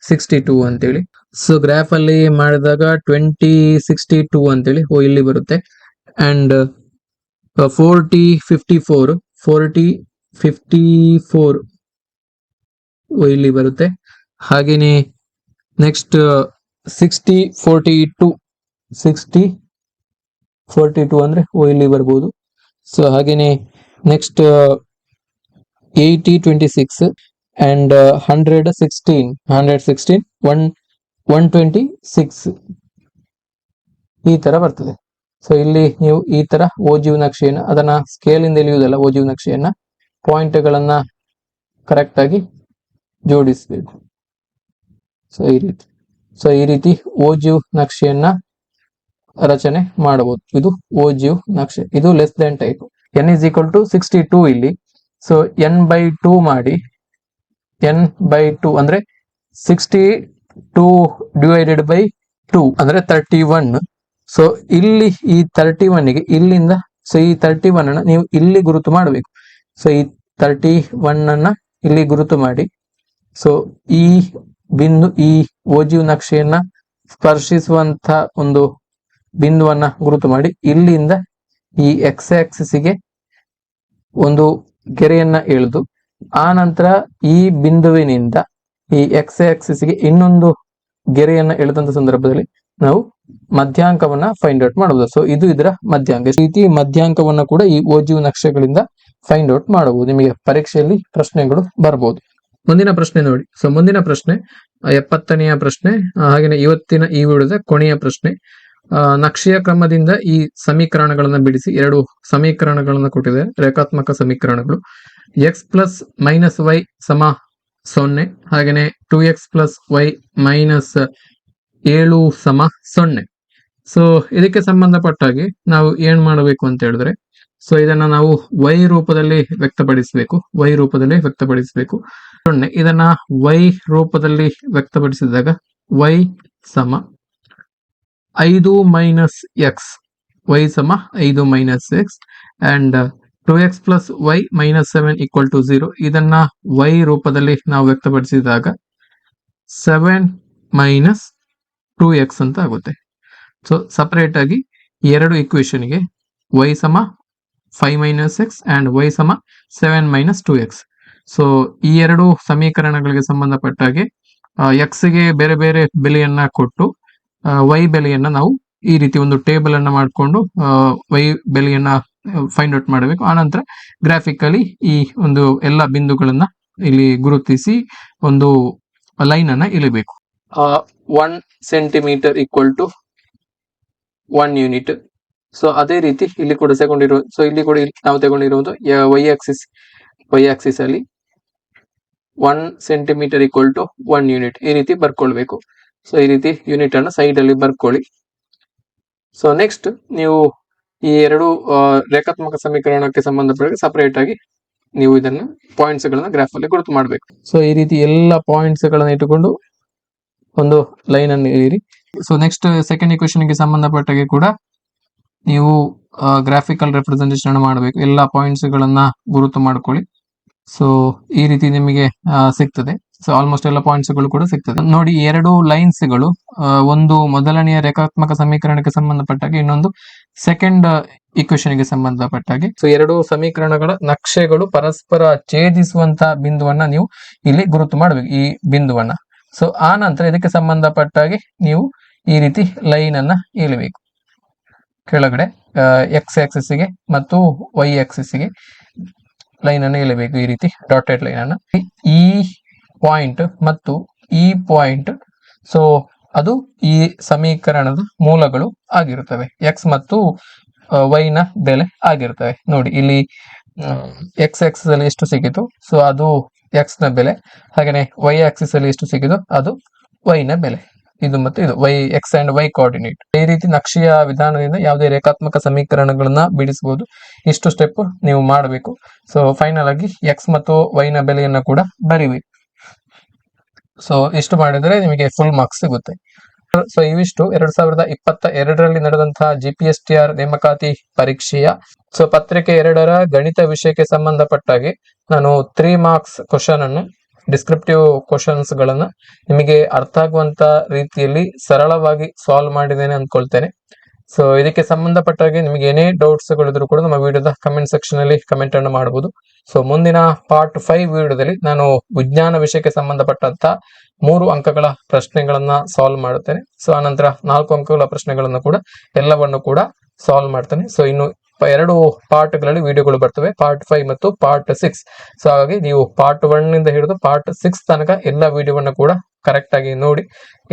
62 ಅಂತೇಳಿ. ಸೊ ಗ್ರಾಫ್ ಅಲ್ಲಿ ಮಾಡಿದಾಗ 20, 62 ಅಂತೇಳಿ ಇಲ್ಲಿ ಬರುತ್ತೆ. ಅಂಡ್ 40, 54, 40, 54 ಇಲ್ಲಿ ಬರುತ್ತೆ. ಹಾಗೇನೆ ನೆಕ್ಸ್ಟ್ 60, 42, 60, 42 ಅಂದ್ರೆ ಇಲ್ಲಿ ಬರ್ಬೋದು. ಸೊ ಹಾಗೇನೆ ನೆಕ್ಸ್ಟ್ 80, 26 and 100, 16, 126 ಈ ತರ ಬರ್ತದೆ. ಸೊ ಇಲ್ಲಿ ನೀವು ಈ ತರ ಓಜಿವ್ ನಕ್ಷೆಯನ್ನ ಅದನ್ನ ಸ್ಕೇಲ್ ಇಂದ ಎಳೆಯುವುದಲ್ಲ, ಓಜಿವ್ ನಕ್ಷೆಯನ್ನ ಪಾಯಿಂಟ್ ಗಳನ್ನ ಕರೆಕ್ಟ್ ಆಗಿ ಜೋಡಿಸಬೇಕು. ಸೊ ಈ ರೀತಿ ಓಜಿವ್ ನಕ್ಷೆಯನ್ನ ರಚನೆ ಮಾಡಬಹುದು. ಇದು ಓಜಿವ್ ನಕ್ಷೆ. ಇದು less than type. n is equal to 62 ಇಲ್ಲಿ. ಸೊ n/2 ಮಾಡಿ. n/2 ಅಂದ್ರೆ 62 ಡಿವೈಡೆಡ್ ಬೈ 2 ಅಂದ್ರೆ 31. ಸೊ ಇಲ್ಲಿ ಈ 31ಗೆ ಇಲ್ಲಿಂದ, ಸೊ ಈ 31 ಅನ್ನ ನೀವು ಇಲ್ಲಿ ಗುರುತು ಮಾಡಬೇಕು. ಸೊ ಈ 31 ಅನ್ನ ಇಲ್ಲಿ ಗುರುತು ಮಾಡಿ. ಸೊ ಈ ಬಿಂದು ಈ ಓಜಿವ್ ನಕ್ಷೆಯನ್ನ ಸ್ಪರ್ಶಿಸುವಂತ ಒಂದು ಬಿಂದುವನ್ನ ಗುರುತು ಮಾಡಿ ಇಲ್ಲಿಂದ ಈ ಎಕ್ಸ್ ಆಕ್ಸಿಸ್ಗೆ ಒಂದು ಗೆರೆಯನ್ನ ಎಳೆದು ಆ ನಂತರ ಈ ಬಿಂದುವಿನಿಂದ ಈ ಎಕ್ಸ್ ಆಕ್ಸಿಸ್ಗೆ ಇನ್ನೊಂದು ಗೆರೆಯನ್ನ ಎಳೆದಂತ ಸಂದರ್ಭದಲ್ಲಿ ನಾವು ಮಧ್ಯಾಂಕವನ್ನ ಫೈಂಡ್ ಔಟ್ ಮಾಡಬಹುದು. ಸೊ ಇದು ಇದರ ಮಧ್ಯಾಂಕ. ಈ ರೀತಿ ಮಧ್ಯಾಂಕವನ್ನ ಕೂಡ ಈ ಓಜಿವ್ ನಕ್ಷೆಗಳಿಂದ ಫೈಂಡ್ ಔಟ್ ಮಾಡಬಹುದು. ನಿಮಗೆ ಪರೀಕ್ಷೆಯಲ್ಲಿ ಪ್ರಶ್ನೆಗಳು ಬರಬಹುದು. ಮುಂದಿನ ಪ್ರಶ್ನೆ ನೋಡಿ. ಸೊ ಮುಂದಿನ ಪ್ರಶ್ನೆ 70ನೆಯ ಪ್ರಶ್ನೆ. ಹಾಗೆಯೇ ಇವತ್ತಿನ ಈ ವಿಡಿಯೋದ ಕೊನೆಯ ಪ್ರಶ್ನೆ. ನಕ್ಷೆಯ ಕ್ರಮದಿಂದ ಈ ಸಮೀಕರಣಗಳನ್ನ ಬಿಡಿಸಿ. 2 ಸಮೀಕರಣಗಳನ್ನ ಕೊಟ್ಟಿದೆ, ರೇಖಾತ್ಮಕ ಸಮೀಕರಣಗಳು. x ಪ್ಲಸ್ ಮೈನಸ್ ವೈ ಸಮ 0, ಹಾಗೇನೆ 2x ಪ್ಲಸ್ ವೈ ಮೈನಸ್ 7 ಸಮ 0. ಸೊ ಇದಕ್ಕೆ ಸಂಬಂಧಪಟ್ಟಾಗಿ ನಾವು ಏನ್ ಮಾಡಬೇಕು ಅಂತ ಹೇಳಿದ್ರೆ, ಸೊ ಇದನ್ನ ನಾವು y ರೂಪದಲ್ಲಿ ವ್ಯಕ್ತಪಡಿಸಬೇಕು. 0 ಇದನ್ನ y ರೂಪದಲ್ಲಿ ವ್ಯಕ್ತಪಡಿಸಿದಾಗ y ಸಮ 5 ಮೈನಸ್ ಎಕ್ಸ್, y ಸಮ 5 minus x and 2x plus y minus 7 equal to 0. ಇದನ್ನ y ರೂಪದಲ್ಲಿ ನಾವು ವ್ಯಕ್ತಪಡಿಸಿದಾಗ 7 ಮೈನಸ್ 2x ಅಂತ ಆಗುತ್ತೆ. ಸೊ ಸಪರೇಟ್ ಆಗಿ ಎರಡು ಇಕ್ವೇಶನ್ಗೆ y ಸಮ 5 ಮೈನಸ್ ಎಕ್ಸ್ ಅಂಡ್ y ಸಮ 7 ಮೈನಸ್ 2x. ಸೊ ಈ ಎರಡು ಸಮೀಕರಣಗಳಿಗೆ ಸಂಬಂಧಪಟ್ಟಾಗೆ x ಗೆ ಬೇರೆ ಬೇರೆ ಬೆಲೆಯನ್ನ ಕೊಟ್ಟು y ಬೆಲೆಯನ್ನ ನಾವು ಈ ರೀತಿ ಒಂದು ಟೇಬಲ್ ಅನ್ನ ಮಾಡಿಕೊಂಡು y ಬೆಲೆಯನ್ನ ಫೈಂಡ್ ಔಟ್ ಮಾಡಬೇಕು. ಆನಂತರ ಗ್ರಾಫಿಕಲಿ ಈ ಒಂದು ಎಲ್ಲ ಬಿಂದುಗಳನ್ನ ಇಲ್ಲಿ ಗುರುತಿಸಿ ಒಂದು ಲೈನ್ ಅನ್ನ ಇಳಿಬೇಕು. 1 centimetre equal to 1 unit. So ಅದೇ ರೀತಿ ಇಲ್ಲಿ ಕೂಡ ಸೊ ಇಲ್ಲಿ ಕೂಡ ನಾವು ತಗೊಂಡಿರುವುದು ವೈ ಆಕ್ಸಿಸ್ ಅಲ್ಲಿ 1 ಸೆಂಟಿಮೀಟರ್ ಈಕ್ವಲ್ ಟು 1 ಯೂನಿಟ್ ಈ ರೀತಿ ಬರ್ಕೊಳ್ಬೇಕು. ಸೊ ಈ ರೀತಿ ಯೂನಿಟ್ ಅನ್ನು ಸೈಡ್ ಅಲ್ಲಿ ಬರ್ಕೊಳ್ಳಿ. ಸೊ ನೆಕ್ಸ್ಟ್ ನೀವು ಈ ಎರಡು ರೇಖಾತ್ಮಕ ಸಮೀಕರಣಕ್ಕೆ ಸಂಬಂಧಪಟ್ಟ ಸಪರೇಟ್ ಆಗಿ ನೀವು ಇದನ್ನು ಪಾಯಿಂಟ್ಸ್ ಗಳನ್ನ ಗ್ರಾಫ್ ಅಲ್ಲಿ ಗುರುತು ಮಾಡಬೇಕು. ಸೊ ಈ ರೀತಿ ಎಲ್ಲ ಪಾಯಿಂಟ್ಸ್ ಗಳನ್ನ ಇಟ್ಟುಕೊಂಡು ಒಂದು ಲೈನ್ ಅನ್ನು ಇರಿ. ಸೊ ನೆಕ್ಸ್ಟ್ ಸೆಕೆಂಡ್ ಇಕ್ವೇಶನ್ ಗೆ ಸಂಬಂಧಪಟ್ಟಾಗೆ ಕೂಡ ನೀವು ಗ್ರಾಫಿಕಲ್ ರೆಪ್ರೆಸೆಂಟೇಷನ್ ಮಾಡಬೇಕು. ಎಲ್ಲ ಪಾಯಿಂಟ್ಸ್ ಗಳನ್ನ ಗುರುತು ಮಾಡ್ಕೊಳ್ಳಿ. ಸೊ ಈ ರೀತಿ ನಿಮಗೆ ಸಿಗ್ತದೆ. ಸೊ ಆಲ್ಮೋಸ್ಟ್ ಎಲ್ಲ ಪಾಯಿಂಟ್ಸ್ ಗಳು ಕೂಡ ಸಿಗ್ತದೆ. ನೋಡಿ, ಎರಡು ಲೈನ್ಸ್ ಗಳು, ಒಂದು ಮೊದಲನೆಯ ರೇಖಾತ್ಮಕ ಸಮೀಕರಣಕ್ಕೆ ಸಂಬಂಧಪಟ್ಟಾಗೆ, ಇನ್ನೊಂದು ಸೆಕೆಂಡ್ ಇಕ್ವೇಶನ್ ಗೆ ಸಂಬಂಧಪಟ್ಟಾಗೆ. ಸೊ ಎರಡು ಸಮೀಕರಣಗಳ ನಕ್ಷೆಗಳು ಪರಸ್ಪರ ಛೇದಿಸುವಂತಹ ಬಿಂದುವನ್ನ ನೀವು ಇಲ್ಲಿ ಗುರುತು ಮಾಡಬೇಕು, ಈ ಬಿಂದುವನ್ನ. ಸೊ ಆ ನಂತರ ಇದಕ್ಕೆ ಸಂಬಂಧಪಟ್ಟಾಗೆ ನೀವು ಈ ರೀತಿ ಲೈನ್ ಅನ್ನ ಎಳಿಬೇಕು. ಕೆಳಗಡೆ ಎಕ್ಸ್ ಆಕ್ಸಿಸ್ ಗೆ ಮತ್ತು ವೈ ಆಕ್ಸಿಸ್ ಗೆ ಲೈನ್ ಅನ್ನು ಎಳಿಬೇಕು, ಈ ರೀತಿ ಡಾಟೆಡ್ ಲೈನ್ ಅನ್ನ. ಈ ಪಾಯಿಂಟ್ ಮತ್ತು ಈ ಪಾಯಿಂಟ್, ಸೊ ಅದು ಈ ಸಮೀಕರಣದ ಮೂಲಗಳು ಆಗಿರುತ್ತವೆ. ಎಕ್ಸ್ ಮತ್ತು ವೈ ನ ಬೆಲೆ ಆಗಿರುತ್ತವೆ. ನೋಡಿ, ಇಲ್ಲಿ ಎಕ್ಸ್ ಆಕ್ಸಿಸ್ ಅಲ್ಲಿ ಎಷ್ಟು ಸಿಕ್ಕಿತು, ಸೊ ಅದು ಎಕ್ಸ್ ನ ಬೆಲೆ. ಹಾಗೇನೆ ವೈ ಆಕ್ಸಿಸ್ ಅಲ್ಲಿ ಎಷ್ಟು ಸಿಕ್ಕಿತು, ಅದು ವೈ ನ ಬೆಲೆ. ಇದು ಮತ್ತು ಇದು y, x and y coordinate. ಈ ರೀತಿ ನಕ್ಷೆಯ ವಿಧಾನದಿಂದ ಯಾವುದೇ ರೇಖಾತ್ಮಕ ಸಮೀಕರಣಗಳನ್ನ ಬಿಡಿಸಬಹುದು. ಇಷ್ಟು ಸ್ಟೆಪ್ ನೀವು ಮಾಡಬೇಕು. ಸೊ ಫೈನಲ್ ಆಗಿ ಎಕ್ಸ್ ಮತ್ತು ವೈ ನ ಬೆಲೆಯನ್ನ ಕೂಡ ಬರಿಬೇಕು. ಸೊ ಇಷ್ಟು ಮಾಡಿದ್ರೆ ನಿಮಗೆ ಫುಲ್ ಮಾರ್ಕ್ಸ್ ಸಿಗುತ್ತೆ. ಸೊ ಇವಿಷ್ಟು 2022ರಲ್ಲಿ ನಡೆದಂತಹ GPSTR ನೇಮಕಾತಿ ಪರೀಕ್ಷೆಯ ಪತ್ರಿಕೆ 2ರ ಗಣಿತ ವಿಷಯಕ್ಕೆ ಸಂಬಂಧಪಟ್ಟಾಗೆ ನಾನು 3 ಮಾರ್ಕ್ಸ್ ಕ್ವಶನ್ ಅನ್ನು, ಡಿಸ್ಕ್ರಿಪ್ಟಿವ್ ಕ್ವಶನ್ಸ್ ಗಳನ್ನ ನಿಮಗೆ ಅರ್ಥ ಆಗುವಂತ ರೀತಿಯಲ್ಲಿ ಸರಳವಾಗಿ ಸಾಲ್ವ್ ಮಾಡಿದ್ದೇನೆ ಅಂದ್ಕೊಳ್ತೇನೆ. ಸೊ ಇದಕ್ಕೆ ಸಂಬಂಧಪಟ್ಟಾಗೆ ನಿಮಗೆ ಏನೇ ಡೌಟ್ಸ್ ಗಳಿದ್ರು ಕೂಡ ನಮ್ಮ ವಿಡಿಯೋದ ಕಮೆಂಟ್ ಸೆಕ್ಷನ್ ಅಲ್ಲಿ ಕಮೆಂಟ್ ಅನ್ನು ಮಾಡಬಹುದು. ಸೊ ಮುಂದಿನ ಪಾರ್ಟ್ 5 ವಿಡಿಯೋದಲ್ಲಿ ನಾನು ವಿಜ್ಞಾನ ವಿಷಯಕ್ಕೆ ಸಂಬಂಧಪಟ್ಟಂತ 3 ಅಂಕಗಳ ಪ್ರಶ್ನೆಗಳನ್ನ ಸಾಲ್ವ್ ಮಾಡುತ್ತೇನೆ. ಸೊ ಆನಂತರ 4 ಅಂಕಗಳ ಪ್ರಶ್ನೆಗಳನ್ನು ಕೂಡ ಎಲ್ಲವನ್ನು ಕೂಡ ಸಾಲ್ವ್ ಮಾಡ್ತೇನೆ. ಸೊ ಇನ್ನು 2 ಪಾರ್ಟ್ ಗಳಲ್ಲಿ ವಿಡಿಯೋಗಳು ಬರ್ತವೆ, ಪಾರ್ಟ್ 5 ಮತ್ತು ಪಾರ್ಟ್ 6. ಸೊ ಹಾಗಾಗಿ ನೀವು ಪಾರ್ಟ್ 1 ನಿಂದ ಹಿಡಿದು ಪಾರ್ಟ್ 6 ತನಕ ಎಲ್ಲ ವಿಡಿಯೋವನ್ನು ಕೂಡ ಕರೆಕ್ಟ್ ಆಗಿ ನೋಡಿ.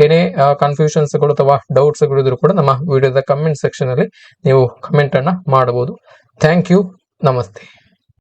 ಏನೇ ಕನ್ಫ್ಯೂಷನ್ಸ್ ಗಳು ಅಥವಾ ಡೌಟ್ಸ್ ಗಳು ಇದ್ರೂ ಕೂಡ ನಮ್ಮ ವಿಡಿಯೋದ ಕಮೆಂಟ್ ಸೆಕ್ಷನ್ ಅಲ್ಲಿ ನೀವು ಕಮೆಂಟ್ ಅನ್ನ ಮಾಡಬಹುದು. Thank you. ನಮಸ್ತೆ.